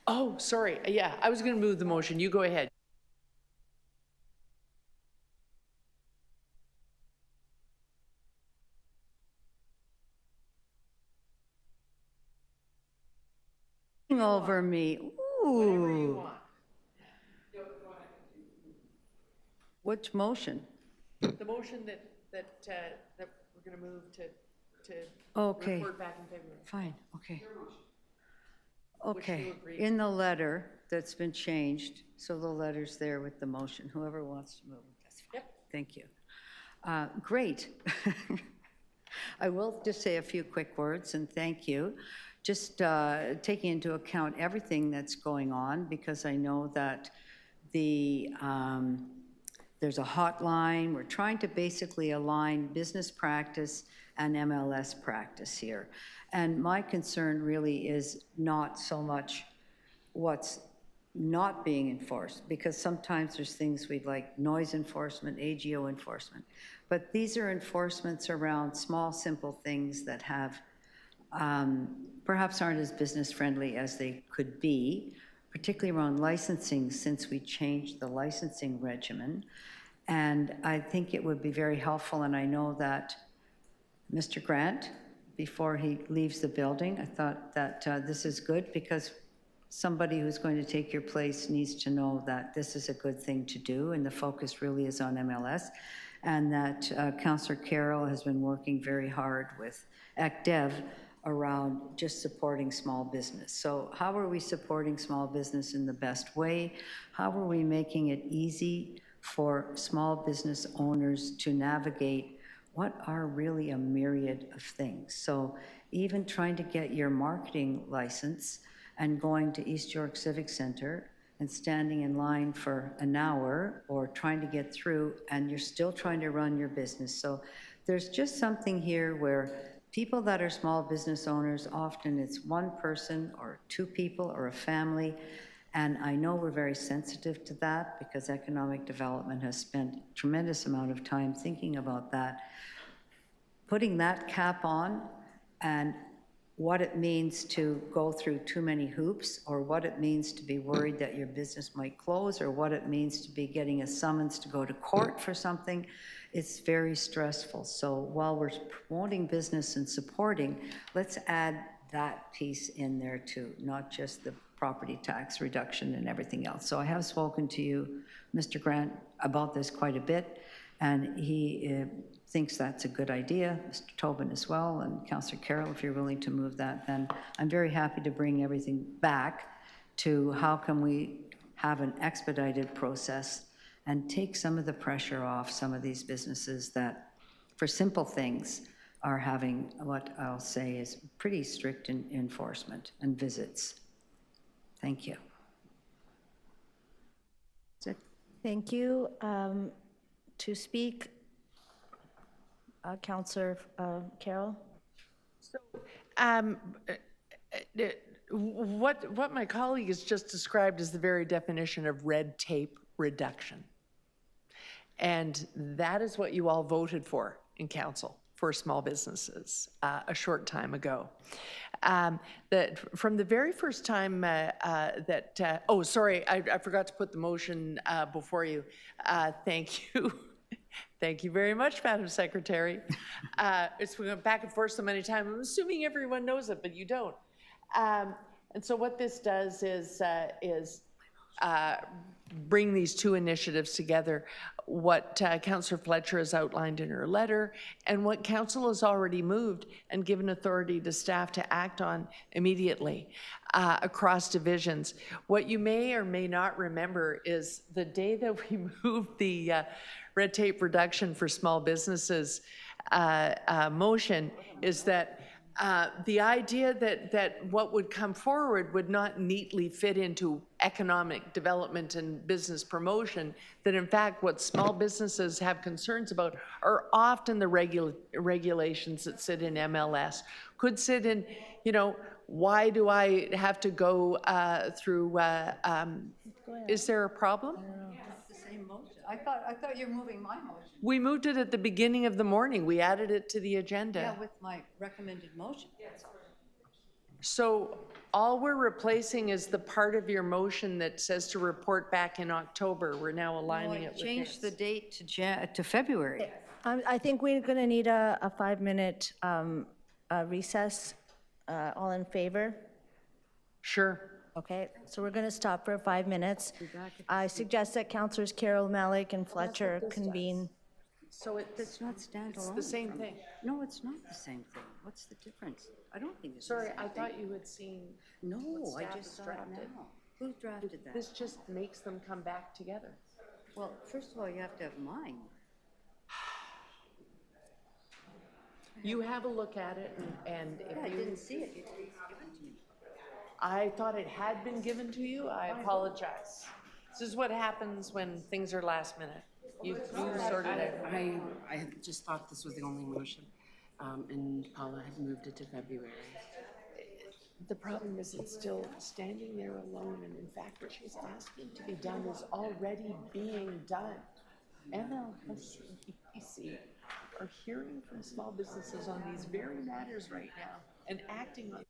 Oh, sorry. Yeah, I was going to move the motion. You go ahead. Over me. Ooh. Which motion? The motion that we're going to move to Okay. report back in February. Fine, okay. Which you Okay, agreed in the letter that's been changed, so the letter's there with the motion. Whoever wants to move it, that's fine. Yep. Thank you. Great. I will just say a few quick words and thank you. Just taking into account everything that's going on, because I know that there's a hotline. We're trying to basically align business practice and MLS practice here. And my concern really is not so much what's not being enforced, because sometimes there's things we'd like noise enforcement, AGO enforcement. But these are enforcements around small, simple things that have perhaps aren't as business friendly as they could be, particularly around licensing, since we changed the licensing regimen. And I think it would be very helpful, and I know that Mr. Grant, before he leaves the building, I thought that this is good, because somebody who's going to take your place needs to know that this is a good thing to do, and the focus really is on MLS, and that Councillor Carroll has been working very hard with ACDEV around just supporting small business. So how are we supporting small business in the best way? How are we making it easy for small business owners to navigate what are really a myriad of things? So even trying to get your marketing license and going to East York Civic Center and standing in line for an hour or trying to get through, and you're still trying to run your business. So there's just something here where people that are small business owners, often it's one person or two people or a family. And I know we're very sensitive to that, because economic development has spent a tremendous amount of time thinking about that. Putting that cap on, and what it means to go through too many hoops, or what it means to be worried that your business might close, or what it means to be getting a summons to go to court for something, it's very stressful. So while we're promoting business and supporting, let's add that piece in there too, not just the property tax reduction and everything else. So I have spoken to you, Mr. Grant, about this quite a bit, and he thinks that's a good idea, Mr. Tobin as well, and Councillor Carroll, if you're willing to move that, then I'm very happy to bring everything back to how can we have an expedited process and take some of the pressure off some of these businesses that, for simple things, are having what I'll say is pretty strict enforcement and visits. Thank you. That's it. Thank you. To speak, Councillor Carroll. So, what my colleague has just described is the very definition of red tape reduction. And that is what you all voted for in council for small businesses a short time ago. From the very first time oh, sorry, I forgot to put the motion before you. Thank you. Thank you very much, Madam Secretary. We went back and forth so many times. I'm assuming everyone knows it, but you don't. And so what this does is bring these two initiatives together, what Councillor Fletcher has outlined in her letter, and what Council has already moved and given authority to staff to act on immediately across divisions. What you may or may not remember is the day that we moved the red tape reduction for small businesses motion is that the idea that what would come forward would not neatly fit into economic development and business promotion, that in fact what small businesses have concerns about are often the regulations that sit in MLS, could sit in, you know, why do I have to go through, is there a problem? It's the same motion. I thought you were moving my motion. We moved it at the beginning of the morning. We added it to the agenda. Yeah, with my recommended motion. So all we're replacing is the part of your motion that says to report back in October. We're now aligning it with Change the this. date to February. I think we're going to need a 5-minute recess. All in favor? Sure. Okay, so we're going to stop for 5 minutes. I suggest that Councillors Carroll, Malik, and Fletcher convene. So It's not standalone. it's the same thing. No, it's not the same thing. What's the difference? I don't think it's the Sorry, same I thing. thought you had seen. No, what I staff just has saw it drafted. now. Who drafted that? This just makes them come back together. Well, first of all, you have to have mine. You have a look at it and Yeah, I if you, didn't see it. It's given to me. I thought it had been given to you. I apologize. This is what happens when things are last minute. You sorted it. I had just thought this was the only motion, and Paula had moved it to February. The problem is it's still standing there alone, and in fact, what she's asking to be done is already being done. MLS and EPC are hearing from small businesses on these very matters right now and acting on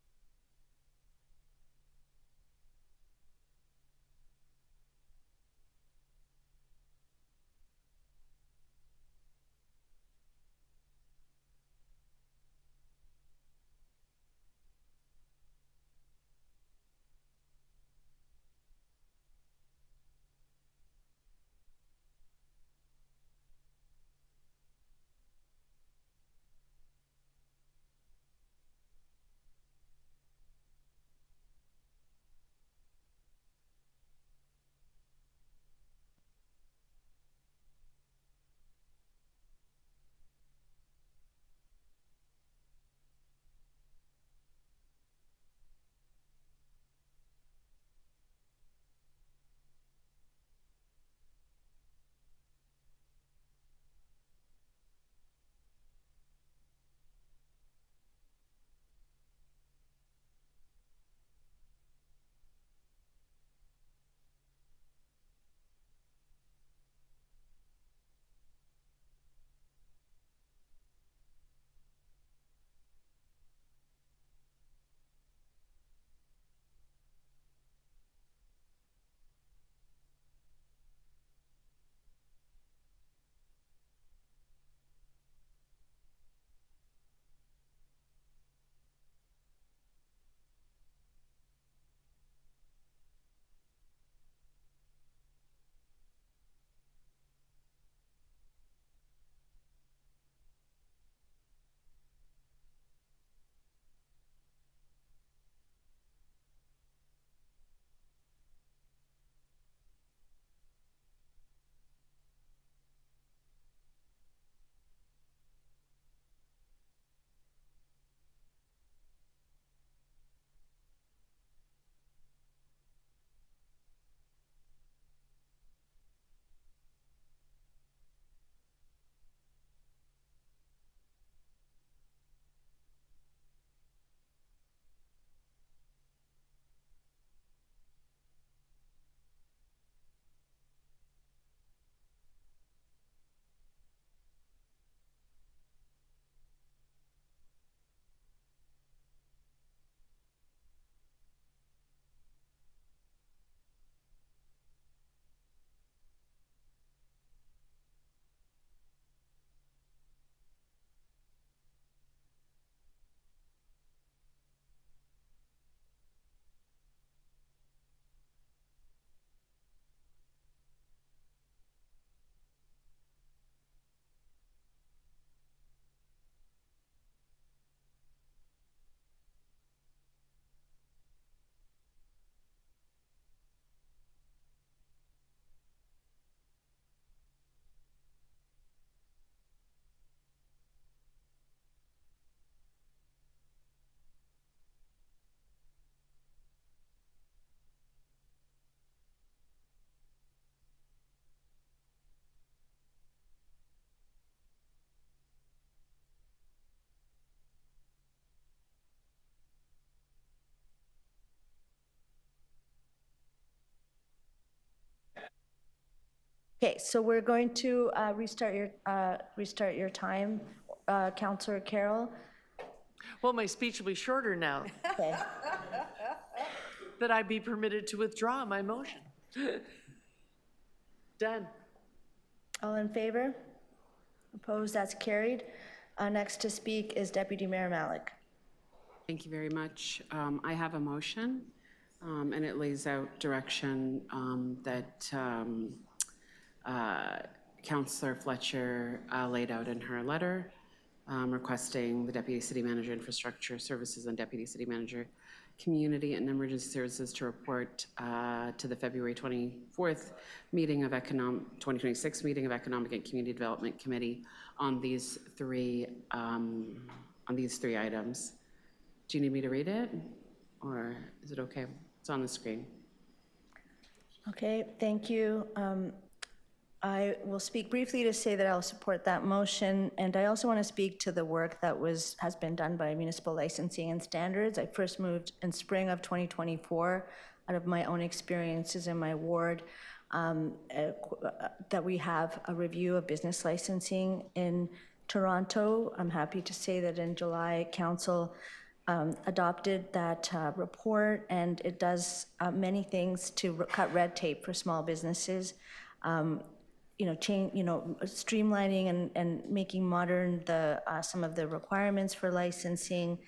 Okay, so we're going to restart your time, Councillor Carroll. Well, my speech will be shorter now, Okay. that I be permitted to withdraw my motion. Done. All in favor? Opposed? That's carried. Next to speak is Deputy Mayor Malik. Thank you very much. I have a motion, and it lays out direction that Councillor Fletcher laid out in her letter, requesting the Deputy City Manager Infrastructure Services and Deputy City Manager Community and Emergency Services to report to the February 24th meeting of 2026 meeting of Economic and Community Development Committee on these three items. Do you need me to read it, or is it okay? It's on the screen. Okay, thank you. I will speak briefly to say that I'll support that motion, and I also want to speak to the work that has been done by Municipal Licensing and Standards. I first moved in spring of 2024 out of my own experiences in my ward, that we have a review of business licensing in Toronto. I'm happy to say that in July, Council adopted that report, and it does many things to cut red tape for small businesses. Streamlining and making modern some of the requirements for licensing,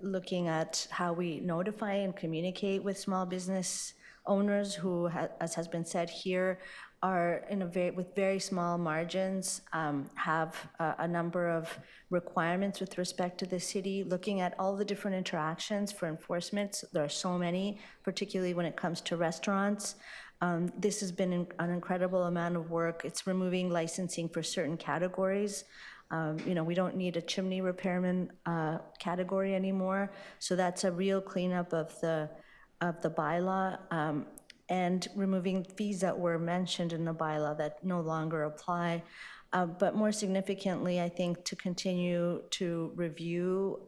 looking at how we notify and communicate with small business owners who, as has been said here, are with very small margins, have a number of requirements with respect to the city, looking at all the different interactions for enforcement. There are so many, particularly when it comes to restaurants. This has been an incredible amount of work. It's removing licensing for certain categories. We don't need a chimney repairman category anymore. So that's a real cleanup of the bylaw, and removing fees that were mentioned in the bylaw that no longer apply. But more significantly, I think to continue to review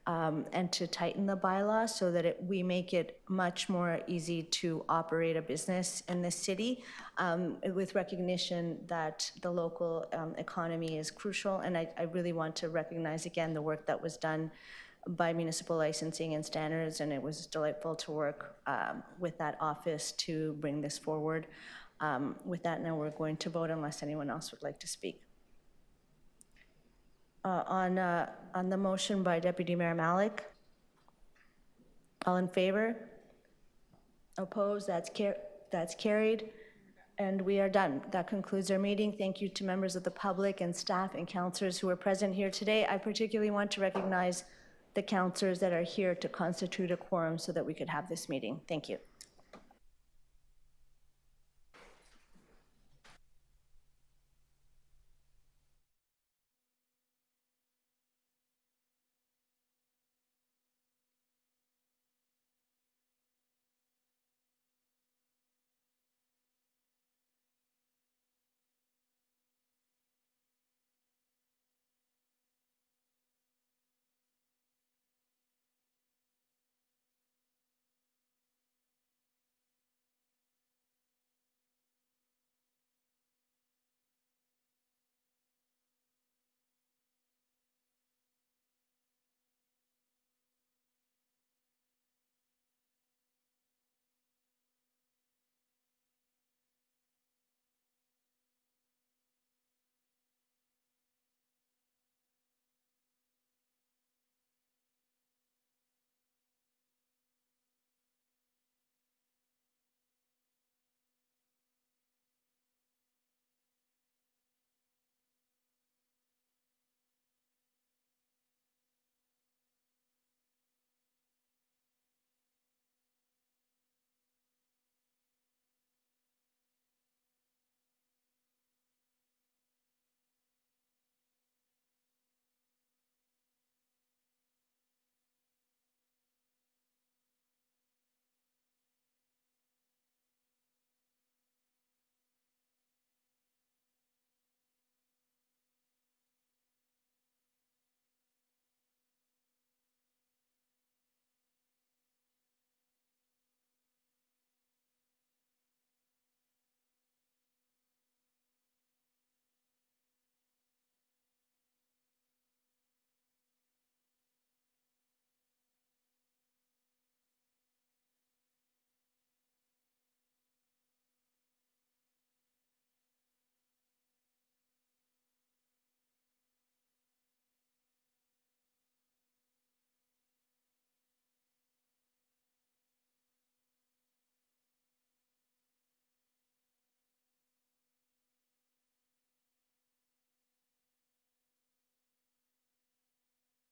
and to tighten the bylaw so that we make it much more easy to operate a business in this city, with recognition that the local economy is crucial. And I really want to recognize again the work that was done by Municipal Licensing and Standards, and it was delightful to work with that office to bring this forward. With that, now we're going to vote unless anyone else would like to speak. On the motion by Deputy Mayor Malik, all in favor? Opposed? That's carried, and we are done. That concludes our meeting. Thank you to members of the public and staff and councillors who are present here today. I particularly want to recognize the councillors that are here to constitute a quorum so that we could have this meeting. Thank you.